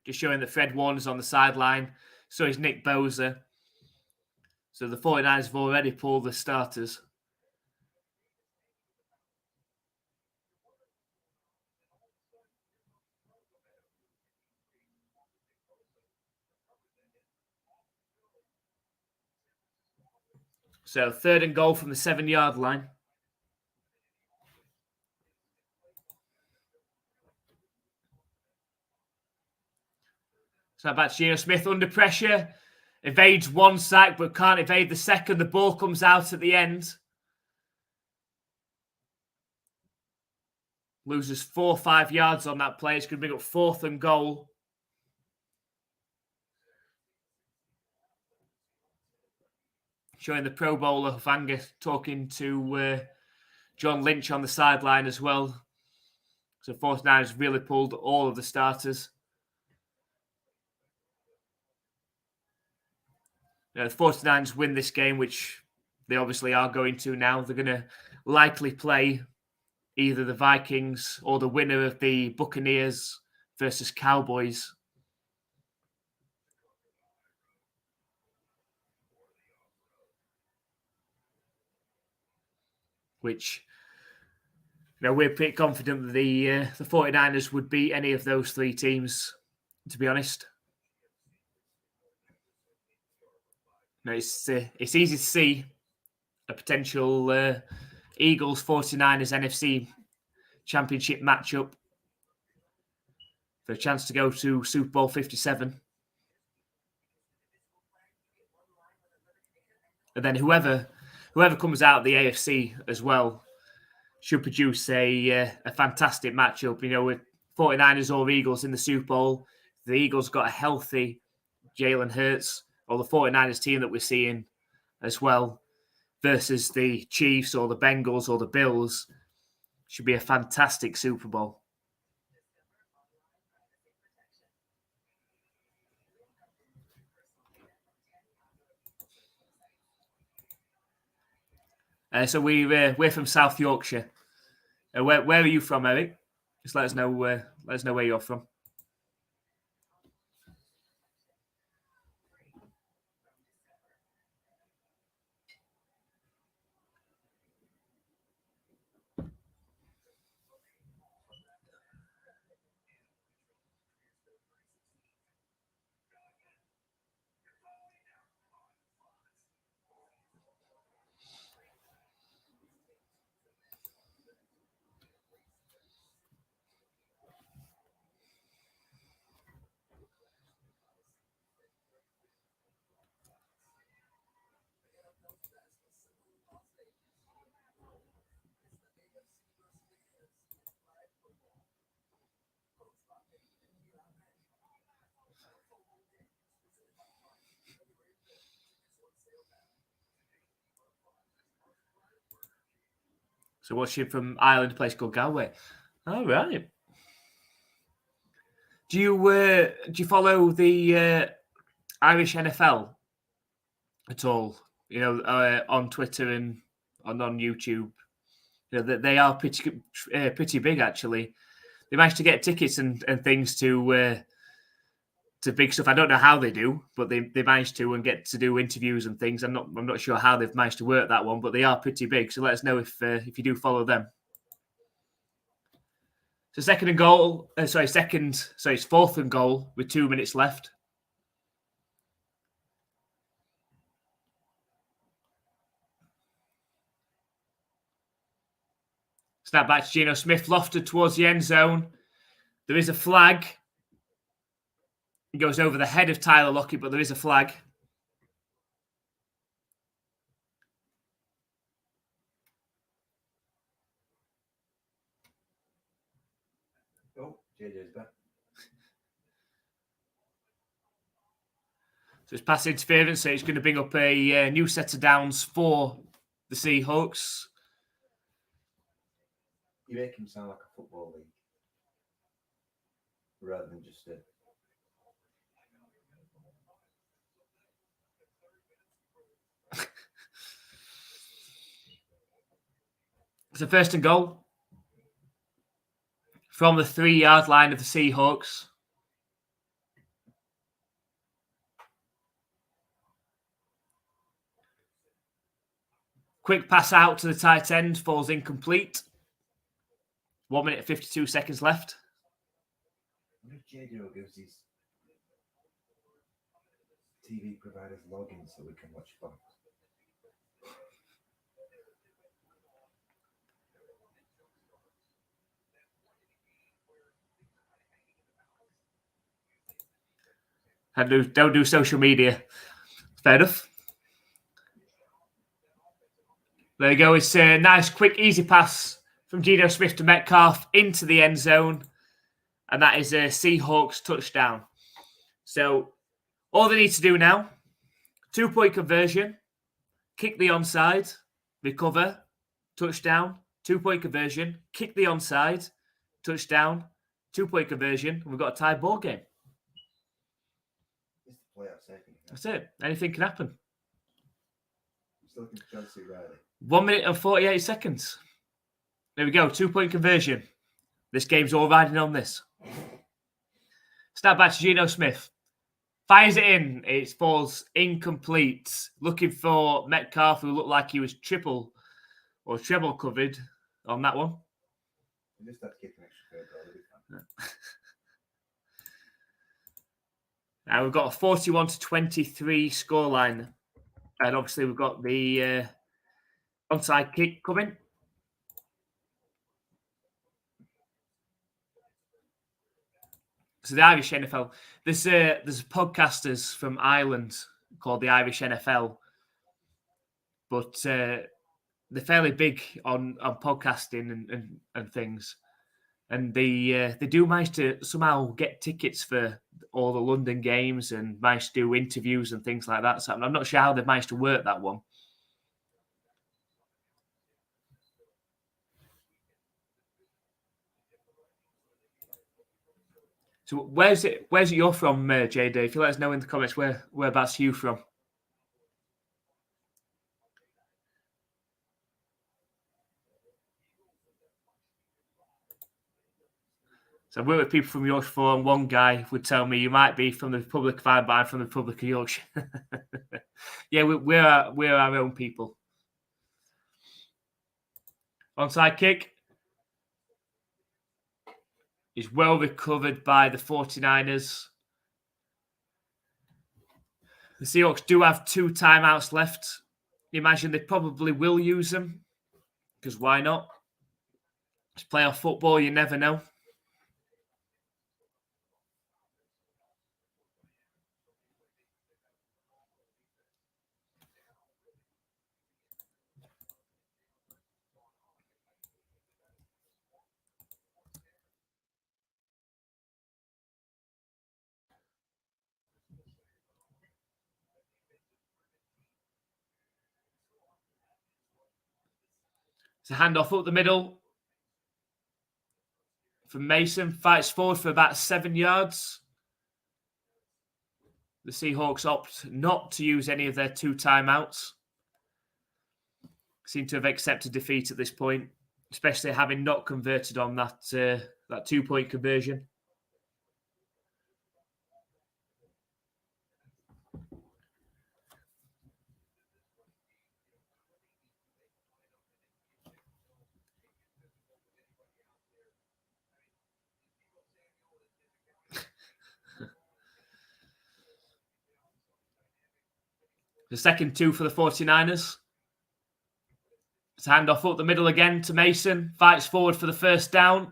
Just showing that Fred Warner's on the sideline. So is Nick Bosa. So the 49ers have already pulled the starters. So 3rd and goal from the 7-yard line. So back to Geno Smith under pressure. Evades one sack, but can't evade the second. The ball comes out at the end. Loses 4 or 5 yards on that play. It's going to bring up 4th and goal. Showing the Pro Bowler Hufanga talking to John Lynch on the sideline as well. So 49ers really pulled all of the starters. The 49ers win this game, which they obviously are going to now. They're going to likely play either the Vikings or the winner of the Buccaneers versus Cowboys. Which, we're pretty confident that the 49ers would beat any of those 3 teams, to be honest. It's easy to see a potential Eagles 49ers NFC Championship matchup for a chance to go to Super Bowl 57. And then whoever comes out of the AFC as well should produce a fantastic matchup. With 49ers or Eagles in the Super Bowl, the Eagles got a healthy Jalen Hurts, or the 49ers team that we're seeing as well, versus the Chiefs or the Bengals or the Bills. Should be a fantastic Super Bowl. So we're from South Yorkshire. Where are you from, Eric? Just let us know where you're from. So watching from Ireland, a place called Galway. All right. Do you follow the Irish NFL at all? On Twitter and on YouTube. They are pretty big actually. They managed to get tickets and things to big stuff. I don't know how they do, but they managed to and get to do interviews and things. I'm not sure how they've managed to work that one, but they are pretty big. So let us know if you do follow them. So it's 4th and goal with 2 minutes left. Snap back to Geno Smith, lofted towards the end zone. There is a flag. It goes over the head of Tyler Lockett, but there is a flag. Oh, JJ's back. So it's pass interference, so it's going to bring up a new set of downs for the Seahawks. You make him sound like a football league rather than just a... It's a 1st and goal from the 3-yard line of the Seahawks. Quick pass out to the tight end, falls incomplete. 1 minute, 52 seconds left. What if JJ gives these TV providers logins so we can watch Fox? And don't do social media. Fair enough. There you go. It's a nice, quick, easy pass from Geno Smith to Metcalf into the end zone. And that is a Seahawks touchdown. So all they need to do now, 2-point conversion, kick the onside, recover, touchdown, 2-point conversion, kick the onside, touchdown, 2-point conversion. We've got a tie ball game. It's the playoff second. That's it. Anything can happen. I'm still looking for John C. Riley. 1 minute and 48 seconds. There we go. 2-point conversion. This game's all riding on this. Snap back to Geno Smith. Fires it in. It falls incomplete. Looking for Metcalf, who looked like he was triple or treble covered on that one. You just have to kick an extra field goal. Now we've got a 41-23 scoreline. And obviously we've got the onside kick coming. So the Irish NFL, there's podcasters from Ireland called the Irish NFL, but they're fairly big on podcasting and things, and they do manage to somehow get tickets for all the London games and manage to do interviews and things like that. So I'm not sure how they've managed to work that one. So where's it you're from, JD? If you let us know in the comments whereabouts you from. So I've worked with people from Yorkshire before, and one guy would tell me you might be from the Republic of Ireland, but I'm from the Republic of Yorkshire. Yeah, we're our own people. Onside kick is well recovered by the 49ers. The Seahawks do have 2 timeouts left. You imagine they probably will use them, because why not? It's playoff football, you never know. It's a handoff up the middle from Mason. Fights forward for about 7 yards. The Seahawks opt not to use any of their 2 timeouts. Seem to have accepted defeat at this point, especially having not converted on that 2-point conversion. The second 2 for the 49ers. It's a handoff up the middle again to Mason. Fights forward for the first down.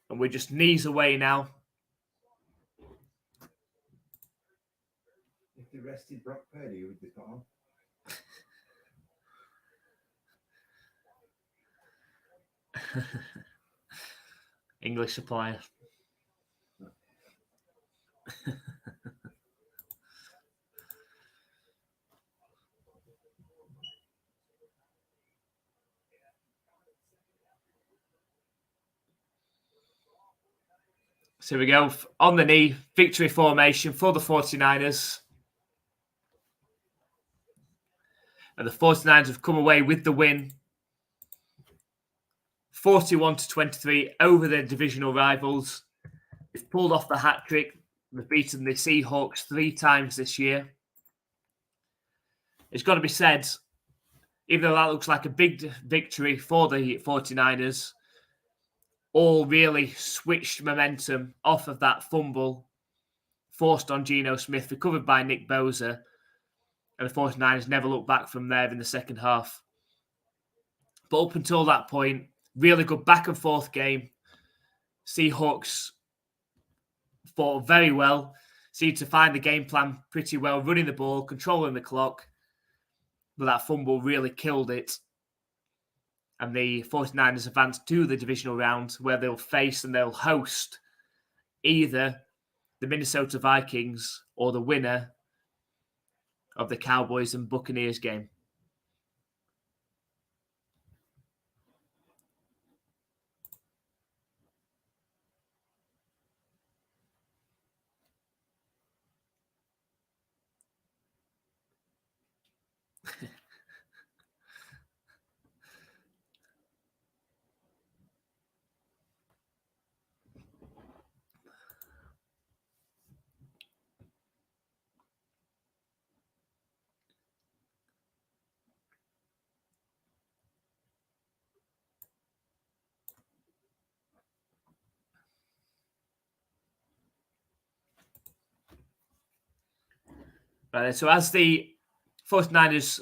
And we're just knees away now. If they rested Brock Purdy, who would they put on? English supplier. So we go on the knee, victory formation for the 49ers. And the 49ers have come away with the win. 41-23 over their divisional rivals. They've pulled off the hat trick. They've beaten the Seahawks 3 times this year. It's got to be said, even though that looks like a big victory for the 49ers, all really switched momentum off of that fumble forced on Geno Smith, recovered by Nick Bosa. And the 49ers never looked back from there in the second half. But up until that point, really good back and forth game. Seahawks fought very well, seemed to find the game plan pretty well, running the ball, controlling the clock. But that fumble really killed it. And the 49ers advanced to the divisional round where they'll face and they'll host either the Minnesota Vikings or the winner of the Cowboys and Buccaneers game. Right, so as the 49ers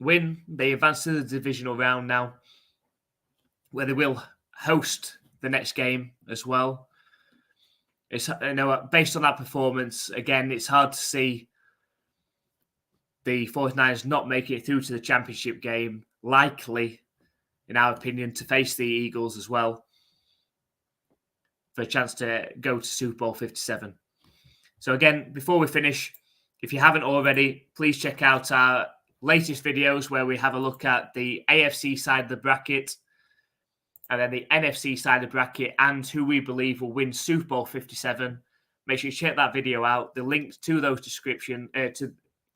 win, they advance to the divisional round now, where they will host the next game as well. It's, based on that performance, again, it's hard to see the 49ers not making it through to the championship game, likely, in our opinion, to face the Eagles as well for a chance to go to Super Bowl 57. So again, before we finish, if you haven't already, please check out our latest videos where we have a look at the AFC side of the bracket and then the NFC side of the bracket and who we believe will win Super Bowl 57. Make sure you check that video out. The links to those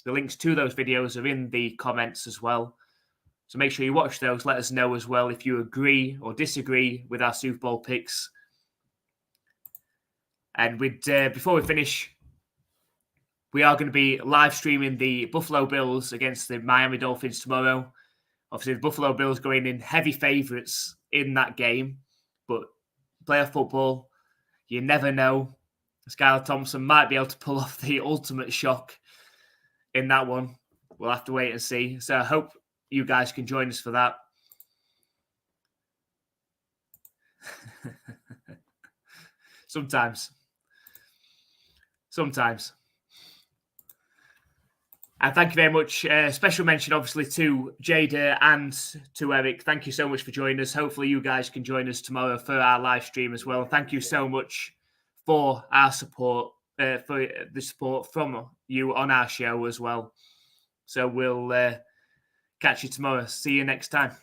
links to those videos are in the comments as well. So make sure you watch those. Let us know as well if you agree or disagree with our Super Bowl picks. And before we finish, we are going to be live streaming the Buffalo Bills against the Miami Dolphins tomorrow. Obviously, the Buffalo Bills going in heavy favourites in that game. But playoff football, you never know. Skylar Thompson might be able to pull off the ultimate shock in that one. We'll have to wait and see. So I hope you guys can join us for that. Sometimes. And thank you very much. Special mention, obviously, to Jada and to Eric. Thank you so much for joining us. Hopefully, you guys can join us tomorrow for our live stream as well. Thank you so much for our support, for the support from you on our show as well. So we'll catch you tomorrow. See you next time.